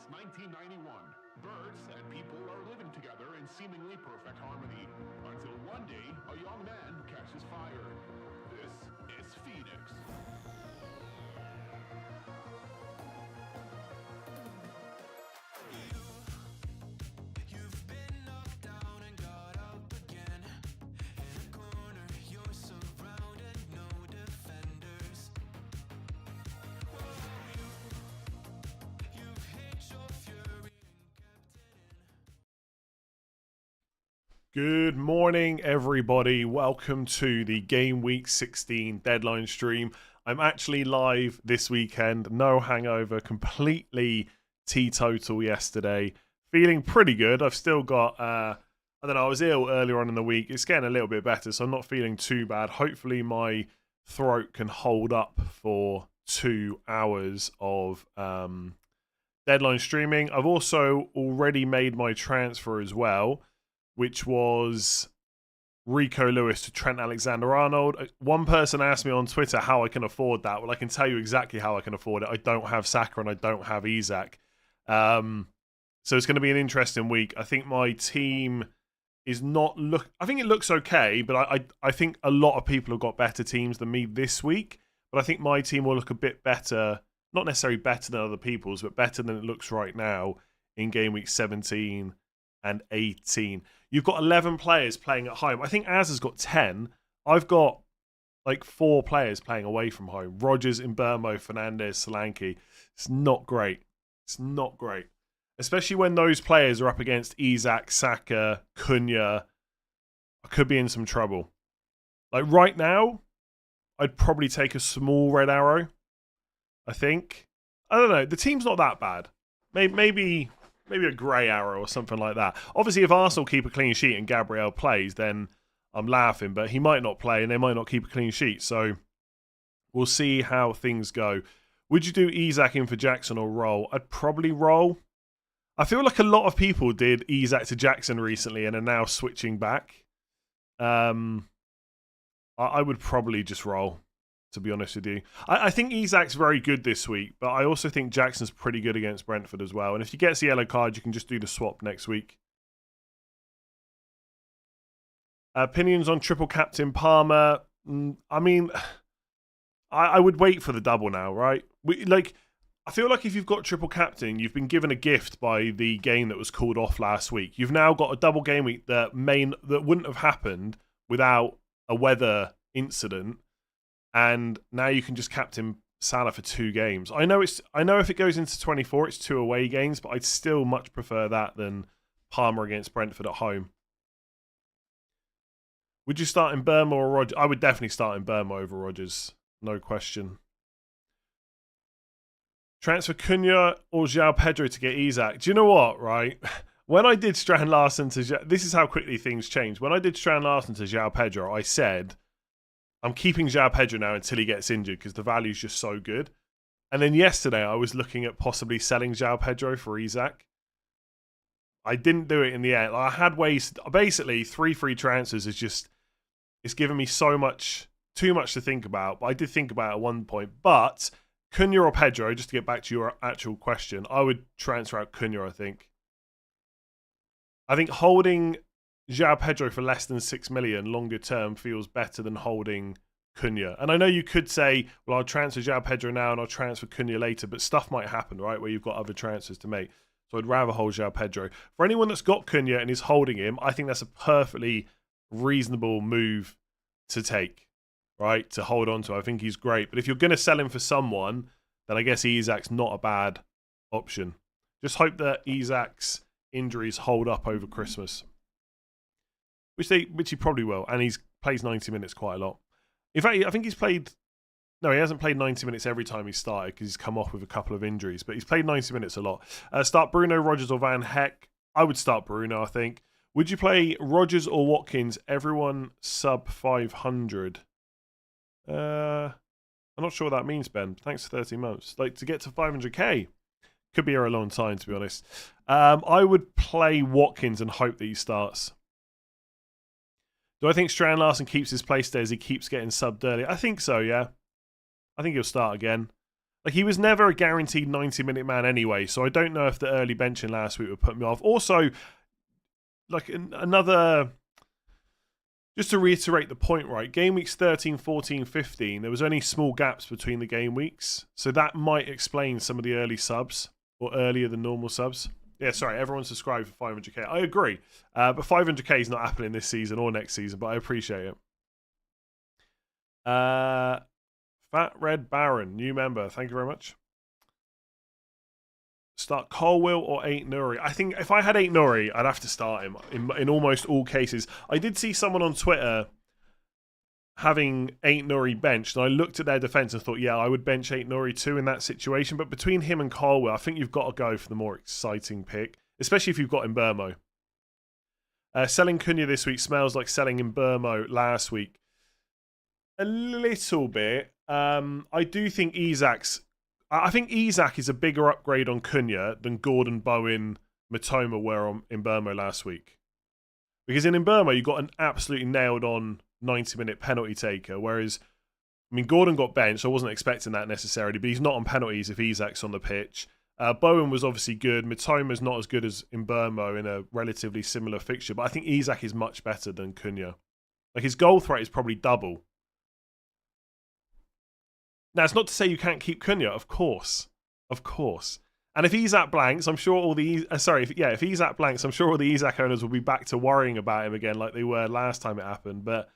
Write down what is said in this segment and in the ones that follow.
Since 1991, birds and people are living together in seemingly perfect harmony, until one day a young man catches fire. This is Phoenix. You've been knocked down and got up again. In a corner, you're surrounded, no defenders. You've hit your fury and kept it in. Good morning, everybody. Welcome to the Game Week 16 deadline stream. I'm actually live this weekend. No hangover. Completely teetotal yesterday. Feeling pretty good. I've still got, I don't know, I was ill earlier on in the week. It's getting a little bit better, so I'm not feeling too bad. Hopefully my throat can hold up for 2 hours of deadline streaming. I've also already made my transfer as well, which was Rico Lewis to Trent Alexander-Arnold. One person asked me on Twitter how I can afford that. Well, I can tell you exactly how I can afford it. I don't have Saka and I don't have Isak. So it's going to be an interesting week. I think my team is not I think it looks okay, but I think a lot of people have got better teams than me this week. But I think my team will look a bit better, not necessarily better than other people's, but better than it looks right now in game week 17 and 18. You've got 11 players playing at home. I think Az has got 10. I've got like 4 players playing away from home. Rodgers, Mbeumo, Fernandes, Solanke. It's not great. It's not great. Especially when those players are up against Isak, Saka, Cunha. I could be in some trouble. Like right now, I'd probably take a small red arrow. I think. I don't know. The team's not that bad. Maybe a grey arrow or something like that. Obviously, if Arsenal keep a clean sheet and Gabriel plays, then I'm laughing. But he might not play and they might not keep a clean sheet. So we'll see how things go. Would you do Isak in for Jackson or roll? I'd probably roll. I feel like a lot of people did Isak to Jackson recently and are now switching back. I would probably just roll, to be honest with you. I think Isak's very good this week, but I also think Jackson's pretty good against Brentford as well. And if he gets the yellow card, you can just do the swap next week. Opinions on triple captain Palmer. I mean, I would wait for the double now, right? I feel like if you've got triple captain, you've been given a gift by the game that was called off last week. You've now got a double game week that wouldn't have happened without a weather incident. And now you can just captain Salah for 2 games. I know if it goes into 24, it's 2 away games, but I'd still much prefer that than Palmer against Brentford at home. Would you start in Mbeumo or Rodgers? I would definitely start in Mbeumo over Rodgers. No question. Transfer Cunha or João Pedro to get Isak. Do you know what, right? When I did Strand Larsen to... This is how quickly things change. When I did Strand Larsen to João Pedro, I said, I'm keeping João Pedro now until he gets injured because the value's just so good. And then yesterday, I was looking at possibly selling João Pedro for Isak. I didn't do it in the end. I had ways... Basically, 3 free transfers is just... It's given me too much to think about. But I did think about it at one point. But... Cunha or Pedro, just to get back to your actual question, I would transfer out Cunha, I think. I think holding João Pedro for less than 6 million longer term feels better than holding Cunha. And I know you could say, well, I'll transfer João Pedro now and I'll transfer Cunha later, but stuff might happen, right, where you've got other transfers to make. So I'd rather hold João Pedro. For anyone that's got Cunha and is holding him, I think that's a perfectly reasonable move to take. Right, to hold on to. I think he's great. But if you're going to sell him for someone, then I guess Isak's not a bad option. Just hope that Isak's injuries hold up over Christmas. Which he probably will. And he plays 90 minutes quite a lot. In fact, I think he's played... No, he hasn't played 90 minutes every time he started because he's come off with a couple of injuries. But he's played 90 minutes a lot. Start Bruno, Rodgers or Van Heck. I would start Bruno, I think. Would you play Rodgers or Watkins? Everyone sub 500. I'm not sure what that means, Ben. Thanks for 30 months. Like, to get to 500k could be here a long time, to be honest. I would play Watkins and hope that he starts. Do I think Strand Larsen keeps his place there as he keeps getting subbed early? I think so, yeah. I think he'll start again. Like, he was never a guaranteed 90-minute man anyway, so I don't know if the early benching last week would put me off. Also, like, another... Just to reiterate the point, right? Game weeks 13, 14, 15, there was only small gaps between the game weeks. So that might explain some of the early subs, or earlier than normal subs. Yeah, sorry, everyone subscribed for 500k. I agree. But 500k is not happening this season or next season, but I appreciate it. Fat Red Baron, new member. Thank you very much. Start Colwill or 8 Nuri. I think if I had 8 Nuri, I'd have to start him in almost all cases. I did see someone on Twitter having 8 Nuri benched, and I looked at their defence and thought, yeah, I would bench 8 Nuri too in that situation. But between him and Colwill, I think you've got to go for the more exciting pick, especially if you've got Mbermo. Selling Cunha this week smells like selling Mbermo last week. A little bit. I do think I think Isak is a bigger upgrade on Cunha than Gordon, Bowen, Matoma were on Mbermo last week. Because in Mbermo, you got an absolutely nailed-on 90-minute penalty taker, whereas, I mean, Gordon got benched, so I wasn't expecting that necessarily, but he's not on penalties if Isak's on the pitch. Bowen was obviously good. Matoma's not as good as Mbermo in a relatively similar fixture, but I think Isak is much better than Cunha. Like, his goal threat is probably double. Now, it's not to say you can't keep Cunha, of course. Of course. And if Isak blanks, I'm sure all the... if Isak blanks, I'm sure all the Isak owners will be back to worrying about him again like they were last time it happened. But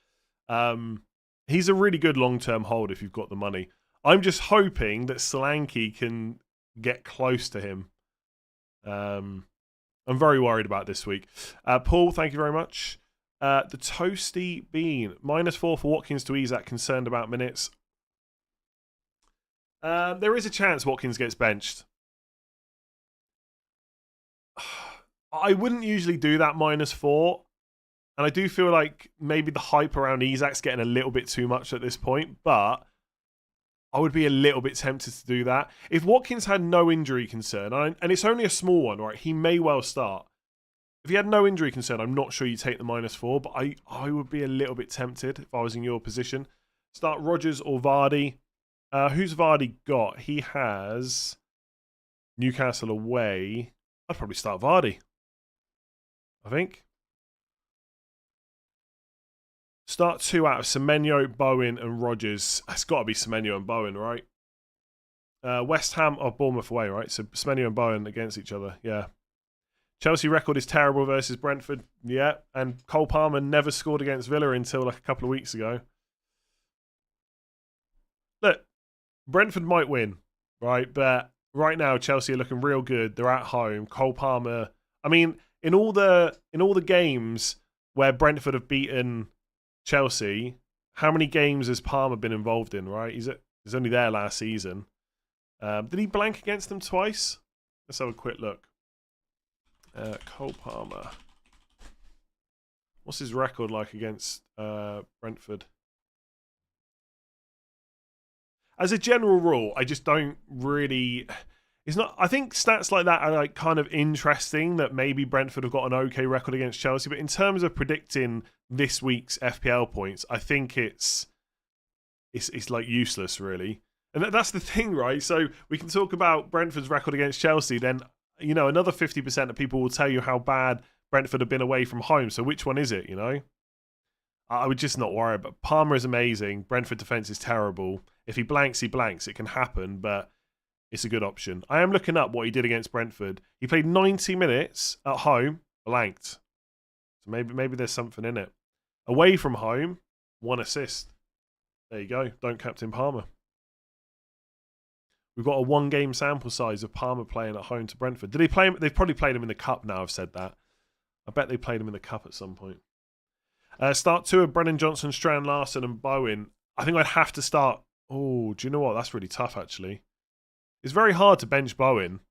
he's a really good long-term hold if you've got the money. I'm just hoping that Solanke can get close to him. I'm very worried about this week. Paul, thank you very much. The Toasty Bean. -4 for Watkins to Isak, concerned about minutes. There is a chance Watkins gets benched. I wouldn't usually do that -4. And I do feel like maybe the hype around Isak's getting a little bit too much at this point. But I would be a little bit tempted to do that. If Watkins had no injury concern, and it's only a small one, right? He may well start. If he had no injury concern, I'm not sure you take the -4. But I would be a little bit tempted if I was in your position. Start Rodgers or Vardy. Who's Vardy got? He has Newcastle away. I'd probably start Vardy, I think. Start 2 out of Semenyo, Bowen and Rodgers. It's got to be Semenyo and Bowen, right? West Ham or Bournemouth away, right? So Semenyo and Bowen against each other, yeah. Chelsea record is terrible versus Brentford, yeah. And Cole Palmer never scored against Villa until like a couple of weeks ago. Look, Brentford might win, right? But right now, Chelsea are looking real good. They're at home. Cole Palmer. I mean, in all the games where Brentford have beaten Chelsea, how many games has Palmer been involved in? Right? He's only there last season. Did he blank against them twice? Let's have a quick look. Cole Palmer. What's his record like against Brentford? As a general rule, I just don't really... It's not. I think stats like that are like kind of interesting, that maybe Brentford have got an okay record against Chelsea. But in terms of predicting this week's FPL points, I think it's like useless, really. And that's the thing, right? So we can talk about Brentford's record against Chelsea. Then, you know, another 50% of people will tell you how bad Brentford have been away from home. So which one is it, you know? I would just not worry. But Palmer is amazing. Brentford defence is terrible. If he blanks, he blanks. It can happen, but it's a good option. I am looking up what he did against Brentford. He played 90 minutes at home, blanked. So maybe there's something in it. Away from home, 1 assist. There you go. Don't captain Palmer. We've got a 1-game sample size of Palmer playing at home to Brentford. Did he play him? They've probably played him in the cup now, I've said that. I bet they played him in the cup at some point. Start 2 of Brennan Johnson, Strand Larson and Bowen. I think I'd have to start... Oh, do you know what? That's really tough, actually. It's very hard to bench Bowen.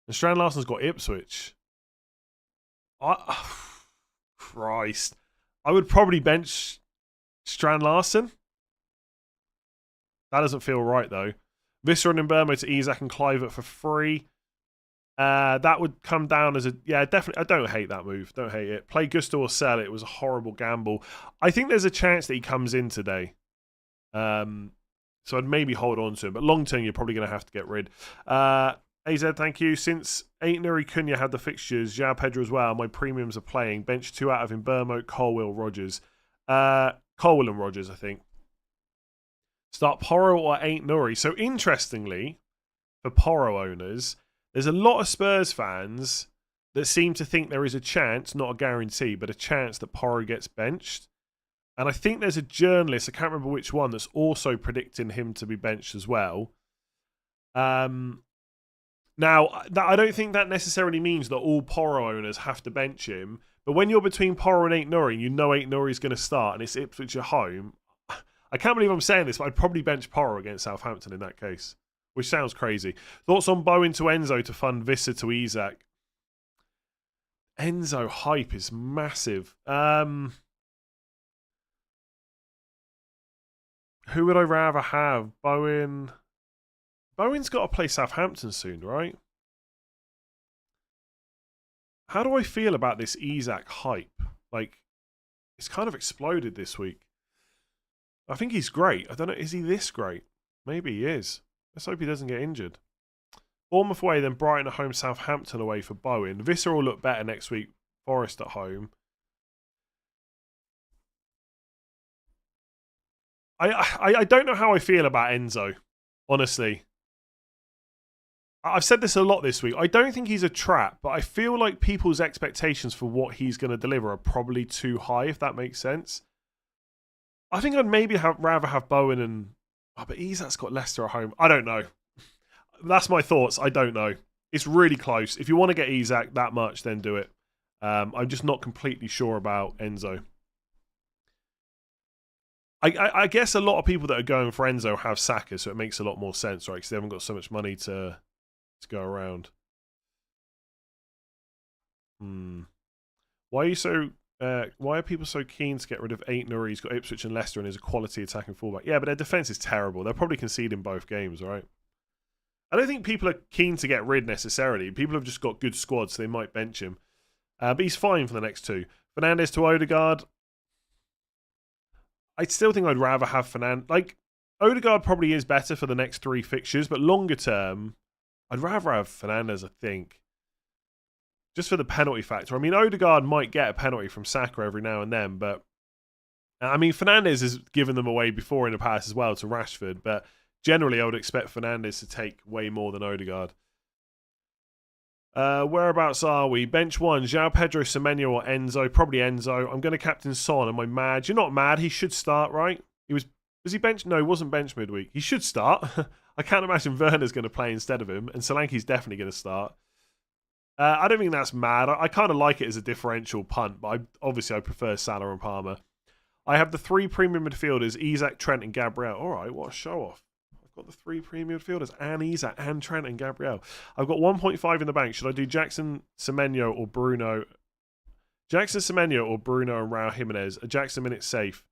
And Strand Larson's got Ipswich. Christ. I would probably bench Strand Larson. That doesn't feel right, though. Visser and Mbermo to Isak and Clivert for free. That would come down as a... Yeah, definitely. I don't hate that move. Don't hate it. Play Gusto or sell it. It was a horrible gamble. I think there's a chance that he comes in today. So I'd maybe hold on to him. But long term, you're probably going to have to get rid. AZ, thank you. Since Ain't Nuri Cunha had the fixtures, João Pedro as well, my premiums are playing. Bench 2 out of him, Burmo, Colwill, Rogers. Colwill and Rogers, I think. Start Porro or Ain't Nuri. So interestingly, for Porro owners, there's a lot of Spurs fans that seem to think there is a chance, not a guarantee, but a chance that Porro gets benched. And I think there's a journalist, I can't remember which one, that's also predicting him to be benched as well. Now, I don't think that necessarily means that all Porro owners have to bench him. But when you're between Porro and Ain't Nuri, you know Ain't Nuri's going to start, and it's Ipswich at home. I can't believe I'm saying this, but I'd probably bench Porro against Southampton in that case, which sounds crazy. Thoughts on Bowen to Enzo to fund Visser to Isak? Enzo hype is massive. Who would I rather have? Bowen. Bowen's got to play Southampton soon, right? How do I feel about this Isak hype? Like, it's kind of exploded this week. I think he's great. I don't know, is he this great? Maybe he is. Let's hope he doesn't get injured. Bournemouth away, then Brighton at home, Southampton away for Bowen. Visser will look better next week. Forest at home. I don't know how I feel about Enzo, honestly. I've said this a lot this week. I don't think he's a trap, but I feel like people's expectations for what he's going to deliver are probably too high, if that makes sense. I think I'd maybe rather have Bowen and... Oh, but Isak's got Leicester at home. I don't know. That's my thoughts. I don't know. It's really close. If you want to get Isak that much, then do it. I'm just not completely sure about Enzo. I guess a lot of people that are going for Enzo have Saka, so it makes a lot more sense, right? Because they haven't got so much money to go around. Why are people so keen to get rid of Ain't Nuri? He's got Ipswich and Leicester and is a quality attacking fullback. Yeah, but their defence is terrible. They'll probably concede in both games, right? I don't think people are keen to get rid necessarily. People have just got good squads, so they might bench him. But he's fine for the next two. Fernandes to Odegaard. I still think I'd rather have Fernandes. Like, Odegaard probably is better for the next 3 fixtures, but longer term, I'd rather have Fernandes, I think. Just for the penalty factor. I mean, Odegaard might get a penalty from Saka every now and then, but I mean, Fernandes has given them away before in the past as well to Rashford, but generally I would expect Fernandes to take way more than Odegaard. Whereabouts are we? Bench 1, João Pedro, Semenyo or Enzo? Probably Enzo. I'm going to captain Son. Am I mad? You're not mad. He should start, right? Was he benched? No, he wasn't benched midweek. He should start. I can't imagine Werner's going to play instead of him, and Solanke's definitely going to start. I don't think that's mad. I kind of like it as a differential punt, but obviously I prefer Salah and Palmer. I have the 3 premium midfielders, Isak, Trent and Gabriel. All right, what a show-off. Got the 3 premium midfielders and Isak and Trent and Gabriel. I've got 1.5 in the bank. Should I do Jackson, Semenyo or Bruno? Jackson, Semenyo or Bruno and Raul Jimenez? Are Jackson minutes safe?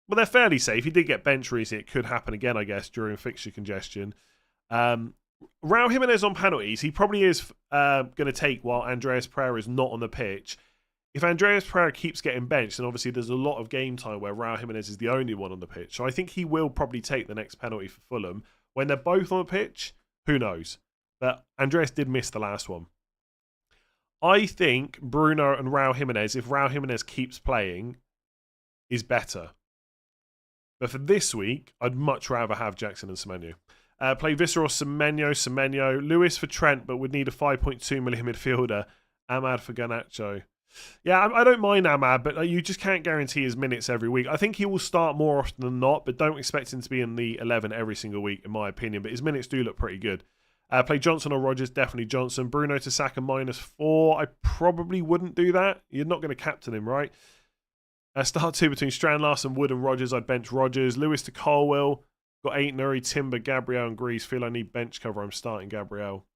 Well, they're fairly safe. He did get benched recently. It could happen again, I guess, during fixture congestion. Raul Jimenez on penalties. He probably is going to take while Andreas Pereira is not on the pitch. If Andreas Pereira keeps getting benched, then obviously there's a lot of game time where Raul Jimenez is the only one on the pitch. So I think he will probably take the next penalty for Fulham. When they're both on the pitch, who knows? But Andreas did miss the last one. I think Bruno and Raul Jimenez, if Raul Jimenez keeps playing, is better. But for this week, I'd much rather have Jackson and Semenyo. Play Visser or Semenyo. Lewis for Trent, but would need a 5.2 million midfielder. Ahmad for Garnacho. Yeah, I don't mind Ahmad, but you just can't guarantee his minutes every week. I think he will start more often than not, but don't expect him to be in the 11 every single week, in my opinion. But his minutes do look pretty good. Play Johnson or Rodgers, definitely Johnson. Bruno to Saka -4. I probably wouldn't do that. You're not going to captain him, right? Start 2 between Strand, Larson, Wood and Rodgers. I'd bench Rodgers. Lewis to Colwill. Got 8 Nuri, Timber, Gabriel and Grease. Feel I need bench cover. I'm starting Gabriel.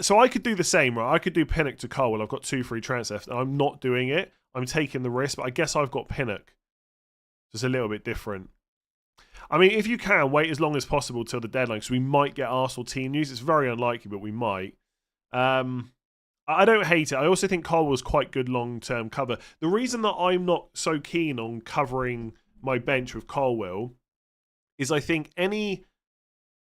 So I could do the same, right? I could do Pinnock to Colwill. I've got 2 free transfers. I'm not doing it. I'm taking the risk, but I guess I've got Pinnock. Just a little bit different. I mean, if you can, wait as long as possible till the deadline, because we might get Arsenal team news. It's very unlikely, but we might. I don't hate it. I also think Colwill's quite good long-term cover. The reason that I'm not so keen on covering my bench with Colwill is I think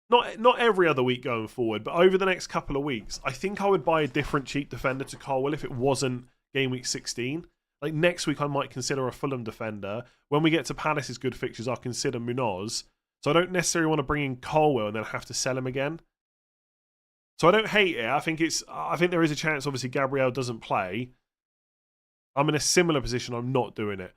not every other week going forward, but over the next couple of weeks, I think I would buy a different cheap defender to Colwill if it wasn't game week 16. Like next week, I might consider a Fulham defender. When we get to Palace's good fixtures, I'll consider Munoz. So I don't necessarily want to bring in Colwill and then have to sell him again. So I don't hate it. I think there is a chance, obviously, Gabriel doesn't play. I'm in a similar position. I'm not doing it.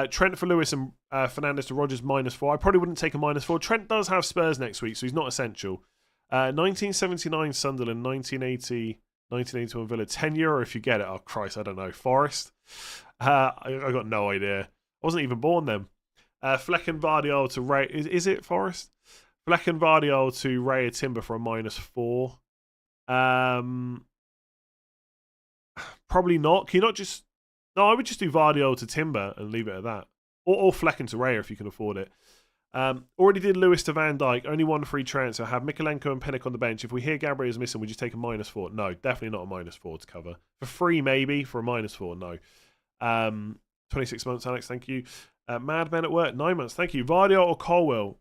Trent for Lewis and Fernandes to Rodgers -4. I probably wouldn't take a -4. Trent does have Spurs next week, so he's not essential. 1979 Sunderland, 1981 Villa. €10 if you get it. Oh, Christ, I don't know. Forest? I got no idea. I wasn't even born then. Fleck and Vardiol to Ray. Is it Forest? Fleck and Vardiol to Ray Timber for a -4. Probably not. Can you not just... No, I would just do Vardiol to Timber and leave it at that. Or Flecken to Raya if you can afford it. Already did Lewis to Van Dijk. Only one free transfer. Have Mikolenko and Pinnock on the bench. If we hear Gabriel is missing, would you take a -4? No, definitely not a -4 to cover. For free, maybe. For a -4, no. 26 months, Alex, thank you. Mad Men at Work, 9 months, thank you. Vardiol or Colwill?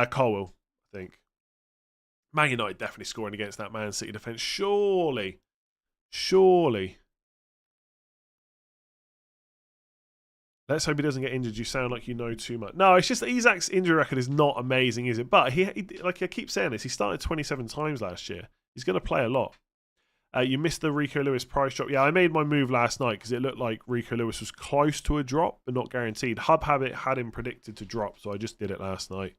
Colwill, I think. Man United definitely scoring against that Man City defence. Surely. Let's hope he doesn't get injured. You sound like you know too much. No, it's just that Isak's injury record is not amazing, is it? But he like I keep saying this, he started 27 times last year. He's going to play a lot. You missed the Rico Lewis price drop. Yeah, I made my move last night because it looked like Rico Lewis was close to a drop, but not guaranteed. Hub Habit had him predicted to drop, so I just did it last night.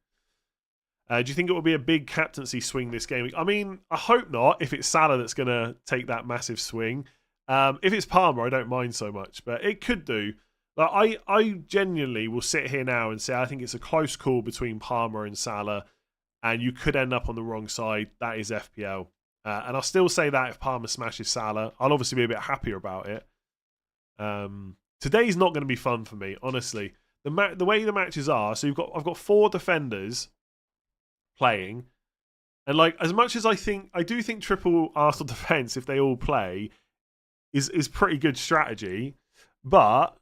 Do you think it will be a big captaincy swing this game? I mean, I hope not, if it's Salah that's going to take that massive swing. If it's Palmer, I don't mind so much, but it could do. Like, I genuinely will sit here now and say I think it's a close call between Palmer and Salah, and you could end up on the wrong side. That is FPL. And I'll still say that if Palmer smashes Salah, I'll obviously be a bit happier about it. Today's not going to be fun for me, honestly. The way the matches are, so I've got 4 defenders playing, and like as much as I do think triple Arsenal defense if they all play is pretty good strategy, but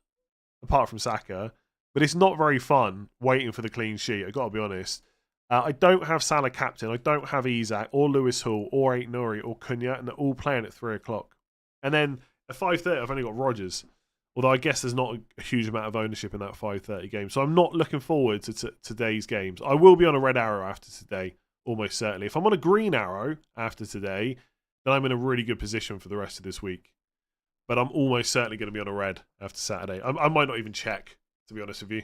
apart from Saka, but it's not very fun waiting for the clean sheet. I got to be honest. I don't have Salah captain. I don't have Isak or Lewis Hall or Ait Nouri or Cunha, and they're all playing at 3 o'clock. And then at 5:30, I've only got Rodgers. Although I guess there's not a huge amount of ownership in that 5:30 game, so I'm not looking forward to today's games. I will be on a red arrow after today, almost certainly. If I'm on a green arrow after today, then I'm in a really good position for the rest of this week. But I'm almost certainly going to be on a red after Saturday. I might not even check, to be honest with you.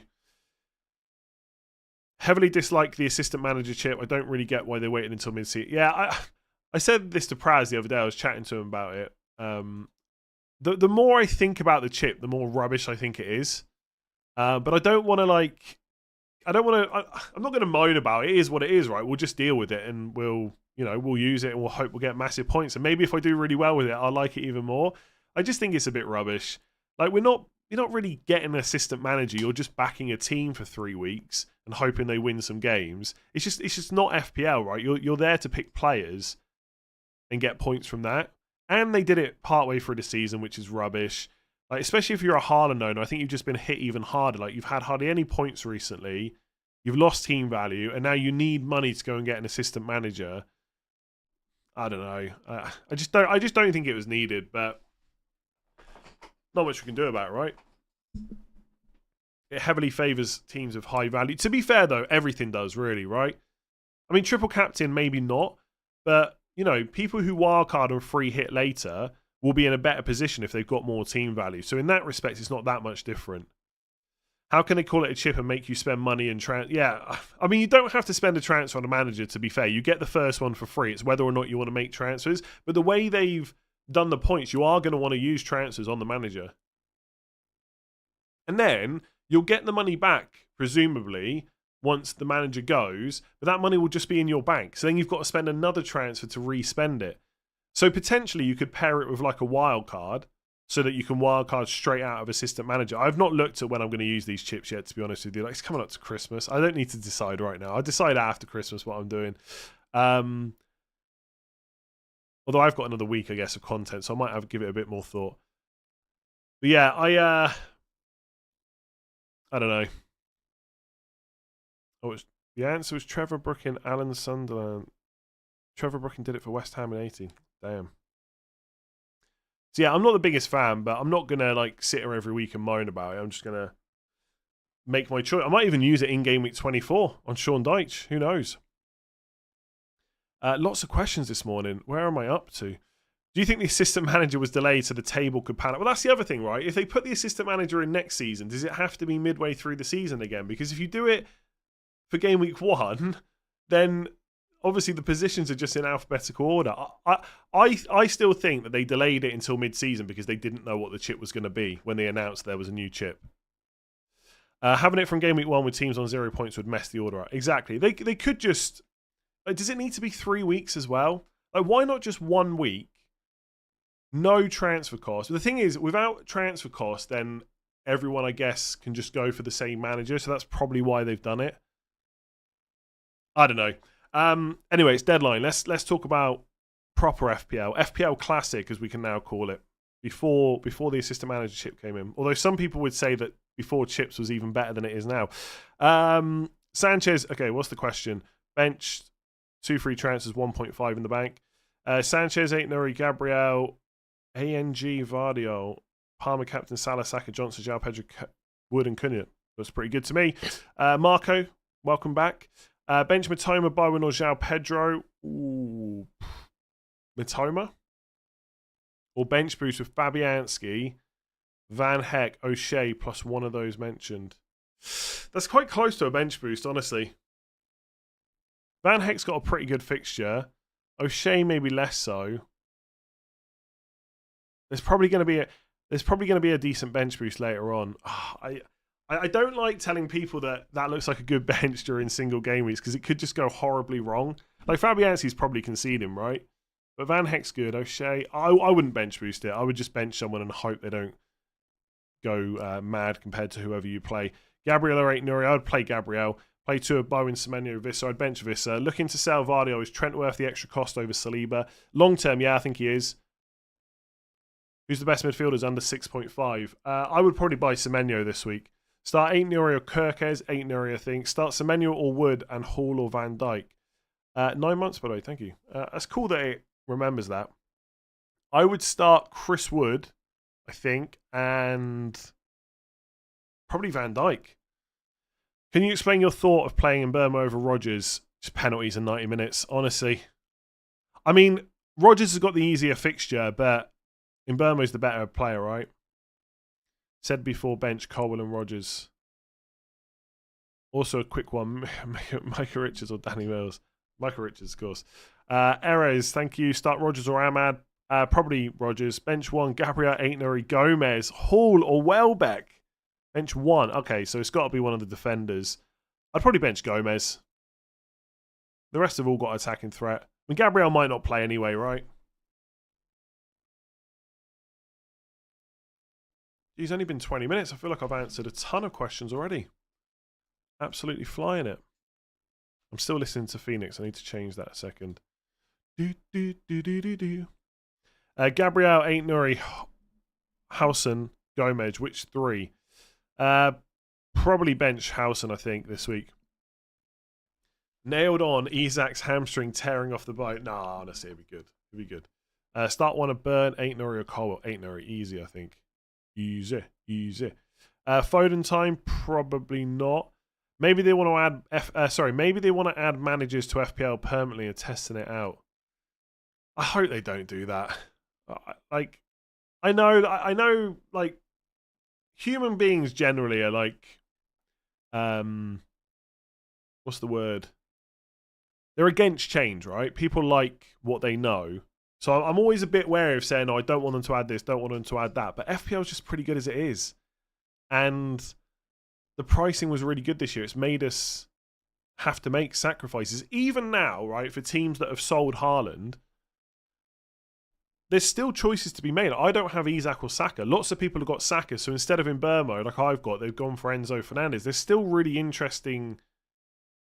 Heavily dislike the assistant manager chip. I don't really get why they waited until mid-season. Yeah, I said this to Praz the other day. I was chatting to him about it. The more I think about the chip, the more rubbish I think it is. But I don't want to I'm not going to moan about it. It is what it is, right? We'll just deal with it and we'll use it and we'll hope we'll get massive points. And maybe if I do really well with it, I'll like it even more. I just think it's a bit rubbish. Like you're not really getting an assistant manager. You're just backing a team for 3 weeks and hoping they win some games. It's just not FPL, right? You're there to pick players and get points from that. And they did it partway through the season, which is rubbish. Like especially if you're a Haaland owner, I think you've just been hit even harder. Like you've had hardly any points recently. You've lost team value, and now you need money to go and get an assistant manager. I don't know. I just don't think it was needed, but not much we can do about it, right? It heavily favours teams of high value. To be fair, though, everything does, really, right? I mean, triple captain, maybe not. But, people who wildcard and free hit later will be in a better position if they've got more team value. So in that respect, it's not that much different. How can they call it a chip and make you spend money and Yeah, I mean, you don't have to spend a transfer on a manager, to be fair. You get the first one for free. It's whether or not you want to make transfers. But the way they've done the points, you are going to want to use transfers on the manager. And then you'll get the money back, presumably, once the manager goes, but that money will just be in your bank. So then you've got to spend another transfer to re-spend it. So potentially you could pair it with like a wild card so that you can wild card straight out of assistant manager. I've not looked at when I'm going to use these chips yet, to be honest with you. Like, it's coming up to Christmas. I don't need to decide right now. I'll decide after Christmas what I'm doing. Although I've got another week, I guess, of content, so I might give it a bit more thought. But yeah, I don't know. Oh, the answer was Trevor Brooking, Alan Sunderland. Trevor Brooking did it for West Ham in 80. Damn. So yeah, I'm not the biggest fan, but I'm not gonna like sit here every week and moan about it. I'm just gonna make my choice. I might even use it in game week 24 on Sean Dyche. Who knows? Lots of questions this morning. Where am I up to? Do you think the assistant manager was delayed so the table could pan out? Well, that's the other thing, right? If they put the assistant manager in next season, does it have to be midway through the season again? Because if you do it for game week 1, then obviously the positions are just in alphabetical order. I still think that they delayed it until mid-season because they didn't know what the chip was going to be when they announced there was a new chip. Having it from game week 1 with teams on 0 points would mess the order up. Exactly. They could just... Like, does it need to be 3 weeks as well? Like, why not just 1 week? No transfer cost. The thing is, without transfer cost, then everyone, I guess, can just go for the same manager. So that's probably why they've done it. I don't know. Anyway, it's deadline. Let's talk about proper FPL. FPL Classic, as we can now call it, before the assistant manager chip came in. Although some people would say that before chips was even better than it is now. Sanchez, okay, what's the question? Benched, 2 free transfers, 1.5 in the bank. Sanchez, 8 Nuri, Gabriel, ANG, Vardio, Palmer, Captain, Salah, Saka, Johnson, João Pedro, Wood, and Cunha. That's pretty good to me. Marco, welcome back. Bench Matoma, Bowen, or João Pedro. Ooh. Matoma. Or bench boost with Fabianski, Van Heck, O'Shea, plus one of those mentioned. That's quite close to a bench boost, honestly. Van Heck's got a pretty good fixture. O'Shea maybe less so. There's probably going to be a decent bench boost later on. I don't like telling people that looks like a good bench during single game weeks because it could just go horribly wrong. Like Fabianski's probably conceding, right? But Van Heck's good. O'Shea, I wouldn't bench boost it. I would just bench someone and hope they don't go mad compared to whoever you play. Gabriel or 8 Nuri, I would play Gabriel. Play 2 of Bowen, Semenyo, Visser. I'd bench Visser. Looking to sell Vardio. Is Trent worth the extra cost over Saliba? Long term, yeah, I think he is. Who's the best midfielders under 6.5? I would probably buy Semenyo this week. Start 8 Nuri or Kirkes, 8 Nuri, I think. Start Semenyo or Wood and Hall or Van Dijk. 9 months, by the way, thank you. That's cool that it remembers that. I would start Chris Wood, I think, and probably Van Dijk. Can you explain your thought of playing Mbeumo over Rodgers? Just penalties in 90 minutes, honestly. I mean, Rodgers has got the easier fixture, but Mbeumo's the better player, right? Said before, bench Colwell and Rodgers. Also a quick one, Micah Richards or Danny Mills. Micah Richards, of course. Erez, thank you. Start Rodgers or Ahmad? Probably Rodgers. Bench 1, Gabriel, 8 Nuri, Gomez, Hall or Welbeck. Bench 1. Okay, so it's got to be one of the defenders. I'd probably bench Gomez. The rest have all got attacking threat. I mean, Gabriel might not play anyway, right? He's only been 20 minutes. I feel like I've answered a ton of questions already. Absolutely flying it. I'm still listening to Phoenix. I need to change that a second. Gabriel, 8 Nuri, Howson, Gomez. Which 3? Probably bench Howson, I think, this week. Nailed on Isak's hamstring tearing off the bone. Nah, honestly, it'd be good. It'd be good. Start 1 of Burn, 8 Nuri or Cole. 8 Nuri, easy, I think. Easy. Foden time, probably not. Maybe they want to add maybe they want to add managers to FPL permanently and testing it out. I hope they don't do that. I know like human beings generally are like what's the word? They're against change, right? People like what they know. So I'm always a bit wary of saying, oh, I don't want them to add this, don't want them to add that. But FPL is just pretty good as it is. And the pricing was really good this year. It's made us have to make sacrifices. Even now, right, for teams that have sold Haaland, there's still choices to be made. I don't have Isak or Saka. Lots of people have got Saka. So instead of Mbeumo, like I've got, they've gone for Enzo Fernandez. There's still really interesting...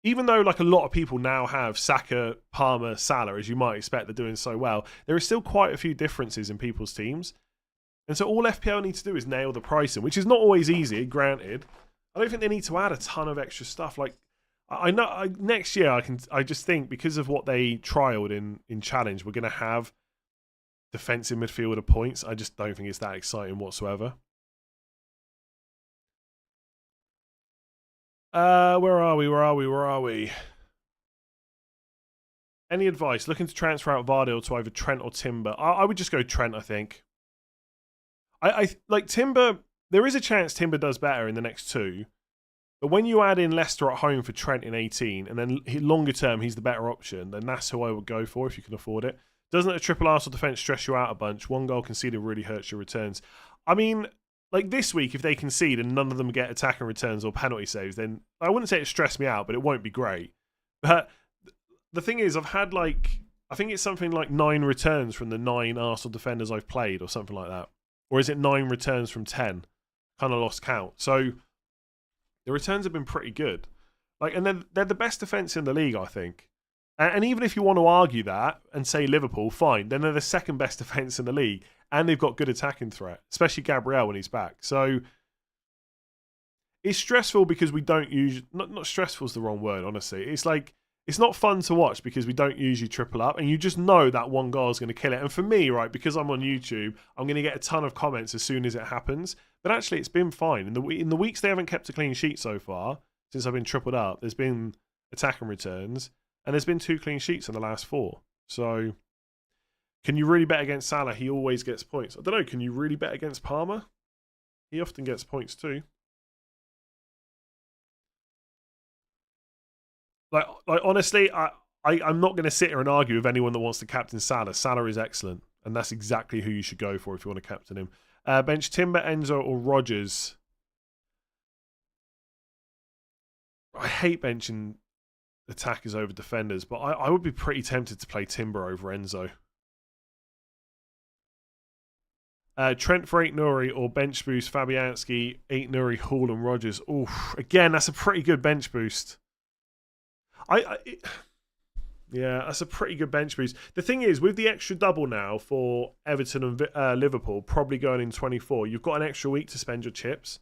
Even though like a lot of people now have Saka, Palmer, Salah, as you might expect, they're doing so well, there are still quite a few differences in people's teams. And so all FPL need to do is nail the pricing, which is not always easy, granted. I don't think they need to add a ton of extra stuff. Like, I know next year I just think because of what they trialed in Challenge, we're going to have defensive midfielder points. I just don't think it's that exciting whatsoever. Where are we? Any advice? Looking to transfer out Vardil to either Trent or Timber. I would just go Trent, I think. I like Timber. There is a chance Timber does better in the next two. But when you add in Leicester at home for Trent in 18, and then longer term he's the better option, then that's who I would go for if you can afford it. Doesn't a triple Arsenal defence stress you out a bunch? One goal conceded really hurts your returns. I mean, like this week, if they concede and none of them get attacking returns or penalty saves, then I wouldn't say it stressed me out, but it won't be great. But the thing is, I've had I think it's something like 9 returns from the 9 Arsenal defenders I've played or something like that. Or is it 9 returns from 10? Kind of lost count. So the returns have been pretty good. And they're the best defence in the league, I think. And even if you want to argue that and say Liverpool, fine, then they're the second best defence in the league. And they've got good attacking threat, especially Gabriel when he's back. So it's stressful because we don't use... Not stressful is the wrong word, honestly. It's not fun to watch because we don't usually triple up. And you just know that one goal is going to kill it. And for me, right, because I'm on YouTube, I'm going to get a ton of comments as soon as it happens. But actually, it's been fine. In the weeks they haven't kept a clean sheet so far, since I've been tripled up, there's been attacking returns. And there's been 2 clean sheets in the last 4. So, can you really bet against Salah? He always gets points. I don't know. Can you really bet against Palmer? He often gets points too. Like honestly, I'm not going to sit here and argue with anyone that wants to captain Salah. Salah is excellent. And that's exactly who you should go for if you want to captain him. Bench Timber, Enzo, or Rodgers. I hate benching attackers over defenders, but I would be pretty tempted to play Timber over Enzo. Trent for 8 Nuri or bench boost Fabianski, 8 Nuri, Hall and Rodgers. Oof, again, that's a pretty good bench boost. Yeah, that's a pretty good bench boost. The thing is, with the extra double now for Everton and Liverpool, probably going in 24, you've got an extra week to spend your chips.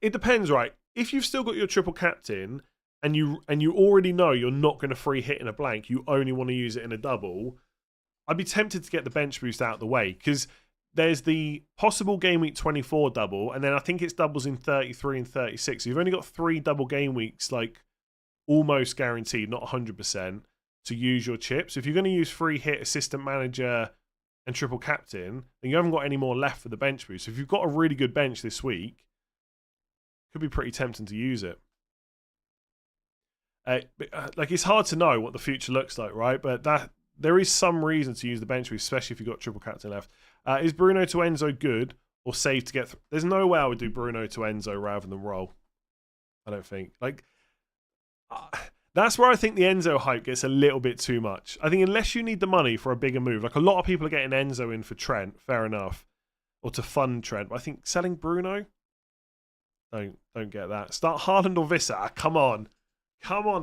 It depends, right? If you've still got your triple captain and you already know you're not going to free hit in a blank, you only want to use it in a double, I'd be tempted to get the bench boost out of the way because there's the possible game week 24 double, and then I think it's doubles in 33 and 36. So you've only got 3 double game weeks, almost guaranteed, not 100%, to use your chips. If you're going to use free hit, assistant manager, and triple captain, then you haven't got any more left for the bench boost. So if you've got a really good bench this week, it could be pretty tempting to use it. It's hard to know what the future looks like, right? But there is some reason to use the bench boost, especially if you've got triple captain left. Is Bruno to Enzo good or safe to get through? There's no way I would do Bruno to Enzo rather than roll. I don't think. That's where I think the Enzo hype gets a little bit too much. I think unless you need the money for a bigger move, a lot of people are getting Enzo in for Trent, fair enough, or to fund Trent. But I think selling Bruno, don't get that. Start Haaland or Vissa. Come on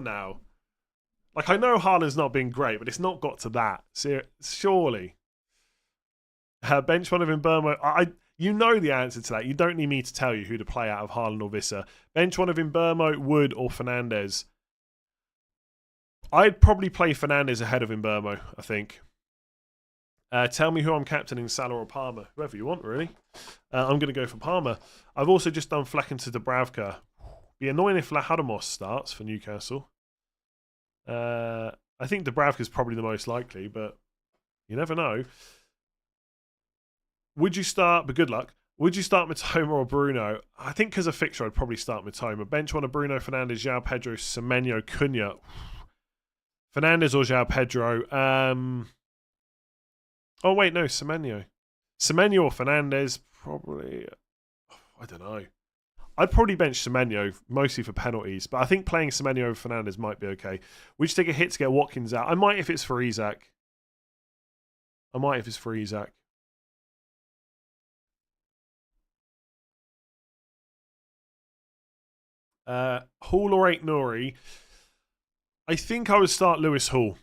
now. I know Haaland's not been great, but it's not got to that. Surely. Bench one of Mbeumo. You know the answer to that. You don't need me to tell you who to play out of Haaland or Vissa. Bench one of Mbeumo, Wood, or Fernandes. I'd probably play Fernandes ahead of Mbeumo, I think. Tell me who I'm captaining, Salah or Palmer. Whoever you want, really. I'm going to go for Palmer. I've also just done Flecken to Dubravka. Be annoying if Lahadamos starts for Newcastle. I think Dubravka's probably the most likely, but you never know. Would you start, but good luck, would you start Mitoma or Bruno? I think because of fixture, I'd probably start Mitoma. Bench one of Bruno, Fernandes, João Pedro, Semenyo, Cunha. Fernandes or João Pedro? Oh, wait, no, Semenyo. Semenyo or Fernandes? Probably, I don't know. I'd probably bench Semenyo, mostly for penalties, but I think playing Semenyo over Fernandes might be okay. Would you take a hit to get Watkins out? I might if it's for Isak. Hall or 8 Nuri? I think I would start Lewis Hall.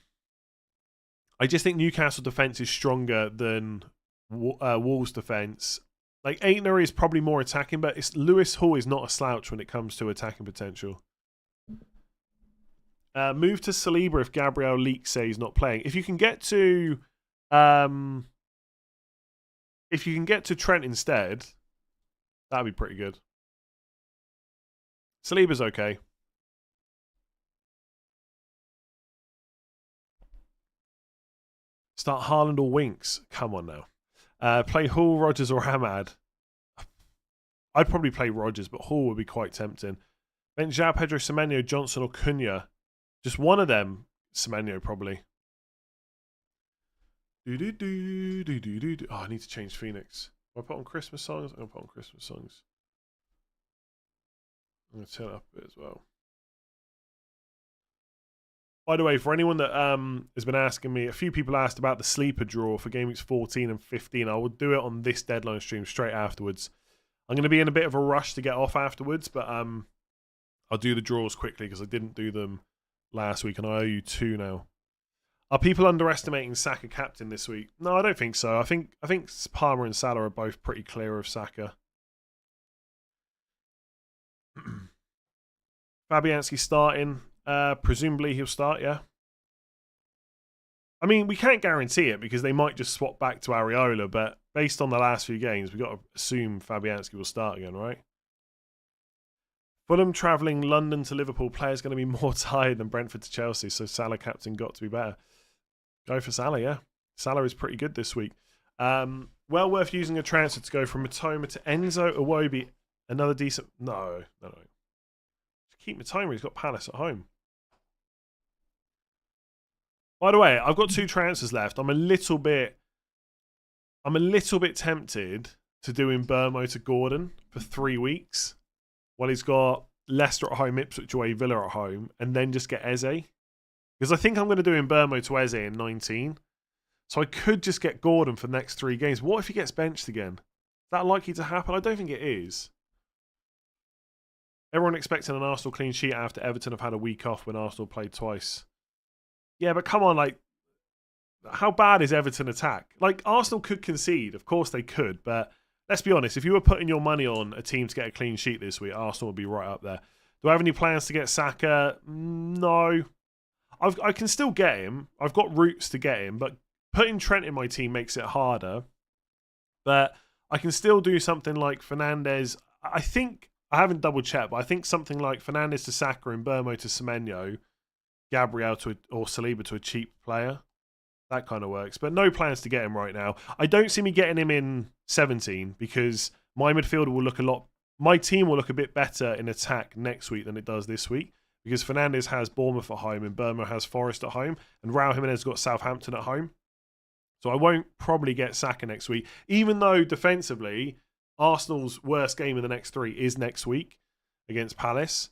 I just think Newcastle defence is stronger than Wolves defence. 8 Nuri is probably more attacking, but Lewis Hall is not a slouch when it comes to attacking potential. Move to Saliba if Gabriel Leak says he's not playing. If you can get to Trent instead, that'd be pretty good. Saliba's okay. Start Haaland or Winks. Come on now. Play Hall, Rodgers, or Hamad. I'd probably play Rodgers, but Hall would be quite tempting. Bench João Pedro, Semenyo, Johnson, or Cunha. Just one of them. Semenyo, probably. Oh, I need to change Phoenix. Do I put on Christmas songs? I'm going to put on Christmas songs. I'm going to turn it up a bit as well. By the way, for anyone that has been asking me, a few people asked about the sleeper draw for game weeks 14 and 15. I will do it on this deadline stream straight afterwards. I'm going to be in a bit of a rush to get off afterwards, but I'll do the draws quickly because I didn't do them last week and I owe you 2 now. Are people underestimating Saka captain this week? No, I don't think so. I think Palmer and Salah are both pretty clear of Saka. Fabianski starting. Presumably he'll start, yeah. I mean, we can't guarantee it because they might just swap back to Areola, but based on the last few games, we've got to assume Fabianski will start again, right? Fulham travelling London to Liverpool. Players going to be more tired than Brentford to Chelsea, so Salah captain got to be better. Go for Salah, yeah. Salah is pretty good this week. Well worth using a transfer to go from Matoma to Enzo Iwobi. Another decent... No. Just keep Matoma. He's got Palace at home. By the way, I've got 2 transfers left. I'm a little bit tempted to do Mbeumo to Gordon for 3 weeks. While he's got Leicester at home, Ipswich away, Villa at home, and then just get Eze. Because I think I'm going to do Mbeumo to Eze in 19. So I could just get Gordon for the next 3 games. What if he gets benched again? Is that likely to happen? I don't think it is. Everyone expecting an Arsenal clean sheet after Everton have had a week off when Arsenal played twice. Yeah, but come on, like, how bad is Everton attack? Like, Arsenal could concede. Of course they could, but let's be honest. If you were putting your money on a team to get a clean sheet this week, Arsenal would be right up there. Do I have any plans to get Saka? No. I can still get him. I've got routes to get him, but putting Trent in my team makes it harder. But I can still do something like Fernandes. I think, I haven't double checked, but I think something like Fernandes to Saka and Mbeumo to Semenyo, Gabriel or Saliba to a cheap player. That kind of works. But no plans to get him right now. I don't see me getting him in 17 because my midfield will look my team will look a bit better in attack next week than it does this week because Fernandes has Bournemouth at home and Mbeumo has Forest at home and Raul Jimenez got Southampton at home. So I won't probably get Saka next week, even though defensively, Arsenal's worst game in the next 3 is next week against Palace.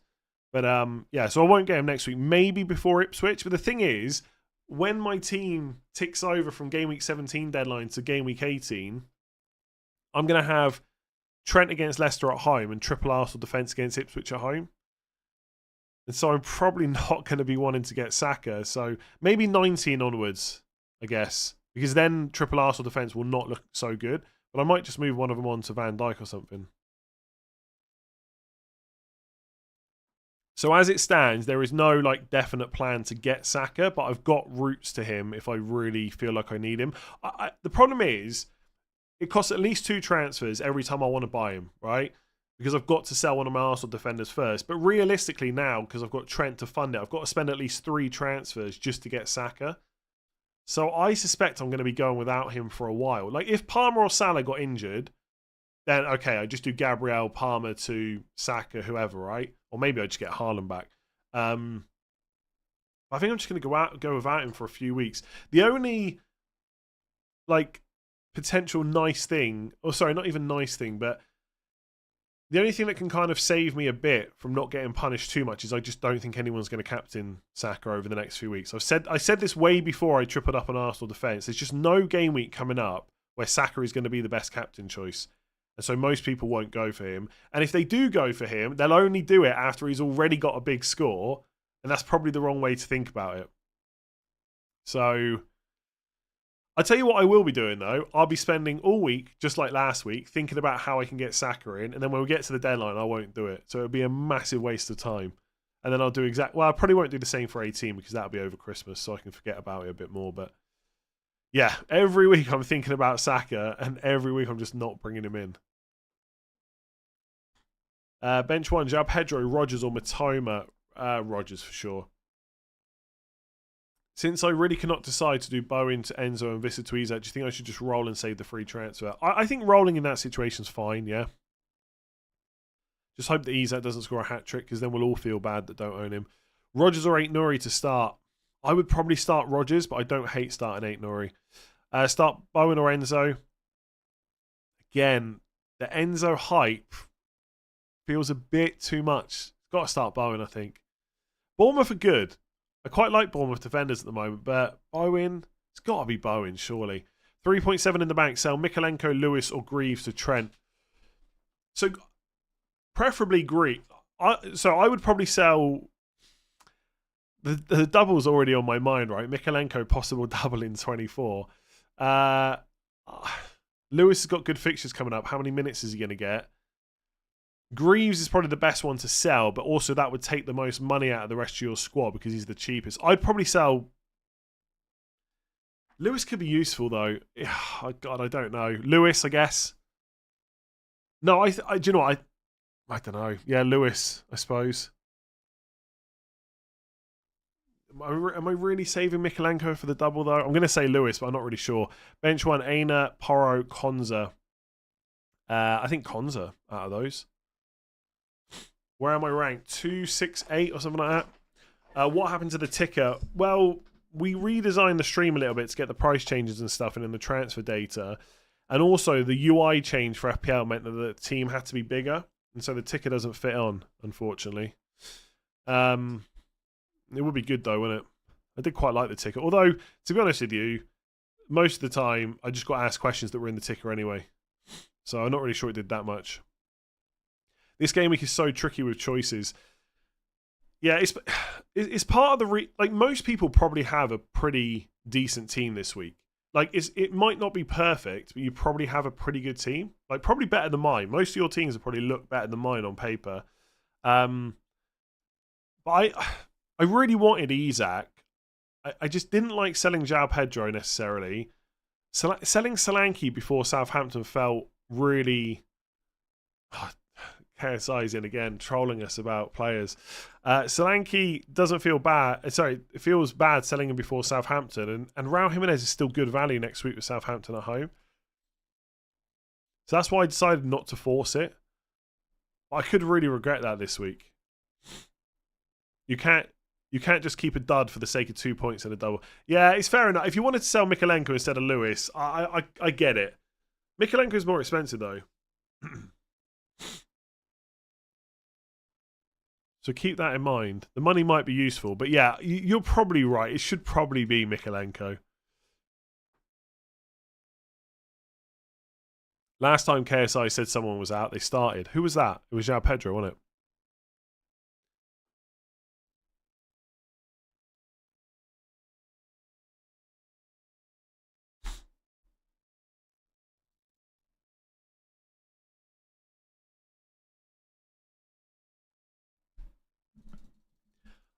But yeah, so I won't get him next week, maybe before Ipswich. But the thing is, when my team ticks over from game week 17 deadline to game week 18, I'm going to have Trent against Leicester at home and triple Arsenal defence against Ipswich at home. And so I'm probably not going to be wanting to get Saka. So maybe 19 onwards, I guess. Because then triple Arsenal defence will not look so good. But I might just move one of them on to Van Dijk or something. So as it stands, there is no like definite plan to get Saka, but I've got routes to him if I really feel like I need him. The problem is, it costs at least 2 transfers every time I want to buy him, right? Because I've got to sell one of my Arsenal defenders first. But realistically now, because I've got Trent to fund it, I've got to spend at least 3 transfers just to get Saka. So I suspect I'm going to be going without him for a while. Like if Palmer or Salah got injured, then okay, I just do Gabriel, Palmer to Saka, whoever, right? Or maybe I just get Haaland back. I think I'm just going to go without him for a few weeks. The only like potential nice thing, or sorry, not even nice thing, but the only thing that can kind of save me a bit from not getting punished too much is I just don't think anyone's going to captain Saka over the next few weeks. I said this way before I tripled up on Arsenal defence. There's just no game week coming up where Saka is going to be the best captain choice. And so most people won't go for him. And if they do go for him, they'll only do it after he's already got a big score. And that's probably the wrong way to think about it. So I'll tell you what I will be doing, though. I'll be spending all week, just like last week, thinking about how I can get Saka in. And then when we get to the deadline, I won't do it. So it'll be a massive waste of time. And then I'll do well, I probably won't do the same for 18 because that'll be over Christmas, so I can forget about it a bit more. But yeah, every week I'm thinking about Saka, and every week I'm just not bringing him in. Bench 1, João Pedro, Rodgers or Matoma? Rodgers for sure. Since I really cannot decide to do Bowen to Enzo and Vissa to Isak, do you think I should just roll and save the free transfer? I think rolling in that situation is fine, yeah. Just hope that Isak doesn't score a hat-trick, because then we'll all feel bad that don't own him. Rodgers or 8 Nuri to start? I would probably start Rodgers, but I don't hate starting 8 Nuri. Start Bowen or Enzo? Again, the Enzo hype feels a bit too much. Got to start Bowen, I think. Bournemouth are good. I quite like Bournemouth defenders at the moment, but Bowen, it's got to be Bowen, surely. 3.7 in the bank. Sell Mikalenko, Lewis, or Greaves to Trent. So, preferably Greaves. So I would probably sell... The double's already on my mind, right? Mikalenko, possible double in 24. Lewis has got good fixtures coming up. How many minutes is he going to get? Greaves is probably the best one to sell, but also that would take the most money out of the rest of your squad because he's the cheapest. I'd probably sell... Lewis could be useful, though. Oh, God, I don't know. Lewis, I guess. No, do you know what? I don't know. Yeah, Lewis, I suppose. Am I really saving Mikalenko for the double, though? I'm going to say Lewis, but I'm not really sure. Bench 1, Aina, Porro, Konza. I think Konza out of those. Where am I ranked? 2, 6, 8 or something like that. What happened to the ticker? Well, we redesigned the stream a little bit to get the price changes and stuff and in the transfer data. And also the UI change for FPL meant that the team had to be bigger. And so the ticker doesn't fit on, unfortunately. It would be good though, wouldn't it? I did quite like the ticker. Although, to be honest with you, most of the time I just got asked questions that were in the ticker anyway. So I'm not really sure it did that much. This game week is so tricky with choices. Yeah, it's part of the... like, most people probably have a pretty decent team this week. Like, it might not be perfect, but you probably have a pretty good team. Like, probably better than mine. Most of your teams will probably look better than mine on paper. But I really wanted Isak. I just didn't like selling João Pedro necessarily. Selling Solanke before Southampton felt really... KSI's in again, trolling us about players. Solanke doesn't feel bad. Sorry, it feels bad selling him before Southampton. And Raul Jimenez is still good value next week with Southampton at home. So that's why I decided not to force it. I could really regret that this week. You can't just keep a dud for the sake of 2 points and a double. Yeah, it's fair enough. If you wanted to sell Mikalenko instead of Lewis, I get it. Mikalenko is more expensive though. So keep that in mind. The money might be useful, but yeah, you're probably right. It should probably be Mikalenko. Last time KSI said someone was out, they started. Who was that? It was João Pedro, wasn't it?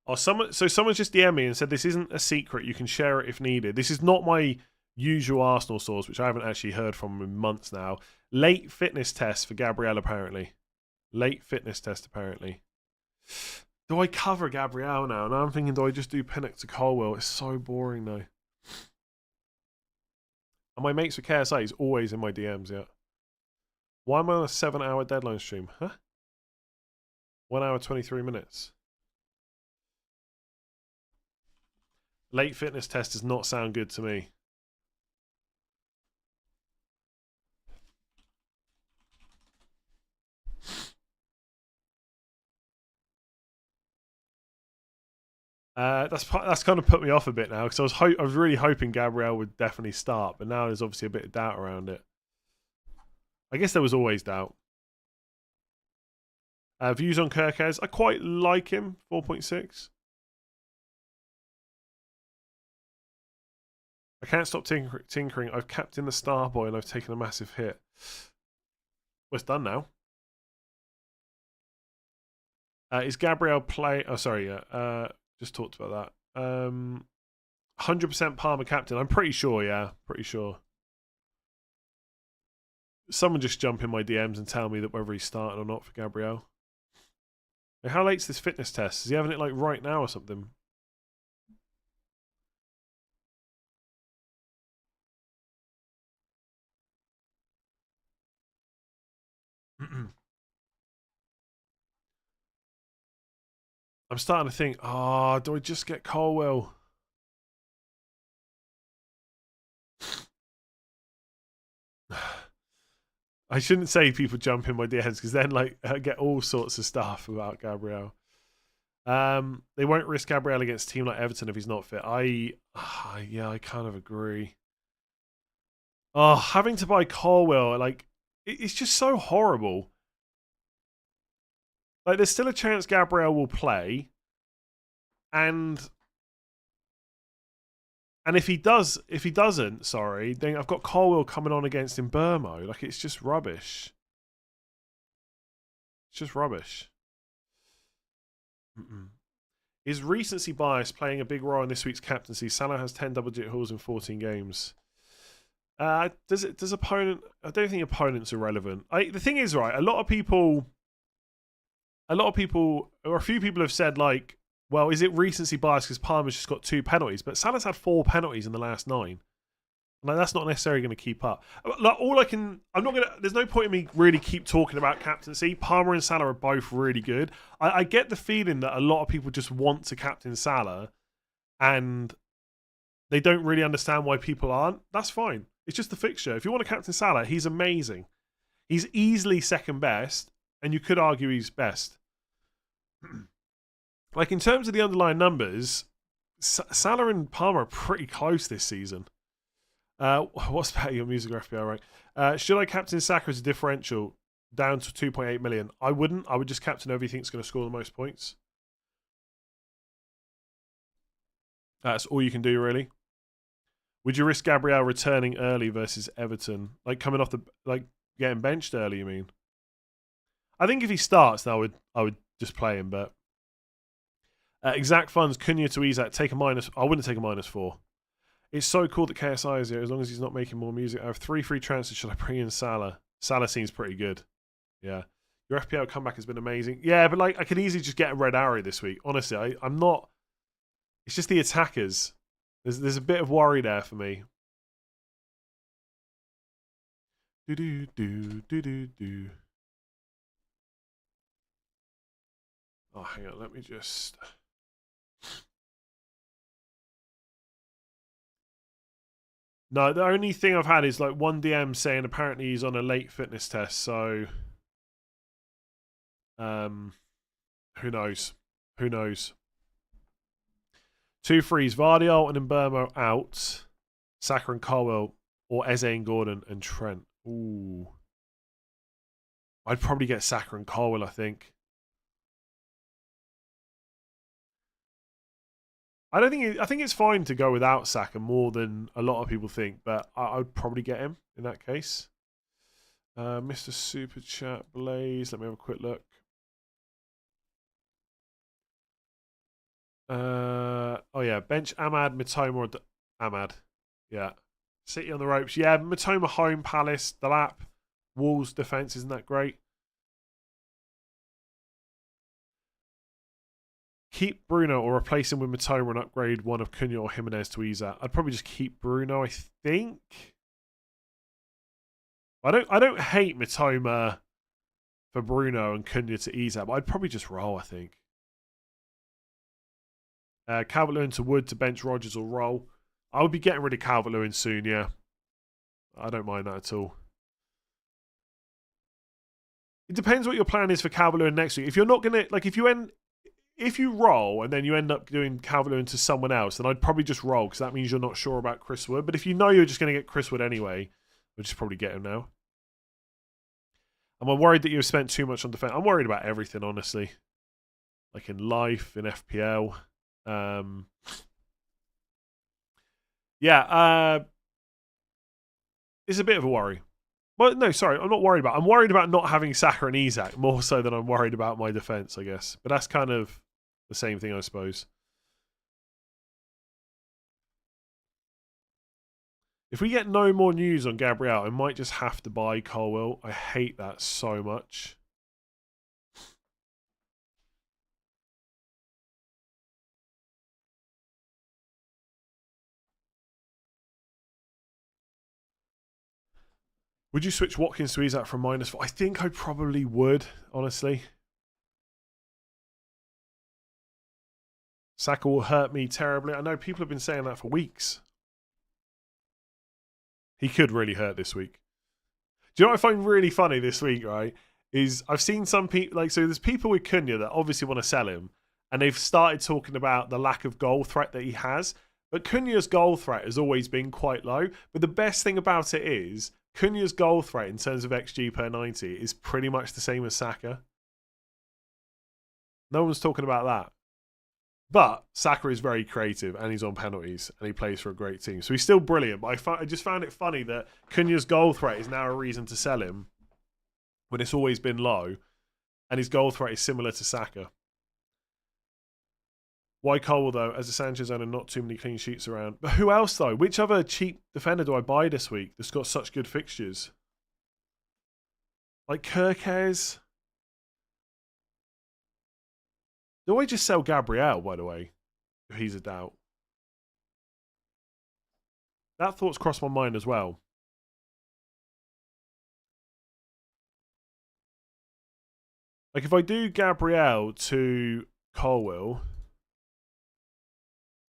Oh, someone's just DM'd me and said this isn't a secret. You can share it if needed. This is not my usual Arsenal source, which I haven't actually heard from in months now. Late fitness test for Gabriel, apparently. Late fitness test, apparently. Do I cover Gabriel now? Now I'm thinking, do I just do Pinnock to Colwell? It's so boring, though. And my mates with KSA is always in my DMs, yeah. Why am I on a 7-hour deadline stream? Huh? 1 hour, 23 minutes. Late fitness test does not sound good to me. That's kind of put me off a bit now because I was really hoping Gabriel would definitely start, but now there's obviously a bit of doubt around it. I guess there was always doubt. Views on Kirkez. I quite like him. 4.6. I can't stop tinkering. I've capped in the Starboy and I've taken a massive hit. Well, it's done now. Is Gabriel play? Oh, sorry. Yeah. Just talked about that. 100% Palmer captain. I'm pretty sure. Yeah, pretty sure. Someone just jump in my DMs and tell me that whether he's starting or not for Gabriel. How late's this fitness test? Is he having it like right now or something? I'm starting to think, do I just get Colwell? I shouldn't say people jump in my DMs because then like I get all sorts of stuff about Gabriel. They won't risk Gabriel against a team like Everton if he's not fit. Yeah, I kind of agree. Oh, having to buy Colwell, like it's just so horrible. Like there's still a chance Gabriel will play, and if he doesn't, sorry, then I've got Colwell coming on against Mbeumo. Like it's just rubbish. It's just rubbish. Is recency bias playing a big role in this week's captaincy? Salah has 10 double-digit hauls in 14 games. Does opponent? I don't think opponents are relevant. The thing is, right, a few people have said like, well, is it recency bias because Palmer's just got 2 penalties? But Salah's had 4 penalties in the last 9. Like that's not necessarily going to keep up. Like there's no point in me really keep talking about captaincy. Palmer and Salah are both really good. I get the feeling that a lot of people just want to captain Salah, and they don't really understand why people aren't. That's fine. It's just the fixture. If you want to captain Salah, he's amazing. He's easily second best, and you could argue he's best. Like in terms of the underlying numbers, Salah and Palmer are pretty close this season. What's better, your music or FPL rank? Should I captain Saka as a differential down to 2.8 million? I wouldn't. I would just captain everything that's going to score the most points. That's all you can do, really. Would you risk Gabriel returning early versus Everton? Like coming off getting benched early, you mean? I think if he starts, then I would just play him, but exact funds, Cunha to Isak, take a minus. I wouldn't take a -4. It's so cool that KSI is here, as long as he's not making more music. I have 3 free transfers. Should I bring in Salah? Salah seems pretty good. Yeah. Your FPL comeback has been amazing. Yeah, but like I could easily just get a red arrow this week. Honestly, I'm not. It's just the attackers. There's a bit of worry there for me. Do. Oh, hang on. Let me just. No, the only thing I've had is like one DM saying apparently he's on a late fitness test. So, who knows? Who knows? 2 frees, Vardiol and Mbeumo out. Saka and Colwell, or Eze and Gordon and Trent. Ooh. I'd probably get Saka and Colwell, I think. I think it's fine to go without Saka more than a lot of people think, but I would probably get him in that case. Mr. Super Chat Blaze, let me have a quick look. Oh yeah, bench Ahmad, Mitoma, or Ahmad. Yeah. City on the ropes. Yeah, Mitoma home, Palace, the lap. Wolves defence, isn't that great? Keep Bruno or replace him with Mitoma and upgrade one of Cunha or Jimenez to Isak. I'd probably just keep Bruno, I think. I don't hate Mitoma for Bruno and Cunha to Isak, but I'd probably just roll, I think. Calvert-Lewin to Wood to bench Rodgers or roll. I would be getting rid of Calvert-Lewin soon, yeah. I don't mind that at all. It depends what your plan is for Calvert-Lewin next week. If you're not going to, like, if you roll and then you end up doing Calvert-Lewin to someone else, then I'd probably just roll because that means you're not sure about Chris Wood. But if you know you're just going to get Chris Wood anyway, we'll just probably get him now. Am I worried that you've spent too much on defense? I'm worried about everything, honestly. Like in life, in FPL. Yeah, it's a bit of a worry. Well, no, sorry, I'm not worried about. I'm worried about not having Saka and Isak more so than I'm worried about my defense, I guess. But that's kind of the same thing, I suppose. If we get no more news on Gabriel, I might just have to buy Colwell. I hate that so much. Would you switch Watkins to Isak from -4? I think I probably would, honestly. Saka will hurt me terribly. I know people have been saying that for weeks. He could really hurt this week. Do you know what I find really funny this week, right? Is I've seen some people, like, so there's people with Cunha that obviously want to sell him, and they've started talking about the lack of goal threat that he has. But Cunha's goal threat has always been quite low. But the best thing about it is Cunha's goal threat in terms of XG per 90 is pretty much the same as Saka. No one's talking about that. But Saka is very creative and he's on penalties and he plays for a great team. So he's still brilliant. But I just found it funny that Cunha's goal threat is now a reason to sell him when it's always been low. And his goal threat is similar to Saka. Why Cole, though? As a Sanchez owner, not too many clean sheets around. But who else, though? Which other cheap defender do I buy this week that's got such good fixtures? Like Kirkes? Do I just sell Gabriel, by the way, if he's a doubt? That thought's crossed my mind as well. Like, if I do Gabriel to Colwell,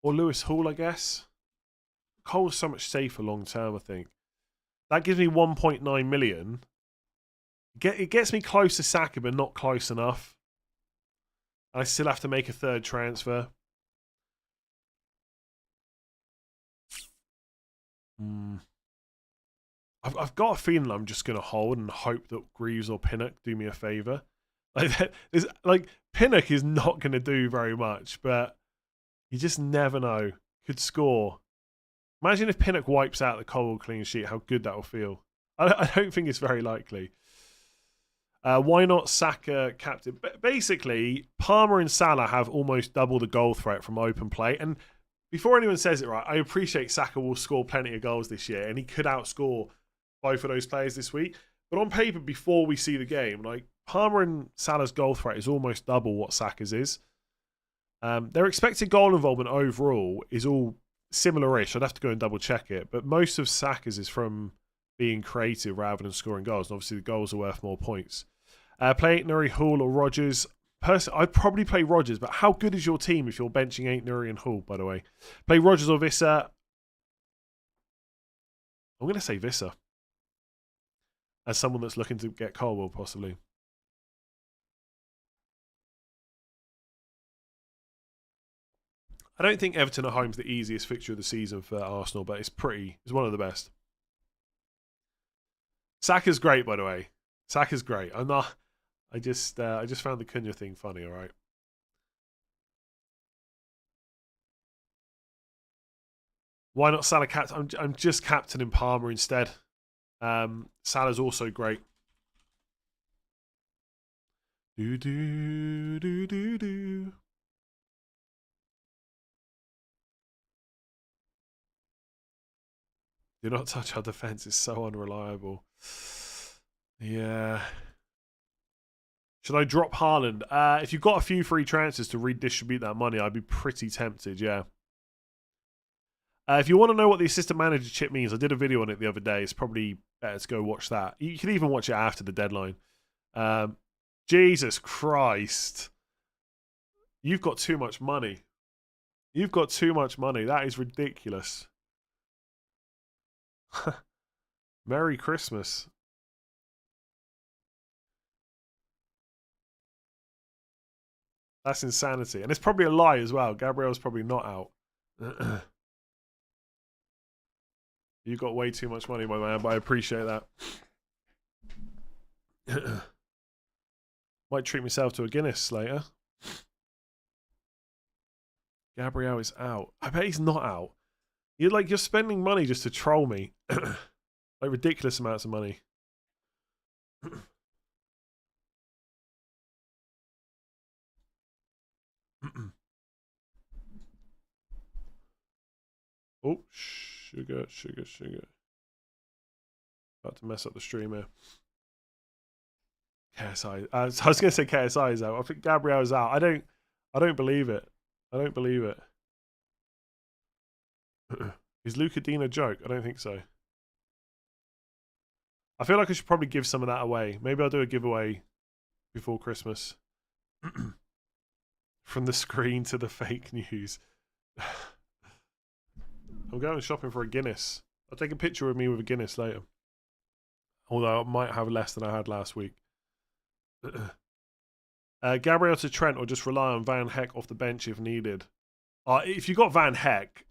or Lewis Hall, I guess. Cole's so much safer long term, I think. That gives me 1.9 million. It gets me close to Saka, but not close enough. I still have to make a third transfer. I've got a feeling I'm just going to hold and hope that Greaves or Pinnock do me a favour. Like Pinnock is not going to do very much, but you just never know. Could score. Imagine if Pinnock wipes out the Colwell clean sheet, how good that will feel. I don't think it's very likely. Why not Saka captain? Basically, Palmer and Salah have almost double the goal threat from open play. And before anyone says it, right, I appreciate Saka will score plenty of goals this year, and he could outscore both of those players this week. But on paper, before we see the game, like Palmer and Salah's goal threat is almost double what Saka's is. Their expected goal involvement overall is all similar-ish. I'd have to go and double check it, but most of Saka's is from being creative rather than scoring goals. And obviously, the goals are worth more points. Play Nuri, Hall, or Rodgers. Personally, I'd probably play Rodgers, but how good is your team if you're benching Ain't Nuri and Hall, by the way? Play Rodgers or Visser. I'm going to say Visser. As someone that's looking to get Colwell, possibly. I don't think Everton at home is the easiest fixture of the season for Arsenal, but it's one of the best. Saka's great, by the way. Saka's great. I just found the Cunha thing funny, all right? Why not Salah captain? I'm just captaining Palmer instead. Salah's also great. Do. Do not touch our defense. It's so unreliable. Yeah. Should I drop Haaland? If you've got a few free transfers to redistribute that money, I'd be pretty tempted, yeah. If you want to know what the assistant manager chip means, I did a video on it the other day. It's probably better to go watch that. You can even watch it after the deadline. Jesus Christ. You've got too much money. You've got too much money. That is ridiculous. Merry Christmas. That's insanity. And it's probably a lie as well. Gabriel's probably not out. You got way too much money, my man, but I appreciate that. Might treat myself to a Guinness later. Gabriel is out. I bet he's not out. You're spending money just to troll me. Like ridiculous amounts of money. Oh, sugar. About to mess up the stream here. KSI. I was going to say KSI is out. I think Gabriel is out. I don't believe it. Is Luca Dean a joke? I don't think so. I feel like I should probably give some of that away. Maybe I'll do a giveaway before Christmas. From the screen to the fake news. I'm going shopping for a Guinness. I'll take a picture of me with a Guinness later. Although I might have less than I had last week. Gabriel to Trent, or just rely on Van Heck off the bench if needed. If you got Van Heck,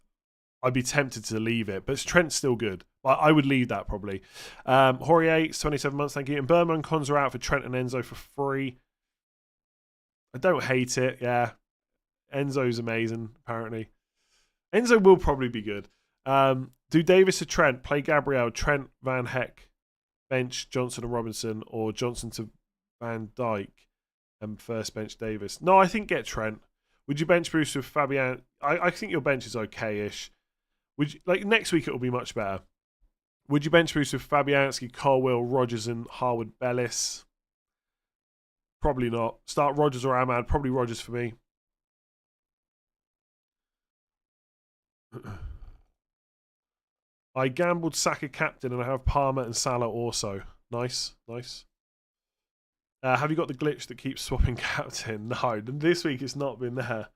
I'd be tempted to leave it, but Trent's still good. I would leave that probably. Horier, 27 months, thank you. And Burma and Cons are out for Trent and Enzo for free. I don't hate it, yeah. Enzo's amazing, apparently. Enzo will probably be good. Do Davis to Trent, play Gabriel, Trent, Van Heck, bench Johnson and Robinson, or Johnson to Van Dijk and first bench Davis? No, I think get Trent. Would you bench Bruce with Fabian? I think your bench is okay-ish. Would you, like next week it will be much better. Would you bench Bruce with Fabianski, Colwill, Rogers and Harwood Bellis? Probably not. Start Rogers or Ahmad. Probably Rogers for me. I gambled Saka captain and I have Palmer and Salah also. Nice. Have you got the glitch that keeps swapping captain? No, this week it's not been there.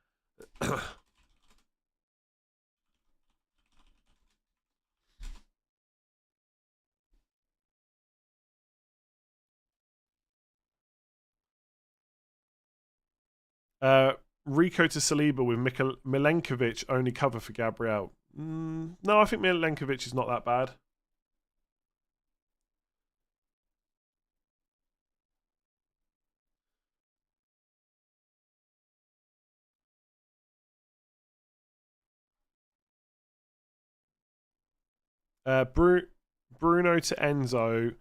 Rico to Saliba with Milenkovic only cover for Gabriel. No, I think Milenkovic is not that bad. Bruno to Enzo.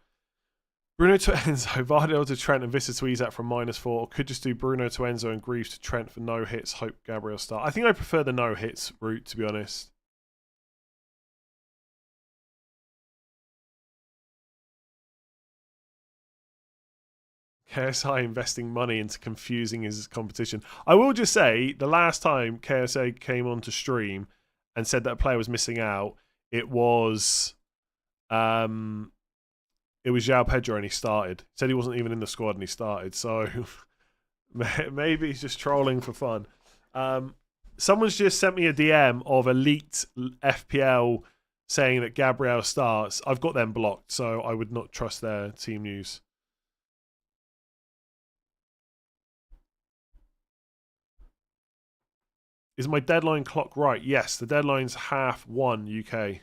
Vardell to Trent and Vista to Isak from -4. Or could just do Bruno to Enzo and Greaves to Trent for no hits. Hope Gabriel start. I think I prefer the no hits route, to be honest. KSI investing money into confusing his competition. I will just say, the last time KSI came onto stream and said that a player was missing out, it was João Pedro and he started. He said he wasn't even in the squad and he started. So maybe he's just trolling for fun. Someone's just sent me a DM of Elite FPL saying that Gabriel starts. I've got them blocked, so I would not trust their team news. Is my deadline clock right? Yes, the deadline's 1:30 UK.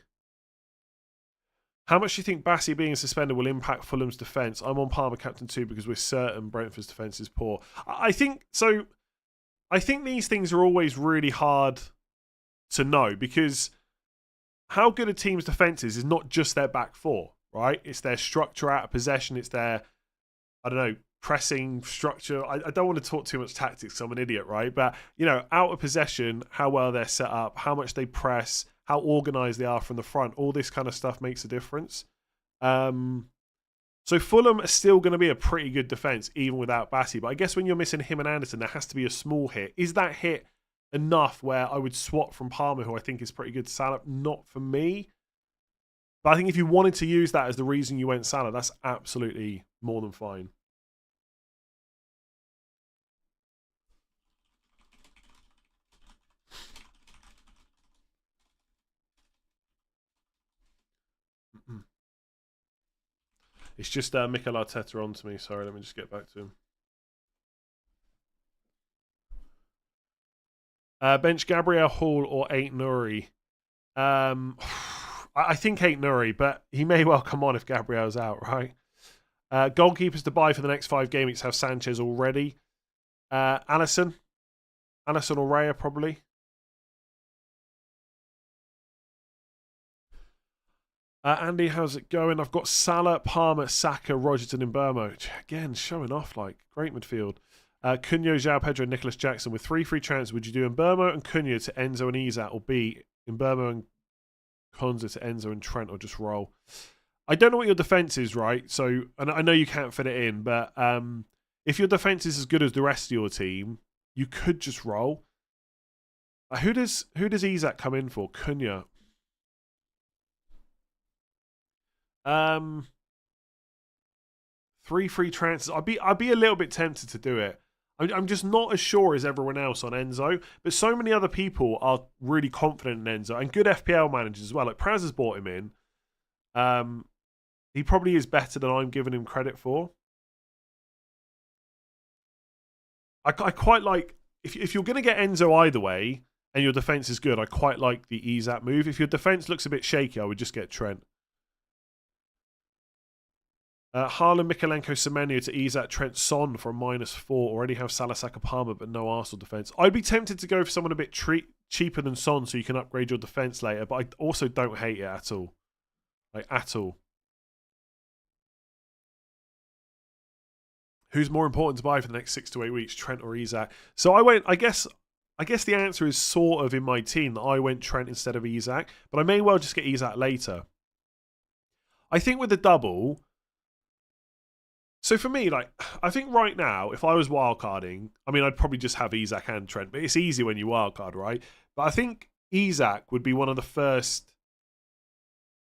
How much do you think Bassey being suspended will impact Fulham's defence? I'm on Palmer captain too because we're certain Brentford's defence is poor. I think so. I think these things are always really hard to know because how good a team's defence is not just their back four, right? It's their structure out of possession. It's their, I don't know, pressing structure. I don't want to talk too much tactics. I'm an idiot, right? But, you know, out of possession, how well they're set up, how much they press, how organised they are from the front. All this kind of stuff makes a difference. So Fulham are still going to be a pretty good defence, even without Bassey. But I guess when you're missing him and Anderson, there has to be a small hit. Is that hit enough where I would swap from Palmer, who I think is pretty good, to Salah? Not for me. But I think if you wanted to use that as the reason you went Salah, that's absolutely more than fine. It's just Mikel Arteta on to me. Sorry, let me just get back to him. Bench Gabriel Hall or 8 Nuri? I think 8 Nuri, but he may well come on if Gabriel's out, right? Goalkeepers to buy for the next 5 game weeks have Sanchez already. Alisson or Raya probably. Andy, how's it going? I've got Salah, Palmer, Saka, Rogerton and Burmo. Again, showing off, like, great midfield. Cunha, João Pedro and Nicholas Jackson. With 3 free transfers, would you do Burmo and Cunha to Enzo and Isak, or B, Burmo and Konza to Enzo and Trent, or just roll. I don't know what your defense is, right? So, and I know you can't fit it in, but if your defense is as good as the rest of your team, you could just roll. Who does Isak come in for? Cunha. 3 free transfers. I'd be a little bit tempted to do it. I'm just not as sure as everyone else on Enzo, but so many other people are really confident in Enzo, and good FPL managers as well. Like Praz has bought him in. He probably is better than I'm giving him credit for. I quite like, if you're going to get Enzo either way and your defense is good, I quite like the Isak move. If your defense looks a bit shaky, I would just get Trent. Haaland, Mikalenko, Semenyo to Isak, Trent, Son for a -4. Already have Salah, Saka, Palmer, but no Arsenal defence. I'd be tempted to go for someone a bit cheaper than Son so you can upgrade your defence later, but I also don't hate it at all. Like, at all. Who's more important to buy for the next 6 to 8 weeks, Trent or Isak? So I guess the answer is sort of in my team that I went Trent instead of Isak, but I may well just get Isak later. I think with the double... So for me, like, I think right now, if I was wildcarding, I mean, I'd probably just have Isak and Trent, but it's easy when you wildcard, right? But I think Isak would be one of the first...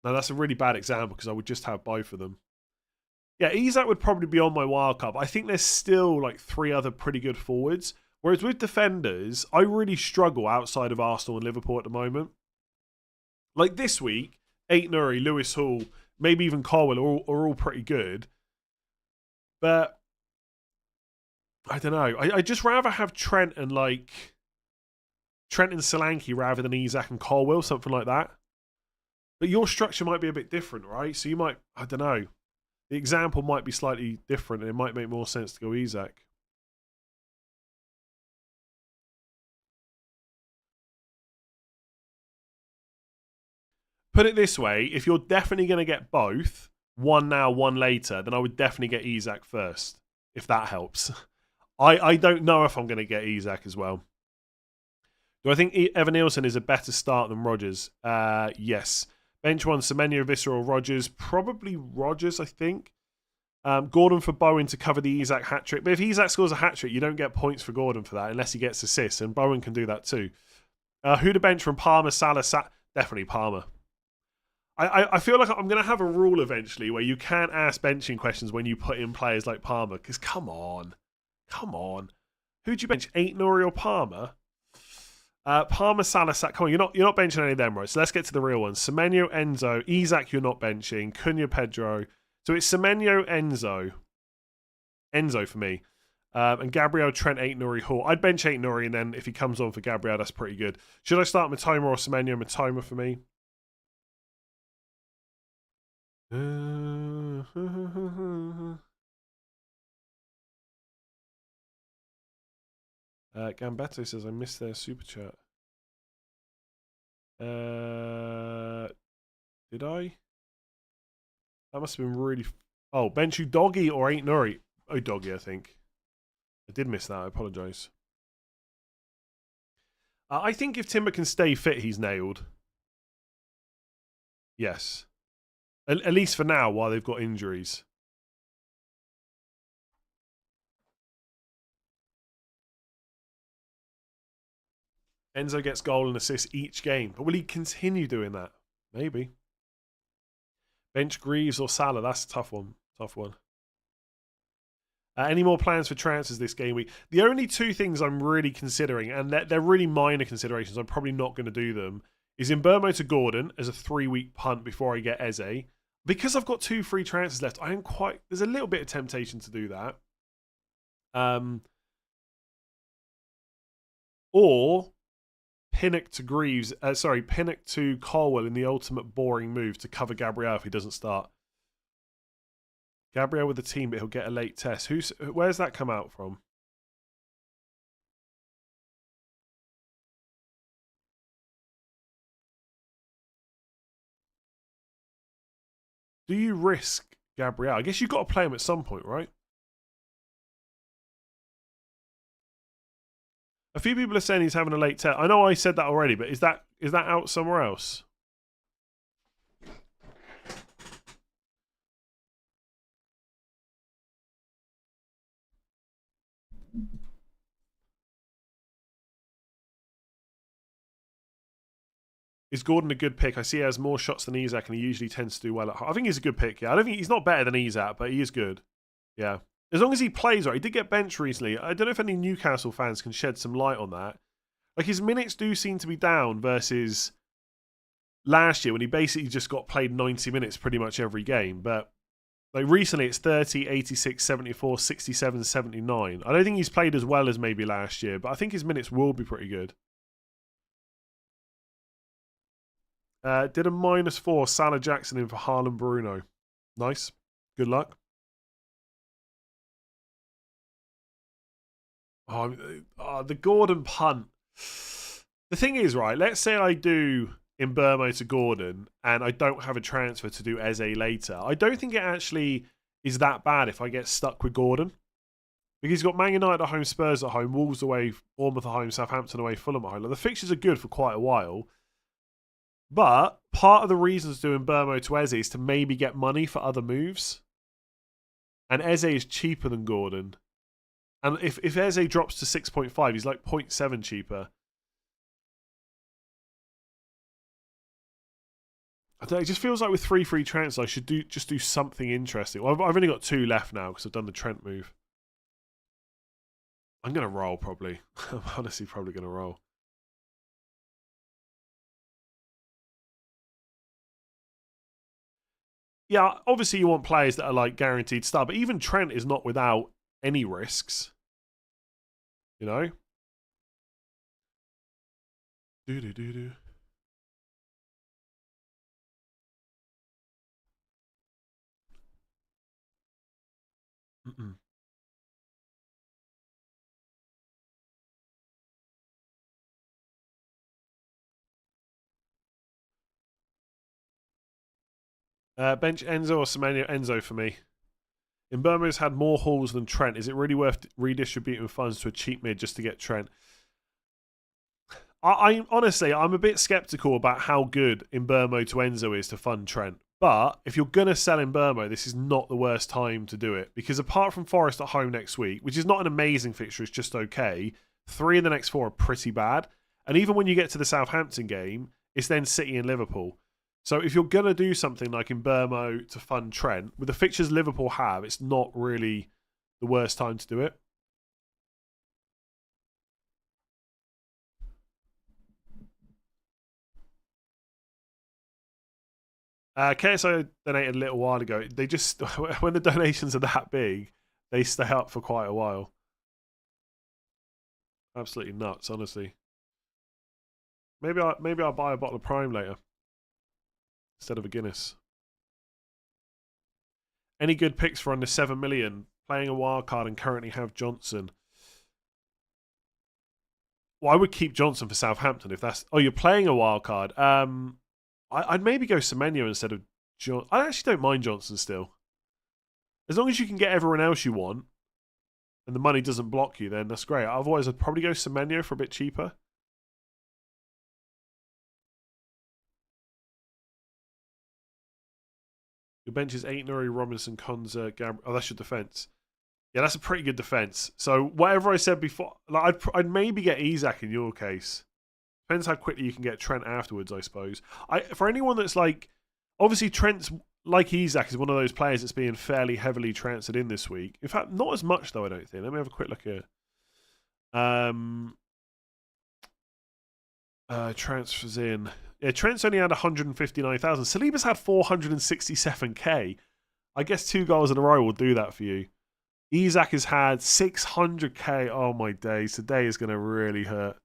Now, that's a really bad example because I would just have both of them. Yeah, Isak would probably be on my wildcard, but I think there's still like 3 other pretty good forwards. Whereas with defenders, I really struggle outside of Arsenal and Liverpool at the moment. Like this week, Aït-Nouri, Lewis Hall, maybe even Colwill are all pretty good. But I don't know. I'd just rather have Trent and Solanke rather than Isak and Colwill, something like that. But your structure might be a bit different, right? So you might, I don't know. The example might be slightly different and it might make more sense to go Isak. Put it this way, if you're definitely going to get both, one now, one later, then I would definitely get Isak first, if that helps. I don't know if I'm going to get Isak as well. Do I think Evan Nielsen is a better start than Rodgers? Yes. Bench one, Semenyo, Visceral, Rodgers. Probably Rodgers, I think. Gordon for Bowen to cover the Isak hat-trick. But if Isak scores a hat-trick, you don't get points for Gordon for that unless he gets assists, and Bowen can do that too. Who to bench from Palmer, Salah, definitely Palmer. I feel like I'm going to have a rule eventually where you can't ask benching questions when you put in players like Palmer, because come on. Who'd you bench, Aït-Nouri or Palmer? Palmer, Salah, come on, you're not benching any of them, right? So let's get to the real ones. Semenyo, Enzo, Isak you're not benching, Cunha, Pedro. So it's Semenyo, Enzo for me. And Gabriel, Trent, Aït-Nouri, Hall. I'd bench Aït-Nouri, and then if he comes on for Gabriel, that's pretty good. Should I start Matoma or Semenyo? Matoma for me. Gambetto says I missed their super chat. Did I? That must have been really... Oh, bench you Doggy or Aït-Nouri? Oh, Doggy, I think. I did miss that. I apologise. I think if Timber can stay fit, he's nailed. Yes. At least for now, while they've got injuries. Enzo gets goal and assist each game. But will he continue doing that? Maybe. Bench Greaves or Salah? That's a tough one. Any more plans for transfers this game week? The only 2 things I'm really considering, and they're really minor considerations, I'm probably not going to do them, is in Burmo to Gordon as a 3-week punt before I get Eze. Because I've got 2 free transfers left, there's a little bit of temptation to do that. Or Pinnock to Pinnock to Colwill in the ultimate boring move to cover Gabriel if he doesn't start. Gabriel with the team, but he'll get a late test. Where's that come out from? Do you risk Gabriel? I guess you've got to play him at some point, right? A few people are saying he's having a late test. I know I said that already, but is that out somewhere else? Is Gordon a good pick? I see he has more shots than Isak, and he usually tends to do well at home. I think he's a good pick, yeah. I don't think he's not better than Isak, but he is good. Yeah. As long as he plays right. He did get benched recently. I don't know if any Newcastle fans can shed some light on that. Like, his minutes do seem to be down versus last year when he basically just got played 90 minutes pretty much every game. But like recently it's 30, 86, 74, 67, 79. I don't think he's played as well as maybe last year, but I think his minutes will be pretty good. Did a -4 Salah Jackson in for Haaland Bruno. Nice. Good luck. The Gordon punt. The thing is, right, let's say I do Mbeumo to Gordon and I don't have a transfer to do Eze later. I don't think it actually is that bad if I get stuck with Gordon. Because he's got Man United at home, Spurs at home, Wolves away, Bournemouth at home, Southampton away, Fulham at home. Like, the fixtures are good for quite a while. But part of the reasons doing Mbeumo to Eze is to maybe get money for other moves. And Eze is cheaper than Gordon. And if Eze drops to 6.5, he's like 0.7 cheaper. I don't know, it just feels like with 3 free transfers, I should just do something interesting. Well, I've only got 2 left now because I've done the Trent move. I'm going to roll, probably. I'm honestly probably going to roll. Yeah, obviously you want players that are like guaranteed start, but even Trent is not without any risks. You know? Do. Bench Enzo or Semenyo? Enzo for me. Mbeumo's had more hauls than Trent. Is it really worth redistributing funds to a cheap mid just to get Trent? I honestly, I'm a bit skeptical about how good Mbeumo to Enzo is to fund Trent. But if you're going to sell Mbeumo, this is not the worst time to do it. Because apart from Forest at home next week, which is not an amazing fixture, it's just okay, 3 of the next 4 are pretty bad. And even when you get to the Southampton game, it's then City and Liverpool. So if you're going to do something like Mbeumo to fund Trent, with the fixtures Liverpool have, it's not really the worst time to do it. KSO donated a little while ago. They just, when the donations are that big, they stay up for quite a while. Absolutely nuts, honestly. Maybe I'll buy a bottle of Prime later instead of a Guinness. Any good picks for under 7 million? Playing a wild card and currently have Johnson. Well, I would keep Johnson for Southampton if that's... Oh, you're playing a wild card. I'd maybe go Semenyo instead of John. I actually don't mind Johnson still. As long as you can get everyone else you want and the money doesn't block you, then that's great. Otherwise, I'd probably go Semenyo for a bit cheaper. Your bench is Aitnuri, Robinson, Konza, Gabriel. Oh, that's your defence. Yeah, that's a pretty good defence. So whatever I said before, like I'd maybe get Isak in your case. Depends how quickly you can get Trent afterwards, I suppose. For anyone that's like, obviously Trent's like Isak is one of those players that's being fairly heavily transferred in this week. In fact, not as much though, I don't think. Let me have a quick look here. Transfers in. Yeah, Trent's only had 159,000. Saliba's had 467k. I guess 2 goals in a row will do that for you. Isak has had 600k. Oh my days. Today is going to really hurt.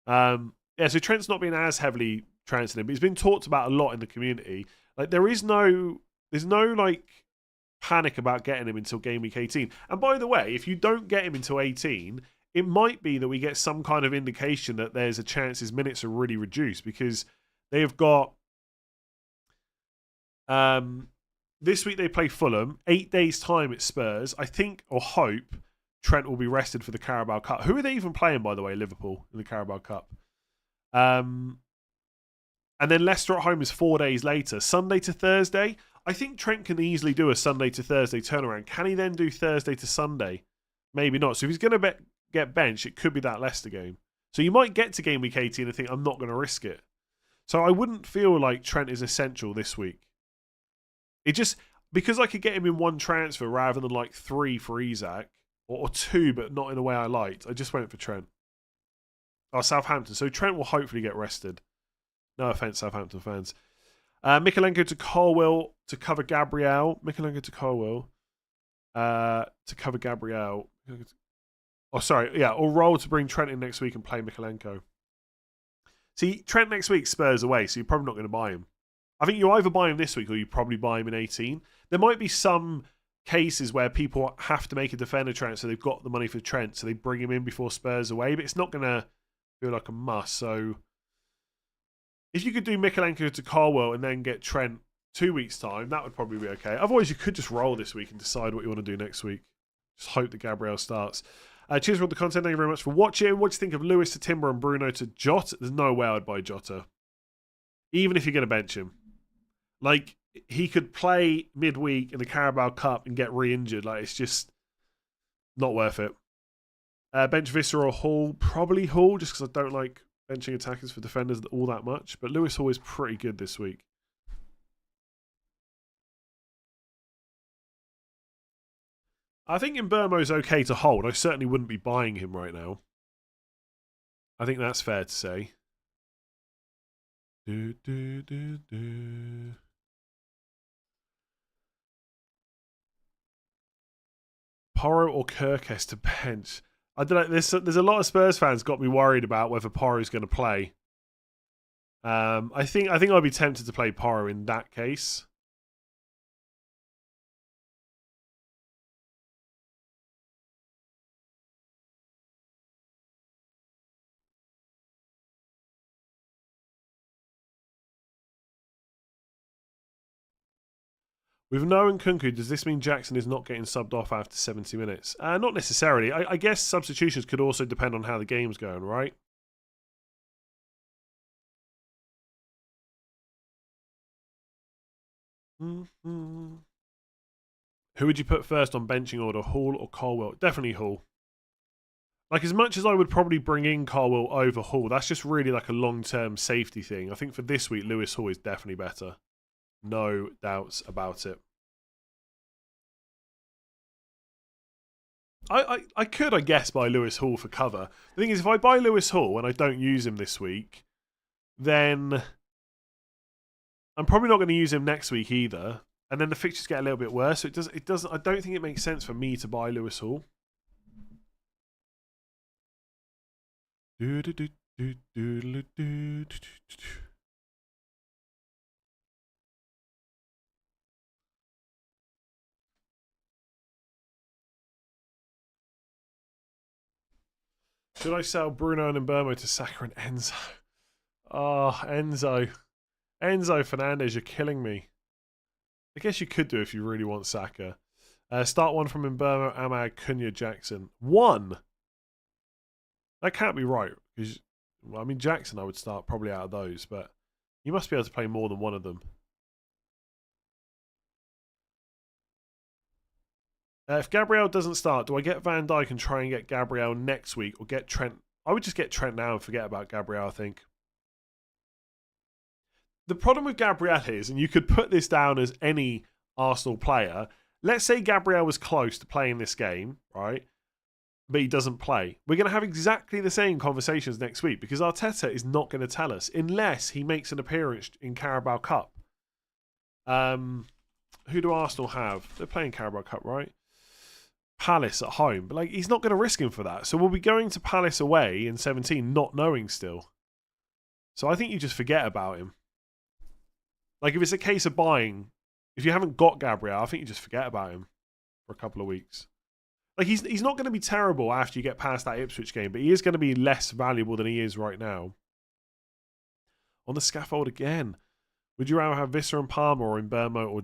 Yeah, so Trent's not been as heavily transferred in, but he's been talked about a lot in the community. Like there's no like panic about getting him until game week 18. And by the way, if you don't get him until 18, it might be that we get some kind of indication that there's a chance his minutes are really reduced because they have got this week they play Fulham, 8 days time it's Spurs. I think or hope Trent will be rested for the Carabao Cup. Who are they even playing, by the way, Liverpool in the Carabao Cup? And then Leicester at home is 4 days later. Sunday to Thursday. I think Trent can easily do a Sunday to Thursday turnaround. Can he then do Thursday to Sunday? Maybe not. So if he's going to get benched, it could be that Leicester game. So you might get to game week 18 and think, I'm not going to risk it. So I wouldn't feel like Trent is essential this week. It just, because I could get him in one transfer rather than like 3 for Isak, or 2, but not in a way I liked, I just went for Trent. Oh, Southampton. So Trent will hopefully get rested. No offense, Southampton fans. Mikalenko to Colwell to cover Gabriel. Mikalenko to Colwell to cover Gabriel. Oh, sorry. Yeah, or roll to bring Trent in next week and play Mikalenko. See, Trent next week Spurs away, so you're probably not going to buy him. I think you either buy him this week or you probably buy him in 18. There might be some cases where people have to make a defender transfer, so they've got the money for Trent, so they bring him in before Spurs away, but it's not going to feel like a must. So if you could do Mikalenko to Carwell and then get Trent 2 weeks' time, that would probably be okay. Otherwise, you could just roll this week and decide what you want to do next week. Just hope that Gabriel starts. Cheers for all the content. Thank you very much for watching. What do you think of Lewis to Timber and Bruno to Jota? There's no way I'd buy Jota. Even if you're going to bench him. Like, he could play midweek in the Carabao Cup and get re-injured. Like, it's just not worth it. Bench Visser or Hall. Probably Hall, just because I don't like benching attackers for defenders all that much. But Lewis Hall is pretty good this week. I think Mbeumo's okay to hold. I certainly wouldn't be buying him right now. I think that's fair to say. Porro or Kirkes to bench. I don't know. There's a lot of Spurs fans got me worried about whether Porro's going to play. I think I'd be tempted to play Porro in that case. With Noah and Kunku, does this mean Jackson is not getting subbed off after 70 minutes? Not necessarily. I guess substitutions could also depend on how the game's going, right? Mm-hmm. Who would you put first on benching order, Hall or Colwell? Definitely Hall. Like, as much as I would probably bring in Colwell over Hall, that's just really like a long-term safety thing. I think for this week, Lewis Hall is definitely better. No doubts about it. I could, I guess, buy Lewis Hall for cover. The thing is, if I buy Lewis Hall and I don't use him this week, then I'm probably not going to use him next week either. And then the fixtures get a little bit worse. So it does. I don't think it makes sense for me to buy Lewis Hall. Should I sell Bruno and Mbeumo to Saka and Enzo? Oh, Enzo. Enzo Fernandez, you're killing me. I guess you could do if you really want Saka. Start one from Mbeumo, Ahmad, Cunha, Jackson. 1? That can't be right. Because, well, I mean, Jackson I would start probably out of those, but you must be able to play more than one of them. If Gabriel doesn't start, do I get Van Dijk and try and get Gabriel next week or get Trent? I would just get Trent now and forget about Gabriel, I think. The problem with Gabriel is, and you could put this down as any Arsenal player, let's say Gabriel was close to playing this game, right? But he doesn't play. We're going to have exactly the same conversations next week because Arteta is not going to tell us unless he makes an appearance in Carabao Cup. Who do Arsenal have? They're playing Carabao Cup, right? Palace at home. But like, he's not going to risk him for that. So we'll be going to Palace away in 17 not knowing still. So I think you just forget about him. Like, if it's a case of buying, if you haven't got Gabriel, I think you just forget about him for a couple of weeks. Like, he's not going to be terrible after you get past that Ipswich game, but he is going to be less valuable than he is right now. On the scaffold again. Would you rather have Visser and Palmer or Mbeumo or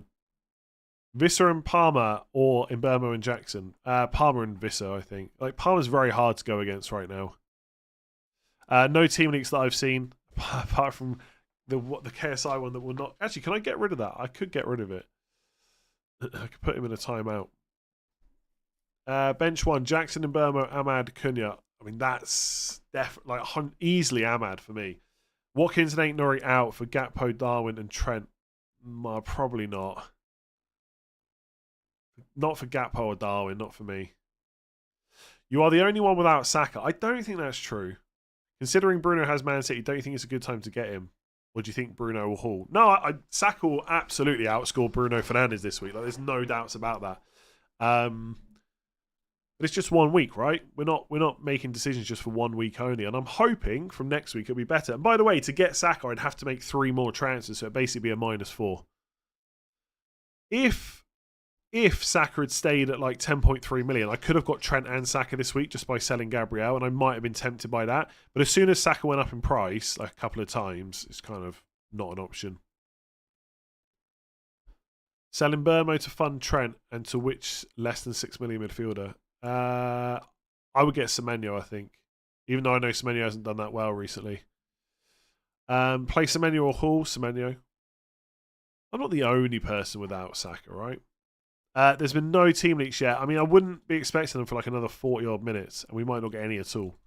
Visser and Palmer or Mbeumo and Jackson? Palmer and Visser, I think. Like, Palmer's very hard to go against right now. No team leaks that I've seen, apart from the KSI one that will not... Actually, can I get rid of that? I could get rid of it. I could put him in a timeout. Bench 1, Jackson and Mbeumo, Ahmad, Cunha. I mean, that's definitely like easily Ahmad for me. Watkins and Ain't-Nuri out for Gakpo, Darwin and Trent. Probably not. Not for Gakpo or Darwin, not for me. You are the only one without Saka. I don't think that's true. Considering Bruno has Man City, don't you think it's a good time to get him? Or do you think Bruno will haul? No, Saka will absolutely outscore Bruno Fernandes this week. Like, there's no doubts about that. But it's just 1 week, right? We're not making decisions just for 1 week only. And I'm hoping from next week it'll be better. And by the way, to get Saka, I'd have to make 3 more transfers, so it'd basically be a -4. If Saka had stayed at like 10.3 million, I could have got Trent and Saka this week just by selling Gabriel, and I might have been tempted by that. But as soon as Saka went up in price, like a couple of times, it's kind of not an option. Selling Burmo to fund Trent and to which less than 6 million midfielder? I would get Semenyo, I think. Even though I know Semenyo hasn't done that well recently. Play Semenyo or Hall? Semenyo. I'm not the only person without Saka, right? There's been no team leaks yet. I mean, I wouldn't be expecting them for like another 40-odd minutes, and we might not get any at all.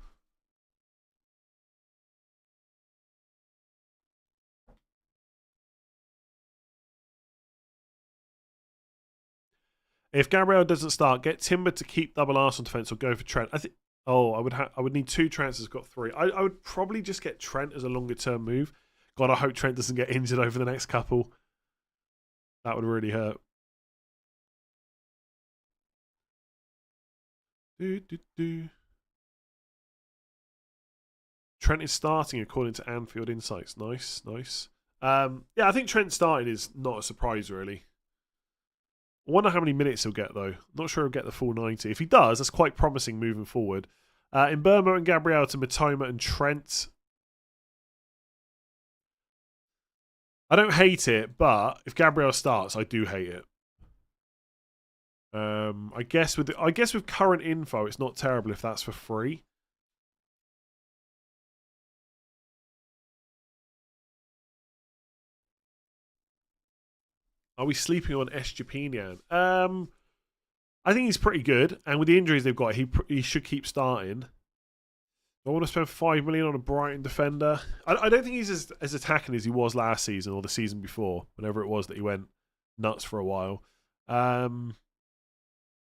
If Gabriel doesn't start, get Timber to keep double Arsenal defence or go for Trent. I think. Oh, I would need 2 transfers. Got 3. I would probably just get Trent as a longer term move. God, I hope Trent doesn't get injured over the next couple. That would really hurt. Trent is starting according to Anfield Insights. Nice. Yeah, I think Trent starting is not a surprise, really. I wonder how many minutes he'll get, though. Not sure he'll get the full 90. If he does, that's quite promising moving forward. In Burma and Gabriel to Matoma and Trent. I don't hate it, but if Gabriel starts, I do hate it. I guess with current info, it's not terrible if that's for free. Are we sleeping on Estepinian? I think he's pretty good, and with the injuries they've got, he should keep starting. I want to spend 5 million on a Brighton defender. I don't think he's as attacking as he was last season or the season before, whenever it was that he went nuts for a while.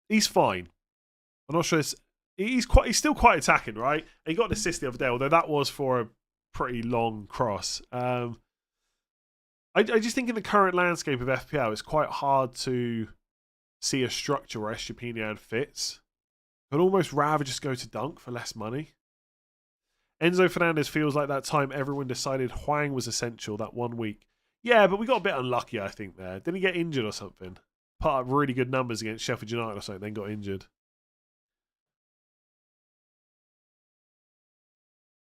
He's fine. I'm not sure. He's still quite attacking, right? And he got an assist the other day, although that was for a pretty long cross. I just think in the current landscape of FPL, it's quite hard to see a structure where Estepinian fits. I'd almost rather just go to Dunk for less money. Enzo Fernandez feels like that time everyone decided Hwang was essential that 1 week. Yeah, but we got a bit unlucky, I think, there. Didn't he get injured or something? Put up really good numbers against Sheffield United or something, then got injured.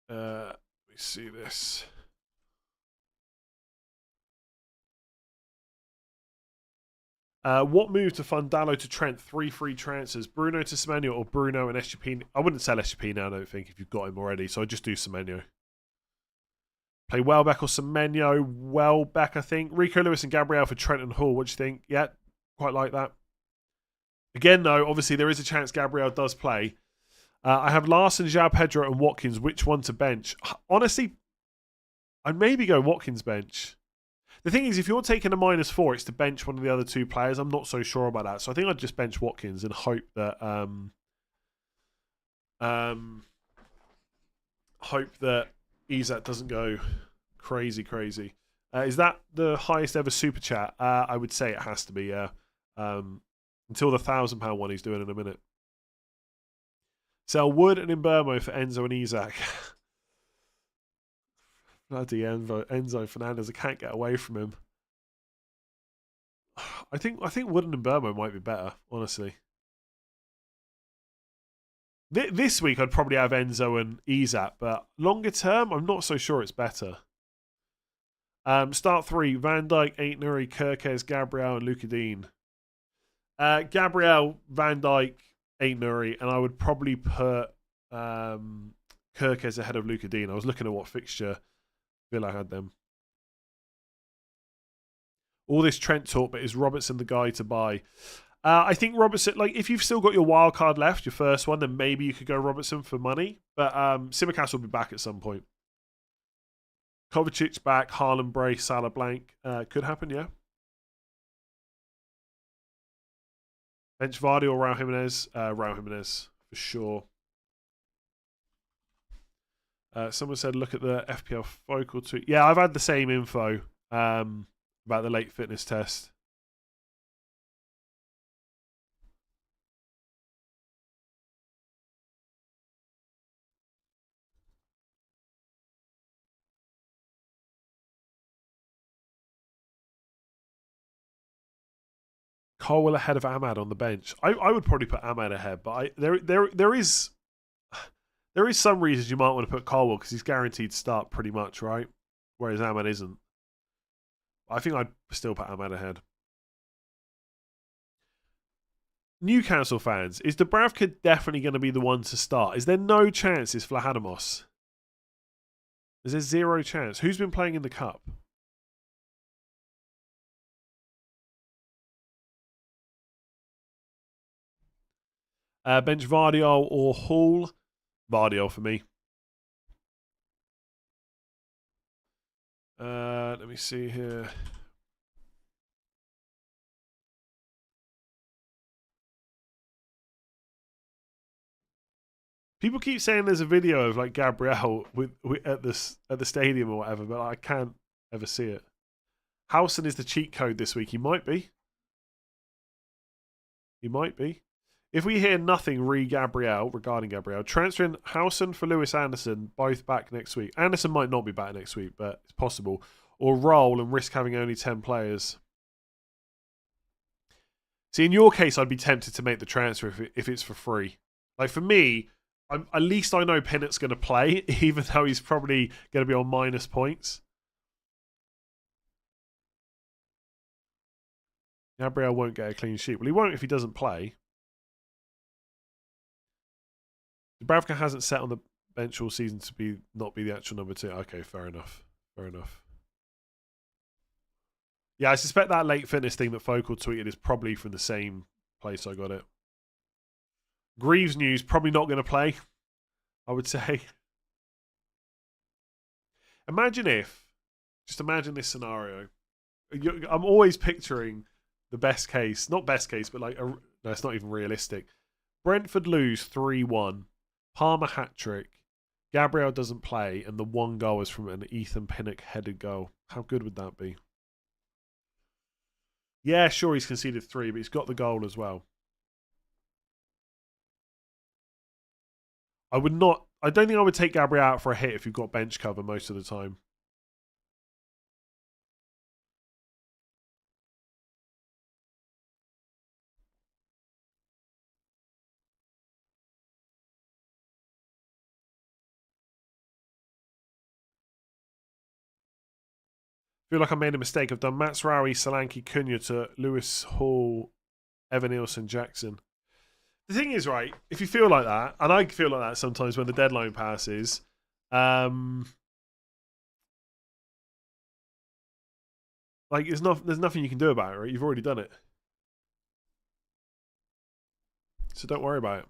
Let me see this. What move to fund Dallo to Trent? 3 free transfers. Bruno to Semenyo or Bruno and Estepinian? I wouldn't sell Estepinian, I don't think, if you've got him already. So I'd just do Semenyo. Play Welbeck or Semenyo. Welbeck, I think. Rico Lewis and Gabriel for Trent and Hall. What do you think? Yeah, quite like that. Again, though, obviously there is a chance Gabriel does play. I have Larson, João Pedro and Watkins. Which one to bench? Honestly, I'd maybe go Watkins bench. The thing is, if you're taking a -4, it's to bench one of the other 2 players. I'm not so sure about that. So I think I'd just bench Watkins and hope that Isak doesn't go crazy. Is that the highest ever super chat? I would say it has to be, yeah. Until the £1,000 one he's doing in a minute. Sell Wood and Imbermo for Enzo and Isak. Bloody Enzo Fernandez, I can't get away from him. I think Wood and Imbermo might be better, honestly. This week I'd probably have Enzo and Isak, but longer term, I'm not so sure it's better. Start 3, Van Dijk, Ain't-Nuri, Kirkes, Gabriel and Luka Dean. Gabriel, Van Dijk, Ain't-Nuri, and I would probably put Kirkes ahead of Luka Dean. I was looking at what fixture Villa had them. All this Trent talk, but is Robertson the guy to buy? I think Robertson, like, if you've still got your wild card left, your first one, then maybe you could go Robertson for money. But Tsimikas will be back at some point. Kovacic back, Haaland brace, Salah blank. Could happen, yeah. Bench Vardy or Raul Jimenez? Raul Jimenez, for sure. Someone said, look at the FPL Focal tweet. Yeah, I've had the same info about the late fitness test. Colwill ahead of Ahmad on the bench. I would probably put Ahmad ahead, but there is some reasons you might want to put Colwill because he's guaranteed to start pretty much, right? Whereas Ahmad isn't. I think I'd still put Ahmad ahead. Newcastle fans, is Dubravka definitely going to be the one to start? Is there no chance it's Vlahadimos? Is there zero chance? Who's been playing in the cup? Bench Vardiol or Hall? Vardiol for me. Let me see here. People keep saying there's a video of like Gabriel at the stadium or whatever, but I can't ever see it. Howson is the cheat code this week. He might be. He might be. If we hear nothing regarding Gabriel, transferring Howson for Lewis Anderson, both back next week. Anderson might not be back next week, but it's possible. Or roll and risk having only 10 players. See, in your case, I'd be tempted to make the transfer if it's for free. Like for me, at least I know Pinnock's going to play, even though he's probably going to be on minus points. Gabriel won't get a clean sheet. Well, he won't if he doesn't play. Dubravka hasn't sat on the bench all season to not be the actual number 2. Okay, fair enough. Fair enough. Yeah, I suspect that late fitness thing that Focal tweeted is probably from the same place I got it. Greaves news, probably not going to play, I would say. Just imagine this scenario. I'm always picturing the best case, not best case, but like, no, it's not even realistic. Brentford lose 3-1, Palmer hat-trick, Gabriel doesn't play, and the one goal is from an Ethan Pinnock headed goal. How good would that be? Yeah, sure, he's conceded 3, but he's got the goal as well. I don't think I would take Gabriel out for a hit if you've got bench cover most of the time. I feel like I made a mistake. I've done Matsraoui, Solanke, Cunha to Lewis Hall, Evan Nielsen, Jackson. The thing is, right, if you feel like that, and I feel like that sometimes when the deadline passes, like there's nothing you can do about it, right? You've already done it. So don't worry about it.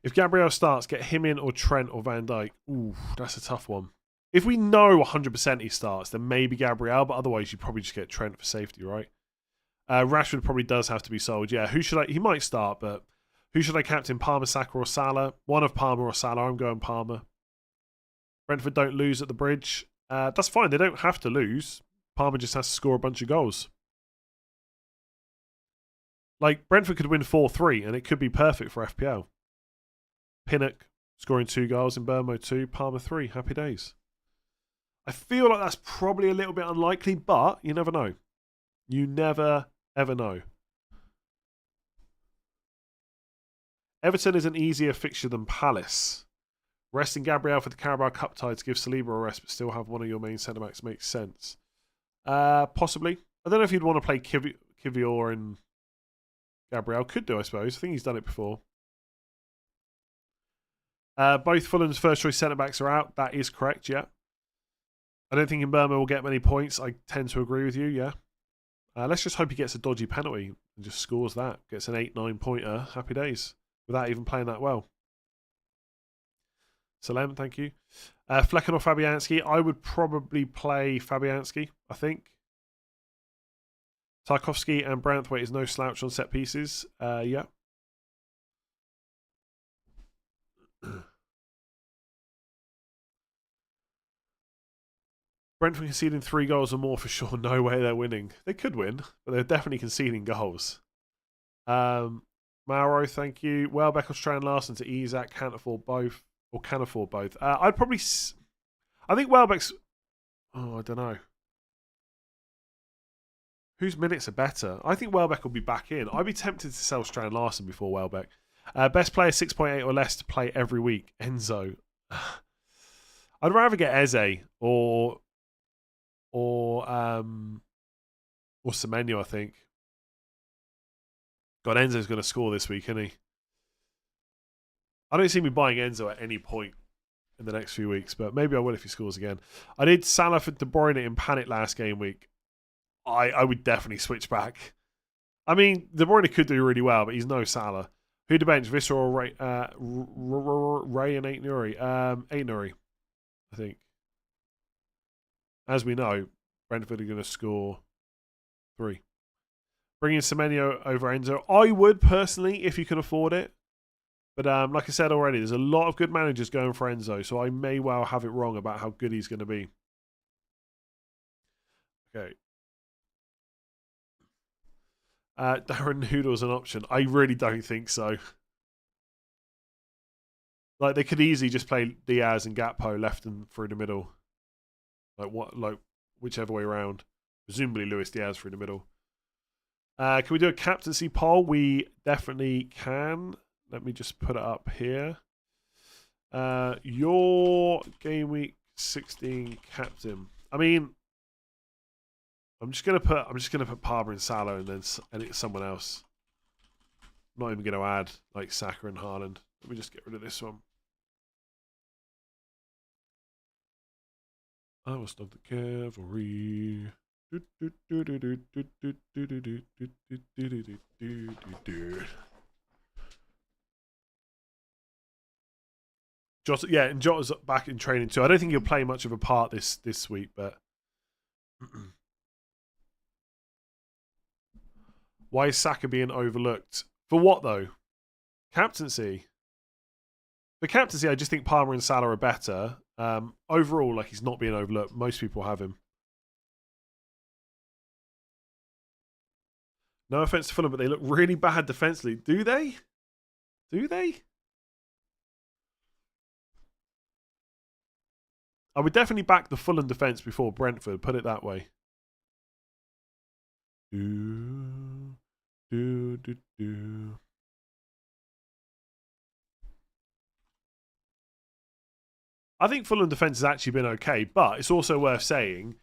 If Gabriel starts, get him in or Trent or Van Dijk. Ooh, that's a tough one. If we know 100% he starts, then maybe Gabriel, but otherwise you probably just get Trent for safety, right? Rashford probably does have to be sold. Yeah, he might start, but who should I captain? Palmer, Saka or Salah? One of Palmer or Salah. I'm going Palmer. Brentford don't lose at the bridge. That's fine. They don't have to lose. Palmer just has to score a bunch of goals. Like, Brentford could win 4-3, and it could be perfect for FPL. Pinnock scoring 2 goals in Burmo 2, Palmer 3. Happy days. I feel like that's probably a little bit unlikely, but you never know. You never, ever know. Everton is an easier fixture than Palace. Resting Gabriel for the Carabao Cup tie to give Saliba a rest, but still have one of your main centre-backs makes sense. Possibly. I don't know if you'd want to play Kivior and Gabriel. Could do, I suppose. I think he's done it before. Both Fulham's first choice centre-backs are out. That is correct, yeah. I don't think Mbeumo will get many points. I tend to agree with you, yeah. Let's just hope he gets a dodgy penalty and just scores that. Gets an 8-9 pointer. Happy days. Without even playing that well. Salem, thank you. Flecken or Fabianski? I would probably play Fabianski, I think. Tarkovsky and Branthwaite is no slouch on set pieces. Yeah. Brentford conceding 3 goals or more for sure. No way they're winning. They could win, but they're definitely conceding goals. Mauro, thank you. Welbeck or Strand Larson to Isak. Can't afford both. Or can afford both. I'd probably... I think Welbeck's... Oh, I don't know. Whose minutes are better? I think Welbeck will be back in. I'd be tempted to sell Strand Larson before Welbeck. Best player 6.8 or less to play every week. Enzo. I'd rather get Eze or Semenyo, I think. God, Enzo's going to score this week, isn't he? I don't see me buying Enzo at any point in the next few weeks, but maybe I will if he scores again. I did Salah for De Bruyne in panic last game week. I would definitely switch back. I mean, De Bruyne could do really well, but he's no Salah. Who to bench? Visser or Ray and Eight Nuri? Eight Nuri, I think. As we know, Brentford are going to score 3. Bringing Semenyo over Enzo. I would personally, if you can afford it. But like I said already, there's a lot of good managers going for Enzo, so I may well have it wrong about how good he's going to be. Okay. Darren Noodle's an option. I really don't think so. Like, they could easily just play Diaz and Gakpo left and through the middle. Like whichever way around. Presumably Luis Diaz through the middle. Can we do a captaincy poll? We definitely can. Let me just put it up here. Your game week 16 captain. I mean, I'm just gonna put Palmer and Salah and then someone else. I'm not even gonna add like Saka and Haaland. Let me just get rid of this one. I will stop the cavalry. Jota, yeah, and Jota's back in training too. I don't think he'll play much of a part this week, but why is Saka being overlooked? For what though? Captaincy. For captaincy, I just think Palmer and Salah are better. Overall, like, he's not being overlooked. Most people have him. No offense to Fulham, but they look really bad defensively. Do they? Do they? I would definitely back the Fulham defence before Brentford, put it that way. I think Fulham defence has actually been okay, but it's also worth saying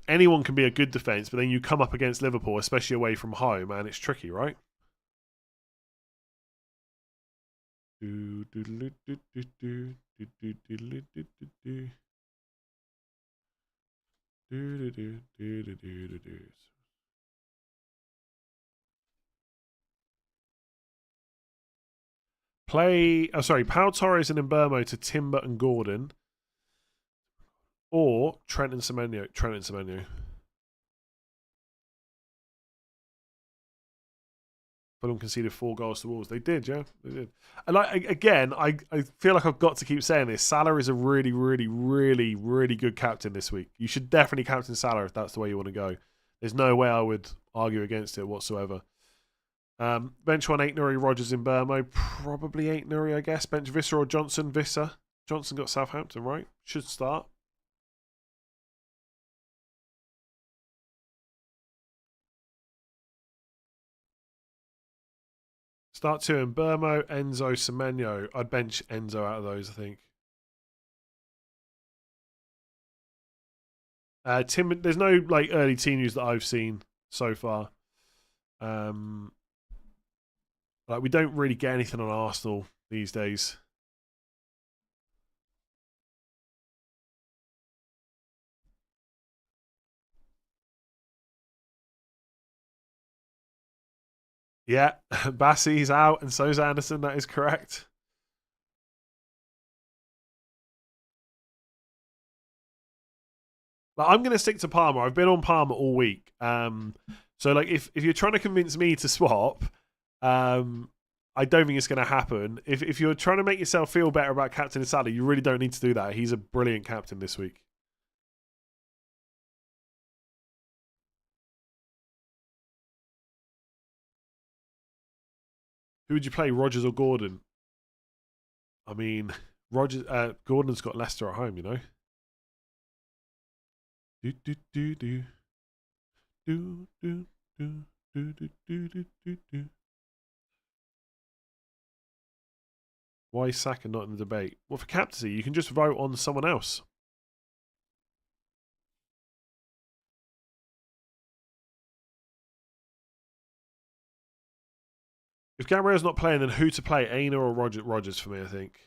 anyone can be a good defence, but then you come up against Liverpool, especially away from home, and it's tricky, right? Pau Torres and Mbeumo to Timber and Gordon. Or Trent and Semenyo. Fulham conceded 4 goals to Wolves. They did, yeah. They did. And I feel like I've got to keep saying this. Salah is a really, really, really, really good captain this week. You should definitely captain Salah if that's the way you want to go. There's no way I would argue against it whatsoever. Bench 1, 8 Nuri, Rodgers in Mbeumo. Probably 8 Nuri, I guess. Bench Visser or Johnson. Visser. Johnson got Southampton, right? Should start. Start 2 in Mbeumo, Enzo, Semenyo. I'd bench Enzo out of those, I think. Tim, there's no like early team news that I've seen so far. Like, we don't really get anything on Arsenal these days. Yeah, Bassey's out and so's Anderson. That is correct. But I'm going to stick to Palmer. I've been on Palmer all week. So like if you're trying to convince me to swap, I don't think it's going to happen. If you're trying to make yourself feel better about Captain Salah, you really don't need to do that. He's a brilliant captain this week. Who would you play, Rodgers or Gordon? I mean, Gordon's got Leicester at home, you know. Do do do do do do do do do do do do. Why is Saka not in the debate? Well, for captaincy, you can just vote on someone else. If Gabriel's not playing, then who to play? Aina or Rodgers for me, I think.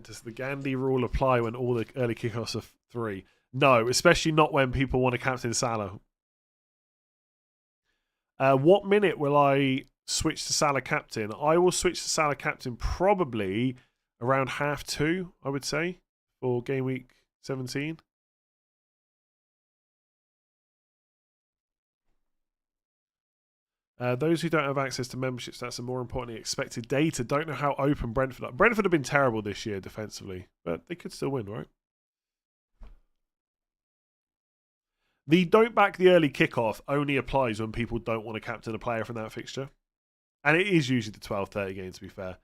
Does the Gandhi rule apply when all the early kickoffs are 3? No, especially not when people want to captain Salah. What minute will I switch to Salah captain? I will switch to Salah captain probably around 2:30, I would say, for game week 17. Those who don't have access to membership stats and more importantly expected data don't know how open Brentford are. Brentford have been terrible this year defensively, but they could still win, right? The don't back the early kickoff only applies when people don't want to captain a player from that fixture. And it is usually the 12:30 game, to be fair.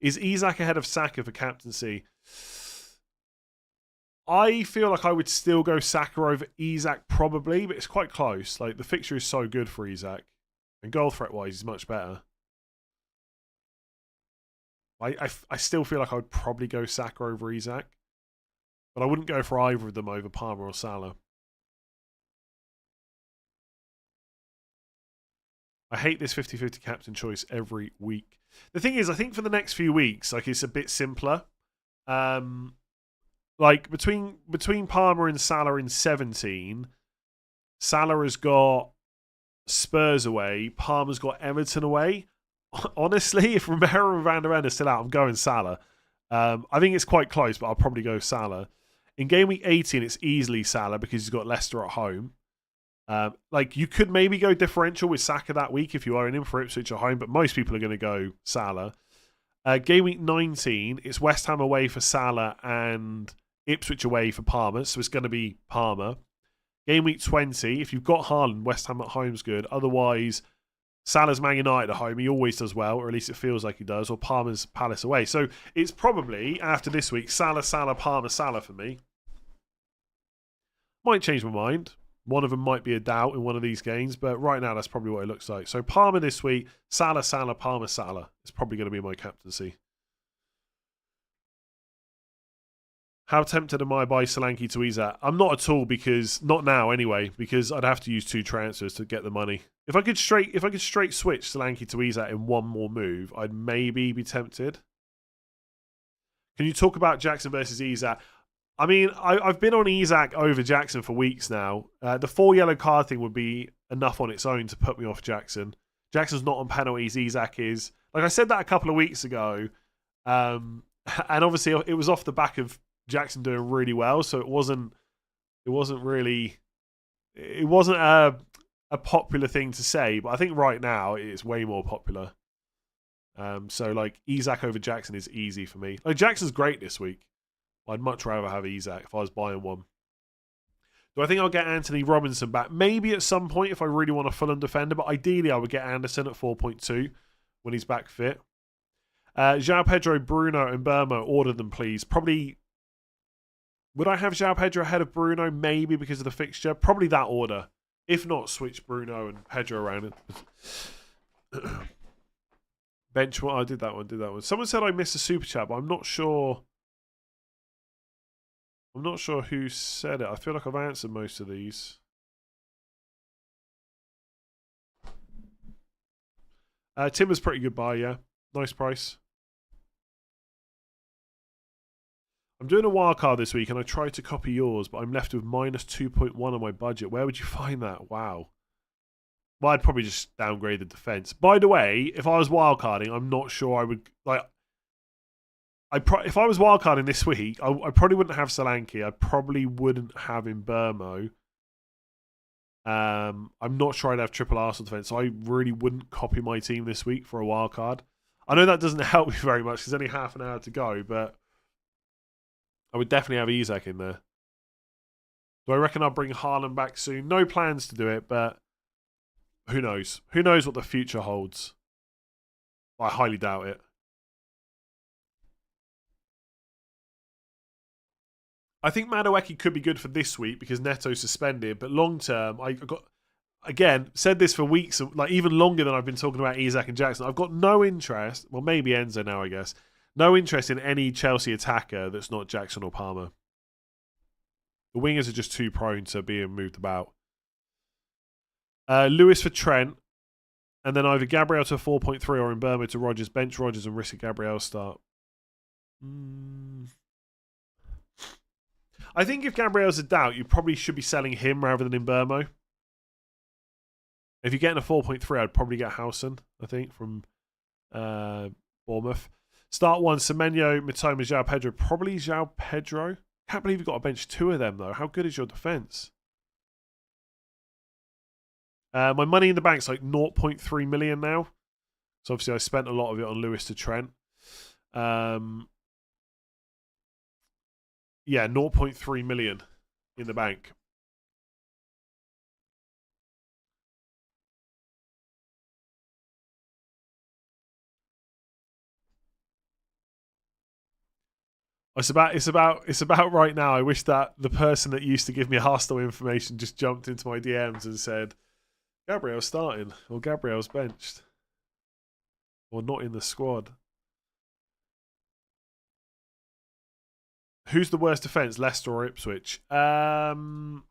Is Isak ahead of Saka for captaincy? I feel like I would still go Saka over Isak probably, but it's quite close. Like the fixture is so good for Isak. And goal threat-wise, he's much better. I still feel like I would probably go Saka over Isak. But I wouldn't go for either of them over Palmer or Salah. I hate this 50-50 captain choice every week. The thing is, I think for the next few weeks, like it's a bit simpler. Like between Palmer and Salah in 17, Salah has got Spurs away, Palmer's got Everton away. Honestly, if Romero and Van der Ven are still out, I'm going Salah. I think it's quite close, but I'll probably go Salah. In game week 18, it's easily Salah because he's got Leicester at home. Like you could maybe go differential with Saka that week if you are in him for Ipswich at home, but most people are going to go Salah. Game week 19, it's West Ham away for Salah and Ipswich away for Palmer, so it's going to be Palmer. Game week 20, if you've got Haaland, West Ham at home's good. Otherwise, Salah's Man United at home, he always does well, or at least it feels like he does, or Palmer's Palace away. So it's probably, after this week, Salah, Palmer, Salah for me. Might change my mind. One of them might be a doubt in one of these games, but right now that's probably what it looks like. So Palmer this week, Salah, Palmer, Salah. It's probably going to be my captaincy. How tempted am I by Solanke to Isak? I'm not at all because, not now anyway, because I'd have to use 2 transfers to get the money. If I could straight switch Solanke to Isak in one more move, I'd maybe be tempted. Can you talk about Jackson versus Isak? I mean, I've been on Isak over Jackson for weeks now. The 4 yellow card thing would be enough on its own to put me off Jackson. Jackson's not on penalties. Isak is. Like I said that a couple of weeks ago. And obviously it was off the back of Jackson doing really well. So it wasn't a popular thing to say. But I think right now it's way more popular. So like Isak over Jackson is easy for me. Like Jackson's great this week. I'd much rather have Isak if I was buying one. Do I think I'll get Anthony Robinson back? Maybe at some point if I really want a Fulham defender, but ideally I would get Anderson at 4.2 when he's back fit. João Pedro, Bruno and Burmo, order them please. Probably, would I have João Pedro ahead of Bruno? Maybe because of the fixture. Probably that order. If not, switch Bruno and Pedro around. Bench one, I did that one. Someone said I missed a super chat, but I'm not sure who said it. I feel like I've answered most of these. Timber's pretty good buy, yeah. Nice price. I'm doing a wildcard this week and I tried to copy yours, but I'm left with minus 2.1 on my budget. Where would you find that? Wow. Well, I'd probably just downgrade the defense. By the way, if I was wildcarding, I'm not sure I would like. If I was wildcarding this week, I probably wouldn't have Solanke. I probably wouldn't have Burmo. I'm not sure I'd have triple Arsenal defense, so I really wouldn't copy my team this week for a wildcard. I know that doesn't help me very much. There's only half an hour to go, but I would definitely have Isak in there. Do I reckon I'll bring Haaland back soon? No plans to do it, but who knows? Who knows what the future holds? I highly doubt it. I think Madueke could be good for this week because Neto's suspended, but long term, I got again said this for weeks, like even longer than I've been talking about Isak and Jackson. I've got no interest. Well, maybe Enzo now, I guess. No interest in any Chelsea attacker that's not Jackson or Palmer. The wingers are just too prone to being moved about. Lewis for Trent, and then either Gabriel to a 4.3 or Burmo to Rodgers. Bench Rodgers and risk a Gabriel start. I think if Gabriel's a doubt, you probably should be selling him rather than Burmo. If you're getting a 4.3, I'd probably get Howson, I think, from Bournemouth. Start one, Semenyo, Mitoma, João Pedro. Probably João Pedro. Can't believe you've got to bench two of them, though. How good is your defence? My money in the bank's like 0.3 million now. So obviously I spent a lot of it on Lewis to Trent. Yeah, 0.3 million in the bank. It's about right now. I wish that the person that used to give me hostile information just jumped into my DMs and said, Gabriel's starting, or Gabriel's benched, or not in the squad. Who's the worst defence, Leicester or Ipswich? My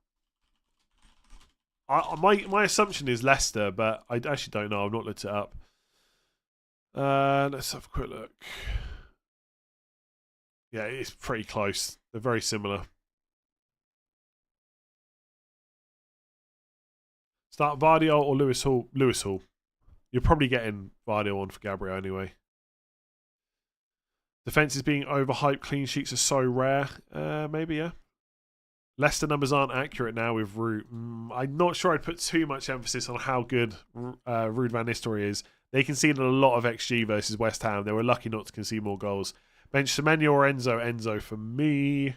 assumption is Leicester, but I actually don't know. I've not looked it up. Let's have a quick look. Yeah, it's pretty close. They're very similar. Start Vardy or Lewis Hall? Lewis Hall. You're probably getting Vardy on for Gabriel anyway. Defence is being overhyped. Clean sheets are so rare. Maybe, yeah. Leicester numbers aren't accurate now with Root. I'm not sure I'd put too much emphasis on how good Ruud van Nistelrooy is. They conceded a lot of XG versus West Ham. They were lucky not to concede more goals. Bench Semenyo or Enzo? Enzo for me.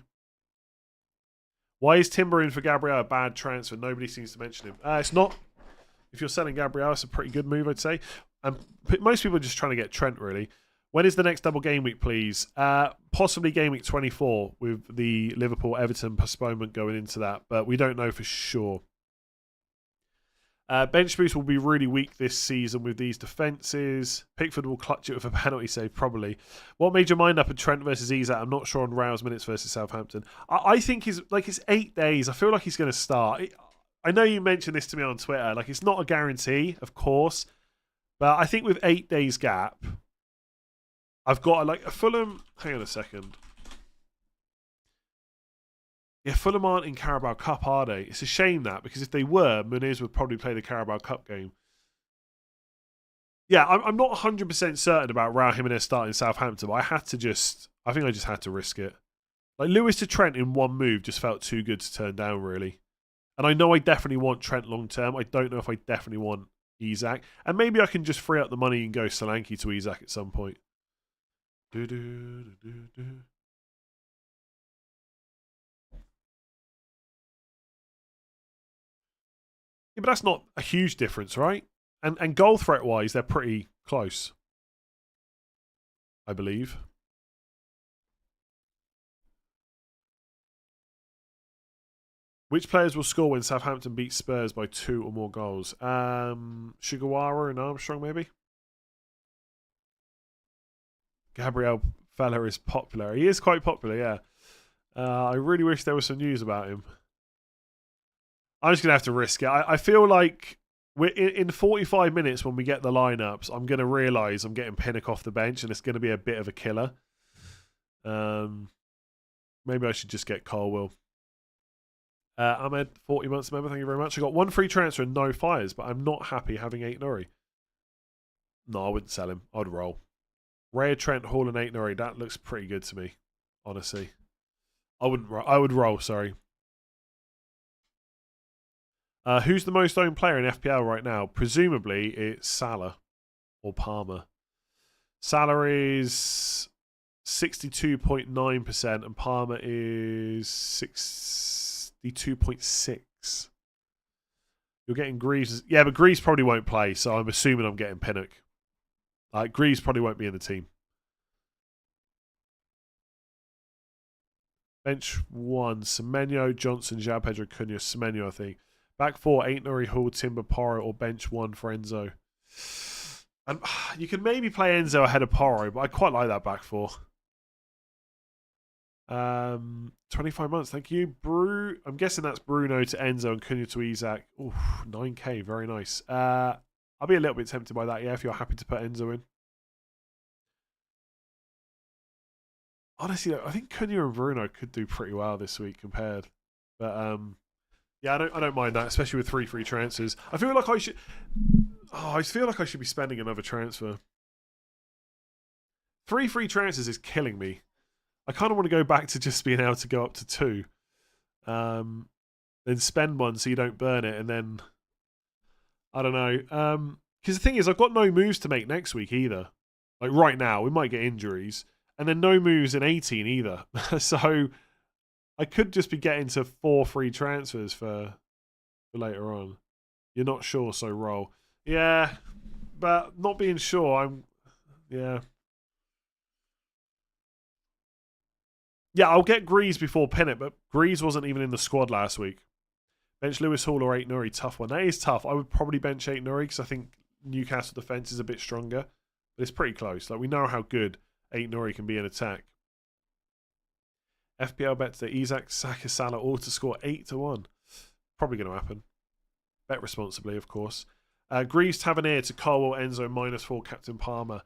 Why is Timber in for Gabriel a bad transfer? Nobody seems to mention him. It's not. If you're selling Gabriel, it's a pretty good move, I'd say. Most people are just trying to get Trent, really. When is the next double game week, please? Possibly game week 24 with the Liverpool-Everton postponement going into that, but we don't know for sure. Bench boost will be really weak this season with these defences. Pickford will clutch it with a penalty save, probably. What made your mind up at Trent versus Isak? I'm not sure on Rao's minutes versus Southampton. I think it's 8 days. I feel like he's going to start. I know you mentioned this to me on Twitter. Like, it's not a guarantee, of course, but I think with 8 days gap, I've got a Fulham. Hang on a second. Yeah, Fulham aren't in Carabao Cup, are they? It's a shame that, because if they were, Muniz would probably play the Carabao Cup game. Yeah, I'm not 100% certain about Raul Jimenez starting Southampton, but I think I just had to risk it. Like, Lewis to Trent in one move just felt too good to turn down, really. And I know I definitely want Trent long term. I don't know if I definitely want Isak. And maybe I can just free up the money and go Solanke to Isak at some point. Yeah, but that's not a huge difference, right? And goal threat wise, they're pretty close, I believe. Which players will score when Southampton beat Spurs by 2 or more goals? Sugawara and Armstrong, maybe? Gabriel Fella is popular. He is quite popular, yeah. I really wish there was some news about him. I'm just going to have to risk it. I feel like we're in 45 minutes when we get the lineups, I'm going to realise I'm getting Pinnock off the bench and it's going to be a bit of a killer. Maybe I should just get Colwell. Ahmed, 40 months member, thank you very much. I got 1 free transfer and no fires, but I'm not happy having 8 Nuri. No, I wouldn't sell him. I'd roll. Rare Trent, Hall and 8 Nuri. That looks pretty good to me, honestly. I would roll, sorry. Who's the most owned player in FPL right now? Presumably it's Salah or Palmer. Salah is 62.9% and Palmer is 62.6%. You're getting Greaves. Yeah, but Greaves probably won't play, so I'm assuming I'm getting Pinnock. Greaves probably won't be in the team. Bench 1, Semenyo, Johnson, João Pedro, Cunha, Semenyo, I think. Back 4, 8 Nuri, Hall, Timber, Porro, or bench 1 for Enzo. And you could maybe play Enzo ahead of Porro, but I quite like that back 4. 25 months, thank you. I'm guessing that's Bruno to Enzo and Cunha to Isaac. Ooh, 9k, very nice. I'll be a little bit tempted by that, yeah, if you're happy to put Enzo in. Honestly, I think Cunha and Bruno could do pretty well this week compared. But yeah, I don't mind that, especially with 3 free transfers. I feel like I should. Oh, I feel like I should be spending another transfer. 3 free transfers is killing me. I kind of want to go back to just being able to go up to 2. Then spend 1 so you don't burn it, and then I don't know. Because the thing is, I've got no moves to make next week either. Like right now, we might get injuries, and then no moves in 18 either. So I could just be getting to 4 free transfers for later on. You're not sure, so roll. Yeah, but not being sure, yeah. Yeah, I'll get Greaves before Pinnock, but Greaves wasn't even in the squad last week. Bench Lewis Hall or 8 Nuri, tough one. That is tough. I would probably bench 8 Nuri because I think Newcastle defence is a bit stronger. But it's pretty close. Like, we know how good 8 Nuri can be in attack. FPL bets that Isak, Saka, Salah all to score 8-1. Probably going to happen. Bet responsibly, of course. Greaves, Tavernier to Colwell, Enzo, -4, Captain Palmer.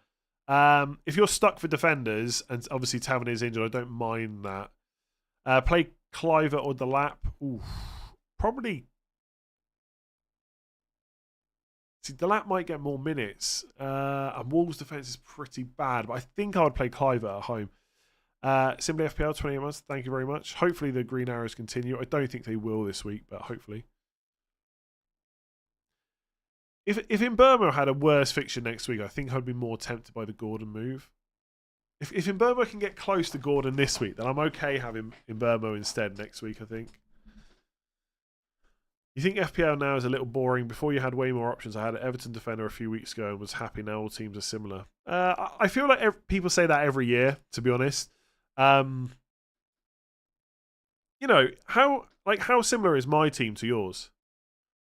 If you're stuck for defenders, and obviously Tavernier's injured, I don't mind that. Play Cliver or Delap. Ooh, probably. See, Delap might get more minutes. And Wolves' defence is pretty bad, but I think I would play Cliver at home. Simply FPL, 28 months. Thank you very much. Hopefully the Green Arrows continue. I don't think they will this week, but hopefully. If Mbeumo had a worse fixture next week, I think I'd be more tempted by the Gordon move. If Mbeumo can get close to Gordon this week, then I'm okay having Mbeumo instead next week, I think. You think FPL now is a little boring? Before you had way more options. I had an Everton defender a few weeks ago and was happy. Now all teams are similar. I feel like people say that every year, to be honest. You know, how similar is my team to yours?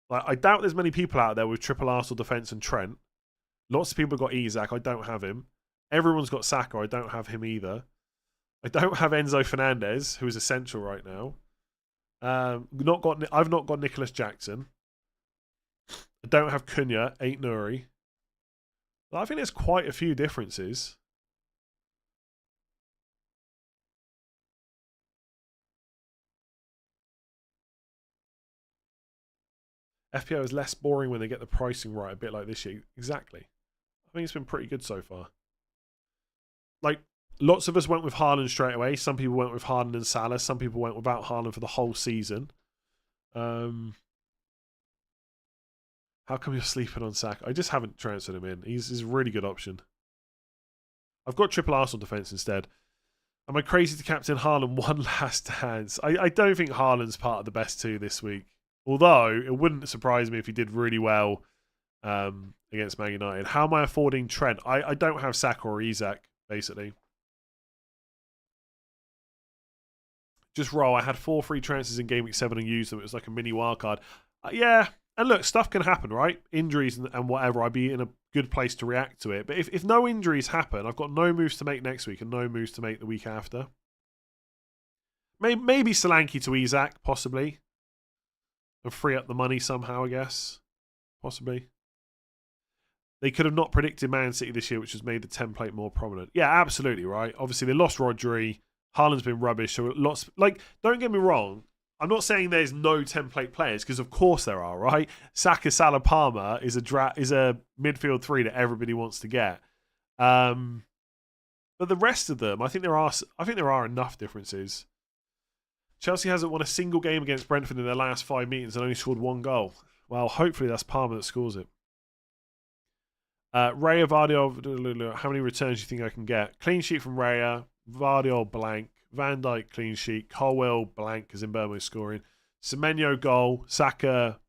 Like, I doubt there's many people out there with triple Arsenal defence and Trent. Lots of people have got Isak. I don't have him. Everyone's got Saka. I don't have him either. I don't have Enzo Fernandez, who is essential right now. I've not got Nicholas Jackson. I don't have Cunha, 8 Nuri. Well, I think there's quite a few differences. FPL is less boring when they get the pricing right, a bit like this year. Exactly. I think it's been pretty good so far. Like, lots of us went with Haaland straight away. Some people went with Haaland and Salah. Some people went without Haaland for the whole season. How come you're sleeping on Saka? I just haven't transferred him in. He's a really good option. I've got triple Arsenal defence instead. Am I crazy to captain Haaland one last dance? I don't think Haaland's part of the best 2 this week. Although, it wouldn't surprise me if he did really well against Man United. How am I affording Trent? I don't have Saka or Isak, basically. Just roll. I had 4 free transfers in Game Week 7 and used them. It was like a mini wildcard. Yeah, and look, stuff can happen, right? Injuries and whatever. I'd be in a good place to react to it. But if no injuries happen, I've got no moves to make next week and no moves to make the week after. Maybe Solanke to Isak, possibly. And free up the money somehow, I guess. Possibly. They could have not predicted Man City this year, which has made the template more prominent. Yeah, absolutely, right? Obviously, they lost Rodri. Haaland's been rubbish. So lots. Like, don't get me wrong. I'm not saying there's no template players, because of course there are, right? Saka, Salah, Palmer is a midfield 3 that everybody wants to get. But the rest of them, I think there are enough differences. Chelsea hasn't won a single game against Brentford in their last 5 meetings and only scored 1 goal. Well, hopefully that's Palmer that scores it. Raya, Vardiol, how many returns do you think I can get? Clean sheet from Raya, Vardiol blank, Van Dijk clean sheet, Colwell blank because Mbeumo scoring, Semenyo goal, Saka,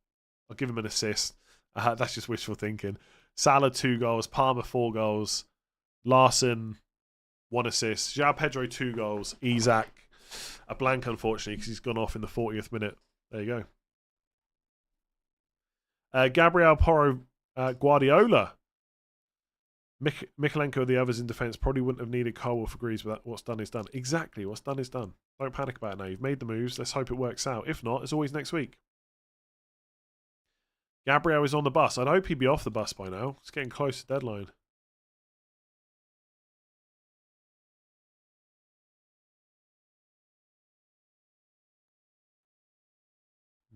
I'll give him an assist. That's just wishful thinking. Salah 2 goals, Palmer 4 goals, Larson 1 assist, João Pedro 2 goals, Isak a blank unfortunately because he's gone off in the 40th minute. There you go. Gabriel Porro, Guardiola. Mikalenko, the others in defence, probably wouldn't have needed Colwell for Greaves, but what's done is done. Exactly, what's done is done. Don't panic about it now. You've made the moves. Let's hope it works out. If not, it's always next week. Gabriel is on the bus. I'd hope he'd be off the bus by now. It's getting close to deadline.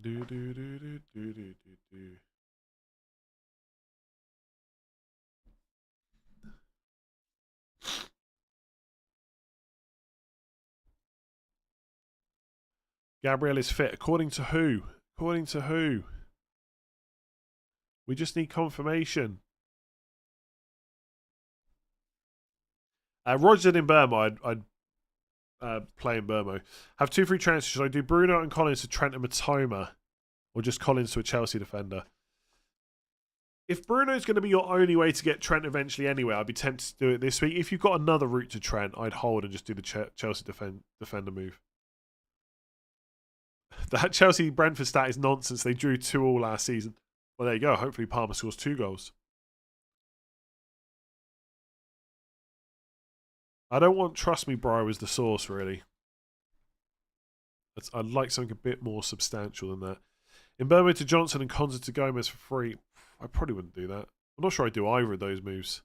Do do do do do do do. Gabriel is fit. According to who? According to who? We just need confirmation. Roger in Burma. I'd play in Burma. Have 2 free transfers. Should I do Bruno and Collins to Trent and Matoma? Or just Collins to a Chelsea defender? If Bruno's going to be your only way to get Trent eventually anyway, I'd be tempted to do it this week. If you've got another route to Trent, I'd hold and just do the Chelsea defender move. That Chelsea-Brentford stat is nonsense. They drew 2-2 last season. Well, there you go. Hopefully Palmer scores 2 goals. I don't want Trust Me Bro as the source, really. I'd like something a bit more substantial than that. Mbeumo to Johnson and Konza to Gomez for free. I probably wouldn't do that. I'm not sure I'd do either of those moves.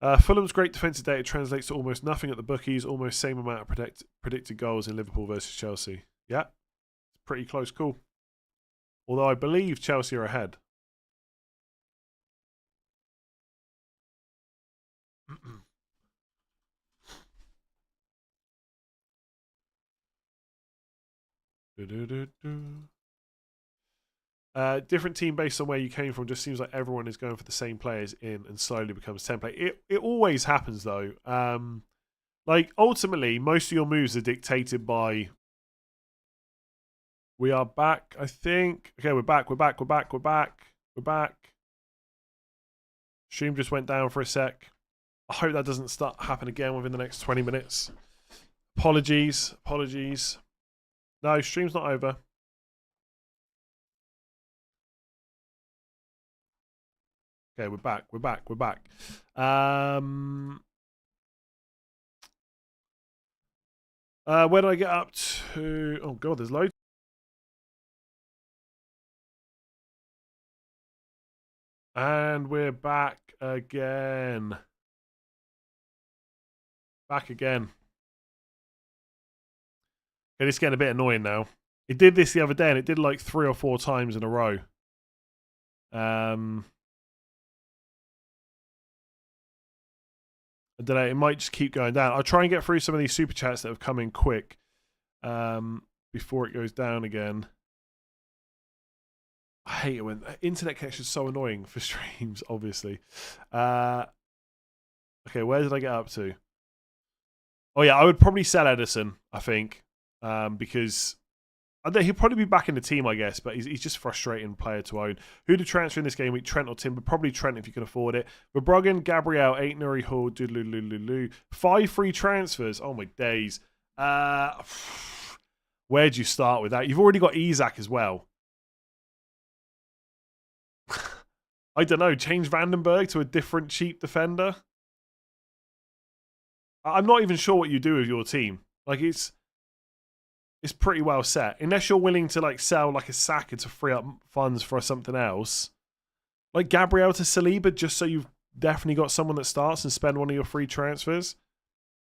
Fulham's great defensive data translates to almost nothing at the bookies. Almost same amount of predicted goals in Liverpool versus Chelsea. Yeah. Pretty close call. Although I believe Chelsea are ahead. Different team based on where you came from. Just seems like everyone is going for the same players in and slowly becomes template. It always happens though. Like ultimately, most of your moves are dictated by. We are back, I think. Okay, we're back. Stream just went down for a sec. I hope that doesn't happen again within the next 20 minutes. Apologies. No, stream's not over. Okay, we're back. Where do I get up to? Oh god, there's loads. And we're back again. Okay, this is getting a bit annoying now. It did this the other day and it did like 3 or 4 times in a row. I don't know, it might just keep going down. I'll try and get through some of these super chats that have come in quick before it goes down again. I hate it when internet connection is so annoying for streams, obviously. Okay, where did I get up to? Oh yeah, I would probably sell Edison, I think, because he'll probably be back in the team, I guess, but he's just a frustrating player to own. Who to transfer in this game week? Trent or Timber? Probably Trent if you can afford it. Verbruggen, Gabriel, 8 Nuri Hall, doodaloo. 5 free transfers. Oh my days. Where'd you start with that? You've already got Isak as well. I don't know. Change Vandenberg to a different cheap defender. I'm not even sure what you do with your team. Like it's pretty well set. Unless you're willing to like sell like a Saka to free up funds for something else. Like Gabriel to Saliba just so you've definitely got someone that starts and spend one of your free transfers.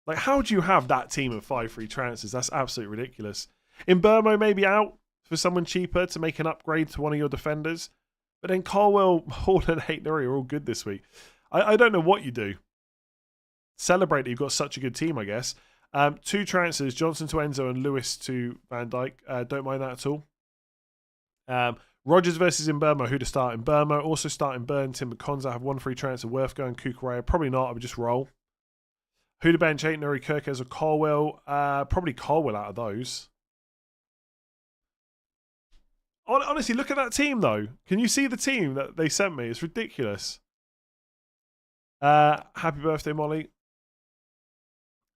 Like how do you have that team of 5 free transfers? That's absolutely ridiculous. In Burmo, maybe out for someone cheaper to make an upgrade to one of your defenders. But then Colwell, Hall, and Hatenary are all good this week. I don't know what you do. Celebrate that you've got such a good team, I guess. 2 transfers, Johnson to Enzo and Lewis to Van Dijk. Don't mind that at all. Rodgers versus Mbeumo, who to start? Mbeumo, also starting Burn, Timber Konza. I have 1 free transfer, worth going Kukurea. Probably not, I would just roll. Who to bench, Hatenary, Kirkes or Colwell? Probably Colwell out of those. Honestly, look at that team, though. Can you see the team that they sent me? It's ridiculous. Happy birthday, Molly.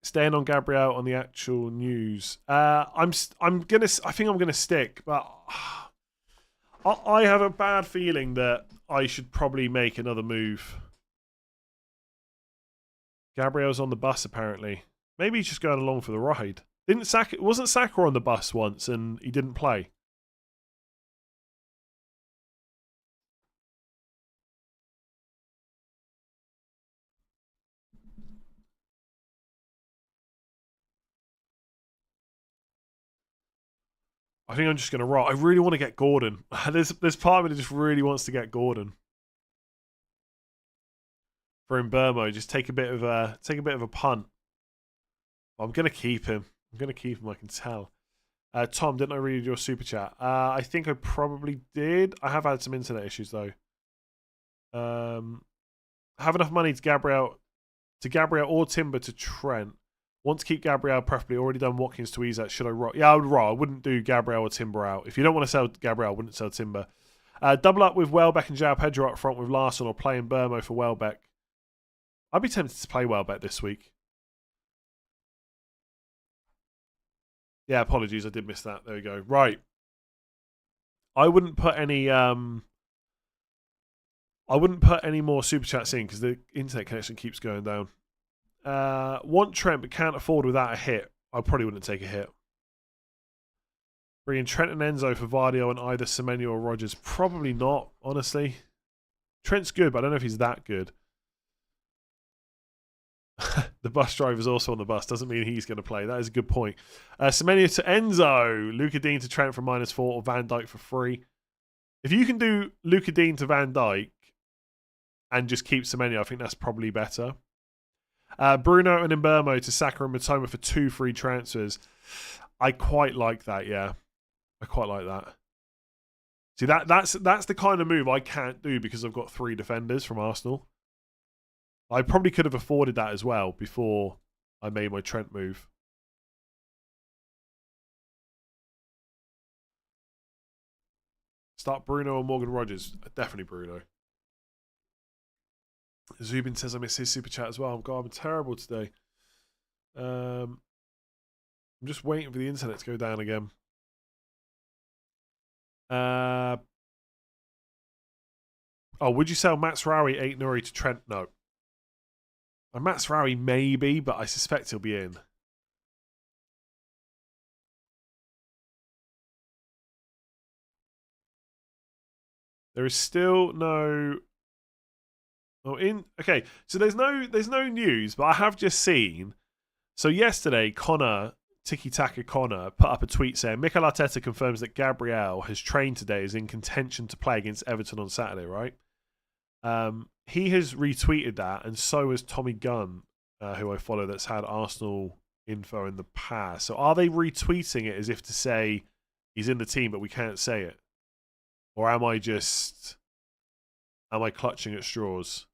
Staying on Gabriel on the actual news. I think I'm gonna stick, but I have a bad feeling that I should probably make another move. Gabriel's on the bus apparently. Maybe he's just going along for the ride. Wasn't Saka on the bus once and he didn't play? I think I'm just going to roll. I really want to get Gordon. There's part of me that just really wants to get Gordon. For Mbeumo, just take a bit of a punt. I'm going to keep him. I can tell. Tom, didn't I read your super chat? I think I probably did. I have had some internet issues though. Have enough money to Gabriel or Timber to Trent. Want to keep Gabriel, preferably. Already done Watkins to Isak. Should I roll? Yeah, I would roll. I wouldn't do Gabriel or Timber out. If you don't want to sell Gabriel, I wouldn't sell Timber. Double up with Welbeck and João Pedro up front with Larsson, or playing Burmo for Welbeck. I'd be tempted to play Welbeck this week. Yeah, apologies. I did miss that. There we go. Right. I wouldn't put any more super chats in because the internet connection keeps going down. Want Trent but can't afford without a hit. I probably wouldn't take a hit. Bringing Trent and Enzo for Vardio and either Semenyo or Rodgers. Probably not, honestly. Trent's good, but I don't know if he's that good. The bus driver's also on the bus. Doesn't mean he's going to play. That is a good point. Semenyo to Enzo. Luca Dean to Trent for -4 or Van Dijk for free. If you can do Luca Dean to Van Dijk and just keep Semenyo, I think that's probably better. Bruno and Mbeumo to Saka and Matoma for 2 free transfers. I quite like that, yeah. I quite like that. See, that's the kind of move I can't do because I've got 3 defenders from Arsenal. I probably could have afforded that as well before I made my Trent move. Start Bruno or Morgan Rodgers. Definitely Bruno. Zubin says I miss his super chat as well. God, I'm terrible today. I'm just waiting for the internet to go down again. Would you sell Matsurawi, Aït-Nouri to Trent? No. Matsurawi maybe, but I suspect he'll be in. There is still no. Okay, so there's no news, but I have just seen. So yesterday, Tiki Taka Connor put up a tweet saying Mikel Arteta confirms that Gabriel has trained today, is in contention to play against Everton on Saturday, right? He has retweeted that, and so has Tommy Gunn, who I follow, that's had Arsenal info in the past. So are they retweeting it as if to say he's in the team, but we can't say it? Or am I clutching at straws?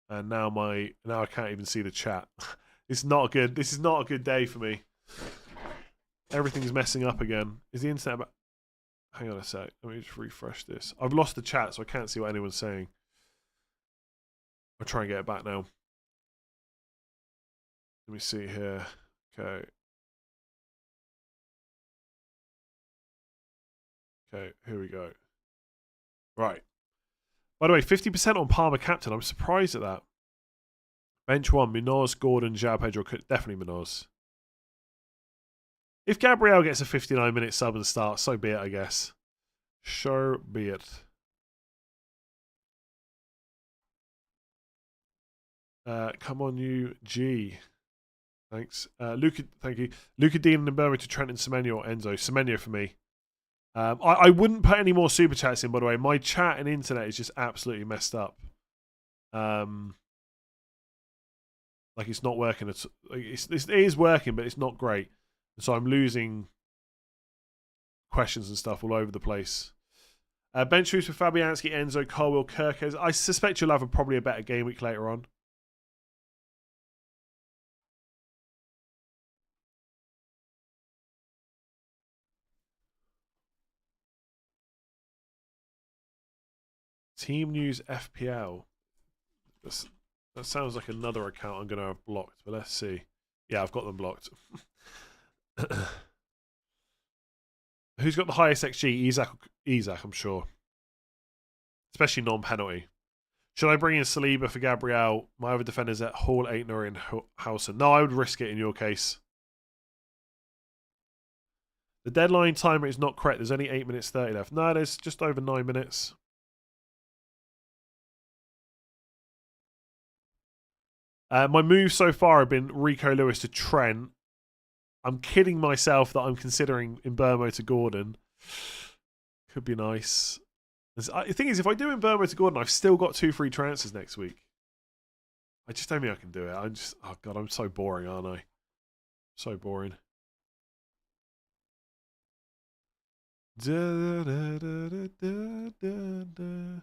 And now I can't even see the chat. This is not a good day for me. Everything's messing up again. Is the internet about... Hang on a sec. Let me just refresh this. I've lost the chat, so I can't see what anyone's saying. I'll try and get it back now. Let me see here. Okay. Okay, here we go. Right. By the way, 50% on Palmer captain. I'm surprised at that. Bench 1, Munoz, Gordon, João Pedro. Definitely Munoz. If Gabriel gets a 59-minute sub and start, so be it, I guess. So be it. Come on, you G. Thanks. Luca, thank you. Luca Dean and Mbemo to Trent and Semenyo or Enzo. Semenyo for me. I wouldn't put any more super chats in, by the way. My chat and internet is just absolutely messed up. Like it's not working. It is working, but it's not great. So I'm losing questions and stuff all over the place. Bench boost for Fabianski, Enzo, Colwell, Kirkes. I suspect you'll have probably a better game week later on. Team News FPL. That sounds like another account I'm going to have blocked, but let's see. Yeah, I've got them blocked. Who's got the highest XG? Isak, I'm sure. Especially non-penalty. Should I bring in Saliba for Gabriel? My other defenders at Hall, Aitner, and Howson. No, I would risk it in your case. The deadline timer is not correct. There's only 8 minutes 30 left. No, there's just over 9 minutes. My moves so far have been Rico Lewis to Trent. I'm kidding myself that I'm considering Mbemo to Gordon. Could be nice. The thing is, if I do Mbemo to Gordon, I've still got 2 free transfers next week. I just don't think I can do it. Oh God, I'm so boring, aren't I? So boring. Da, da, da, da, da, da.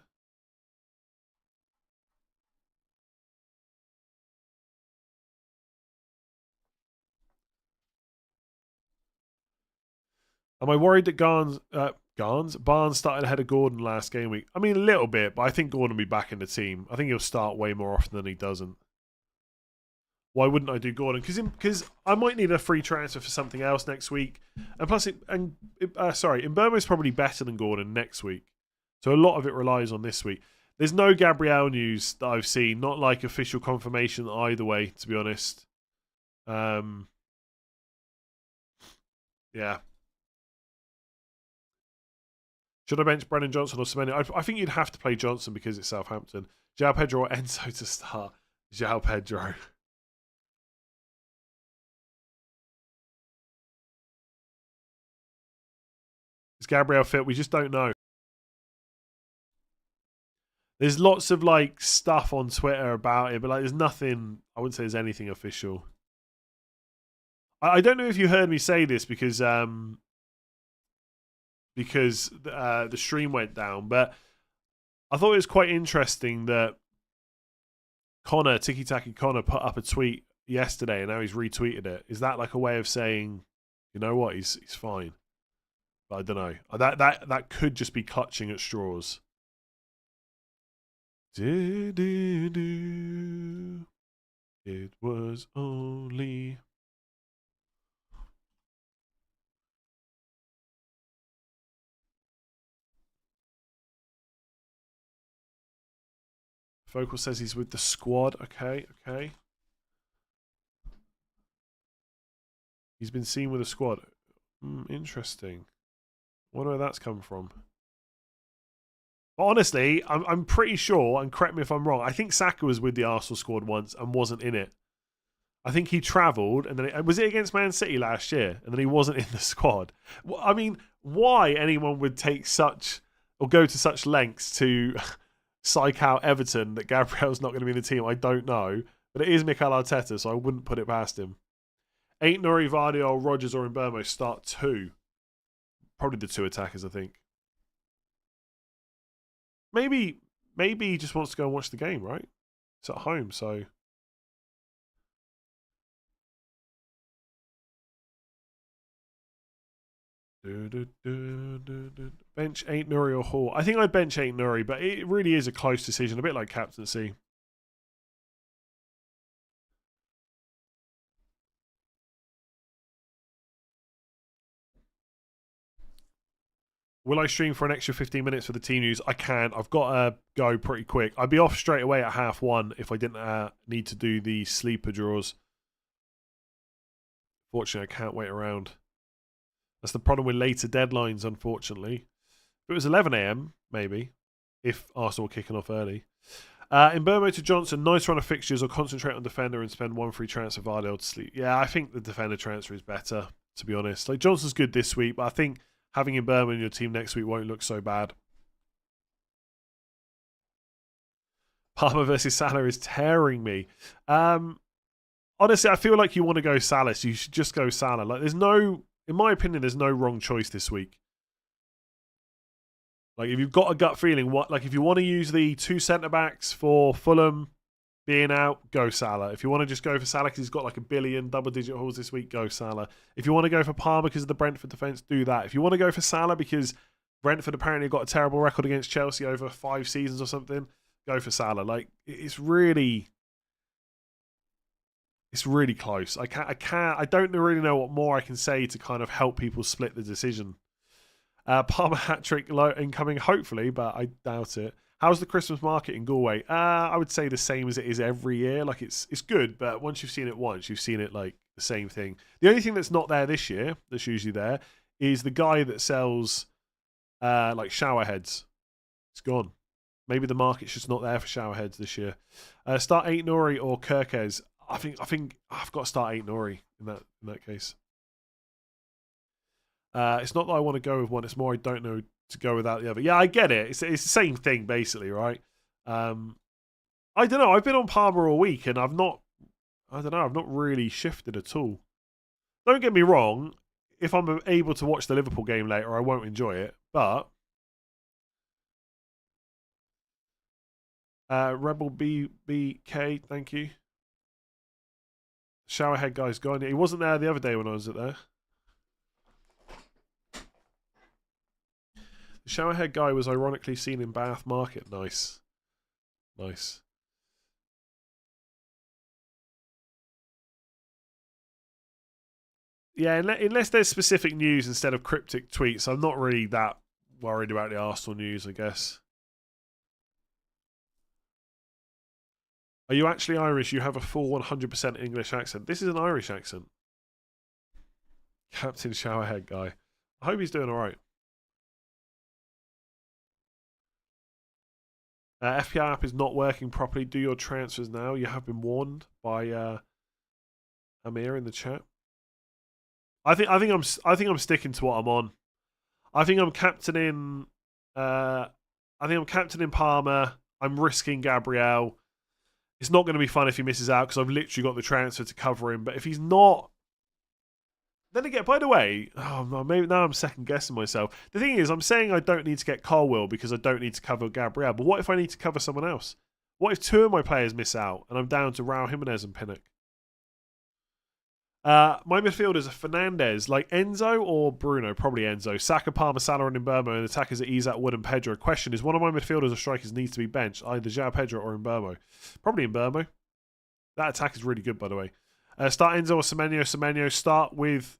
Am I worried that Barnes started ahead of Gordon last game week? I mean, a little bit, but I think Gordon will be back in the team. I think he'll start way more often than he doesn't. Why wouldn't I do Gordon? Because I might need a free transfer for something else next week. And plus, Mbemo is probably better than Gordon next week. So a lot of it relies on this week. There's no Gabriel news that I've seen. Not like official confirmation either way, to be honest. Yeah. Should I bench Brennan Johnson or Semenyo? I think you'd have to play Johnson because it's Southampton. João Pedro or Enzo to start? João Pedro. Is Gabriel fit? We just don't know. There's lots of like stuff on Twitter about it, but like there's nothing. I wouldn't say there's anything official. I don't know if you heard me say this because the stream went down, but I thought it was quite interesting that Tiki Taki Connor put up a tweet yesterday and now he's retweeted it. Is that like a way of saying, you know what, he's fine? But I don't know. That could just be clutching at straws. It was only... Focal says he's with the squad. Okay. He's been seen with the squad. Interesting. Wonder where that's come from. But honestly, I'm pretty sure, and correct me if I'm wrong, I think Saka was with the Arsenal squad once and wasn't in it. I think he travelled, and then was it against Man City last year, and then he wasn't in the squad. I mean, why anyone would take such or go to such lengths to psych out Everton that Gabriel's not going to be in the team, I don't know. But it is Mikel Arteta, so I wouldn't put it past him. Ain't Nuri, Vardy, or Rodgers or Mbemo start 2. Probably the 2 attackers, I think. Maybe he just wants to go and watch the game, right? It's at home, so... Bench Ain't Nuri or Hall. I think I'd bench Ain't Nuri, but it really is a close decision, a bit like captaincy. Will I stream for an extra 15 minutes for the team news? I can. I've got to go pretty quick. I'd be off straight away at 1:30 if I didn't need to do the sleeper draws. Fortunately, I can't wait around. That's the problem with later deadlines, unfortunately. If it was 11 AM, maybe, if Arsenal were kicking off early. In Burmo to Johnson, nice run of fixtures or concentrate on defender and spend one free transfer Vardale to sleep. Yeah, I think the defender transfer is better, to be honest. Like Johnson's good this week, but I think having in Burma in your team next week won't look so bad. Palmer versus Salah is tearing me. Honestly, I feel like you want to go Salah, so you should just go Salah. Like, there's no, in my opinion, there's no wrong choice this week. Like, if you've got a gut feeling, if you want to use the 2 centre-backs for Fulham being out, go Salah. If you want to just go for Salah because he's got like a billion double-digit hauls this week, go Salah. If you want to go for Palmer because of the Brentford defence, do that. If you want to go for Salah because Brentford apparently got a terrible record against Chelsea over 5 seasons or something, go for Salah. Like, it's really close. I don't really know what more I can say to kind of help people split the decision. Palmer hat-trick incoming, hopefully, but I doubt it. How's the Christmas market in Galway? I would say the same as it is every year. Like, it's good, but once you've seen it once, you've seen it like the same thing. The only thing that's not there this year, that's usually there, is the guy that sells like shower heads. It's gone. Maybe the market's just not there for shower heads this year. Start 8 Nori or Kirkes. I think I've got to start 8 Nori in that case. It's not that I want to go with one. It's more I don't know to go without the other. Yeah, I get it. It's the same thing basically, right? I don't know. I've been on Palmer all week and I've not really shifted at all. Don't get me wrong. If I'm able to watch the Liverpool game later, I won't enjoy it. But Rebel BBK, thank you. Showerhead guy's gone. He wasn't there the other day when I was there. The showerhead guy was ironically seen in Bath Market. Nice. Nice. Yeah, unless there's specific news instead of cryptic tweets, I'm not really that worried about the Arsenal news, I guess. Are you actually Irish? You have a full 100% English accent. This is an Irish accent. Captain Showerhead guy. I hope he's doing all right. FPL app is not working properly. Do your transfers now. You have been warned by Amir in the chat. I think I'm sticking to what I'm on. I think I'm captaining Palmer. I'm risking Gabriel. It's not going to be fun if he misses out because I've literally got the transfer to cover him. But if he's not, then again, by the way, maybe now I'm second guessing myself. The thing is, I'm saying I don't need to get Colwill because I don't need to cover Gabriel. But what if I need to cover someone else? What if 2 of my players miss out and I'm down to Raul Jimenez and Pinnock? My midfielders are Fernandez, like Enzo or Bruno, probably Enzo. Saka, Palmer, Salah, and Mbeumo, and attackers are Isak, Wood, and Pedro. Question is, one of my midfielders or strikers needs to be benched, either João Pedro or Mbeumo. Probably Mbeumo. That attack is really good, by the way. Start Enzo or Semenyo. Semenyo. Start with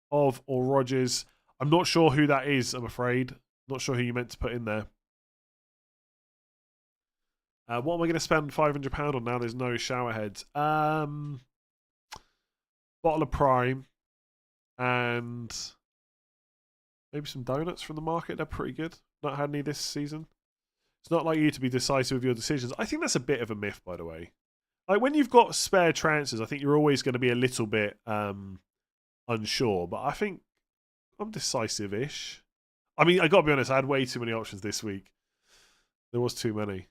or Rodgers. I'm not sure who that is, I'm afraid. Not sure who you meant to put in there. What am I going to spend £500 on now? There's no shower heads. Bottle of Prime and maybe some donuts from the market. They're pretty good. Not had any this season. It's not like you to be decisive with your decisions. I think that's a bit of a myth, by the way. Like when you've got spare transfers, I think you're always going to be a little bit unsure. But I think I'm decisive-ish. I mean, I got to be honest, I had way too many options this week. There was too many.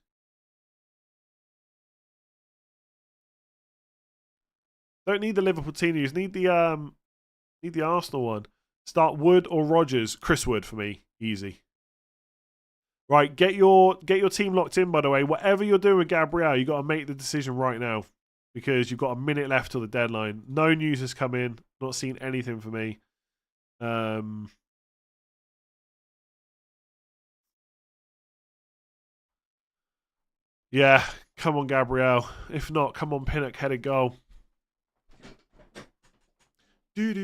Don't need the Liverpool team news. Need the Arsenal one. Start Wood or Rodgers. Chris Wood for me. Easy. Right, get your team locked in, by the way. Whatever you're doing with Gabriel, you got to make the decision right now because you've got a minute left till the deadline. No news has come in. Not seen anything for me. Yeah, come on, Gabriel. If not, come on, Pinnock, headed goal. I've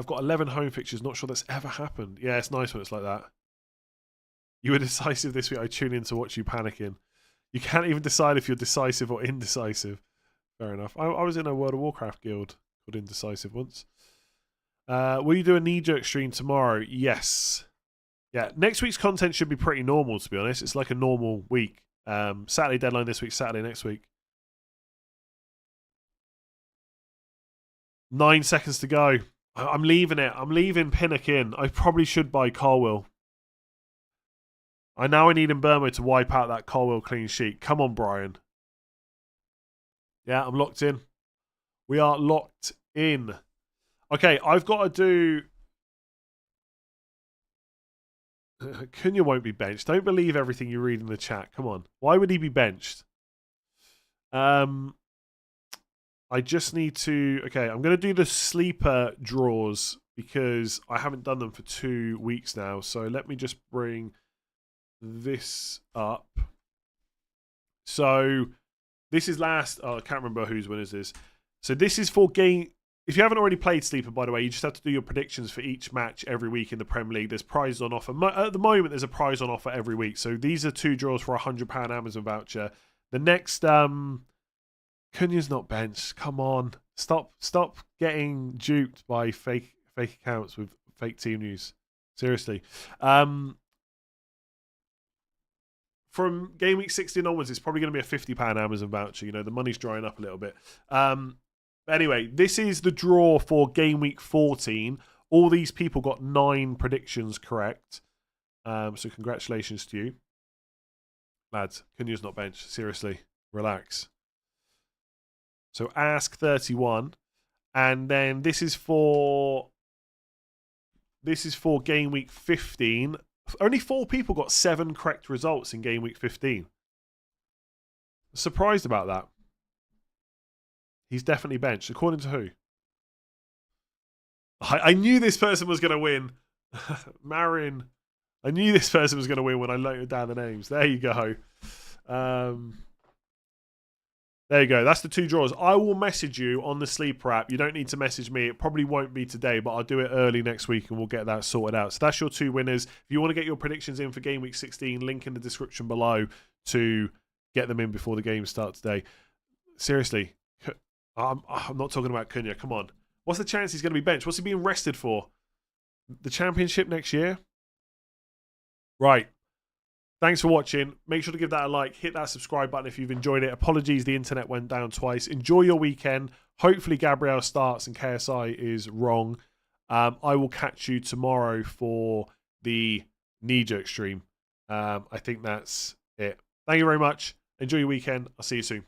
got 11 home fixtures. Not sure that's ever happened. Yeah, it's nice when it's like that. You were decisive this week. I tune in to watch you panicking. You can't even decide if you're decisive or indecisive. Fair enough. I was in a World of Warcraft guild called Indecisive once. Will you do a knee-jerk stream tomorrow? Yes. Yeah, next week's content should be pretty normal, to be honest. It's like a normal week. Saturday deadline this week, Saturday next week. 9 seconds to go. I'm leaving it. I'm leaving Pinnock in. I probably should buy Colwill. I need Mbermo to wipe out that Colwill clean sheet. Come on, Brian. Yeah, I'm locked in. We are locked in. Okay, I've got to do... Cunha won't be benched. Don't believe everything you read in the chat. Come on. Why would he be benched? I just need to... Okay, I'm going to do the sleeper draws because I haven't done them for 2 weeks now. So let me just bring this up. So this is last... Oh, I can't remember whose winners is. So this is for game... If you haven't already played Sleeper, by the way, you just have to do your predictions for each match every week in the Premier League. There's prizes on offer. At the moment, there's a prize on offer every week. So these are 2 draws for a £100 Amazon voucher. The next... Cunha's not benched. Come on. Stop getting duped by fake accounts with fake team news. Seriously. From game week 16 onwards, it's probably going to be a £50 Amazon voucher. You know, the money's drying up a little bit. Anyway, this is the draw for game week 14. All these people got 9 predictions correct. So congratulations to you. Lads, Cunha's not benched. Seriously. Relax. So ask 31. And then this is for game week 15. Only 4 people got 7 correct results in game week 15. Surprised about that. He's definitely benched. According to who? I knew this person was going to win. Marin. I knew this person was going to win when I noted down the names. There you go. There you go. That's the 2 draws. I will message you on the Sleeper app. You don't need to message me. It probably won't be today, but I'll do it early next week and we'll get that sorted out. So that's your 2 winners. If you want to get your predictions in for game week 16, link in the description below to get them in before the game starts today. Seriously. I'm not talking about Cunha. Come on. What's the chance he's going to be benched? What's he being rested for? The Championship next year? Right. Thanks for watching. Make sure to give that a like. Hit that subscribe button if you've enjoyed it. Apologies, the internet went down twice. Enjoy your weekend. Hopefully Gabriel starts and KSI is wrong. I will catch you tomorrow for the knee-jerk stream. I think that's it. Thank you very much. Enjoy your weekend. I'll see you soon.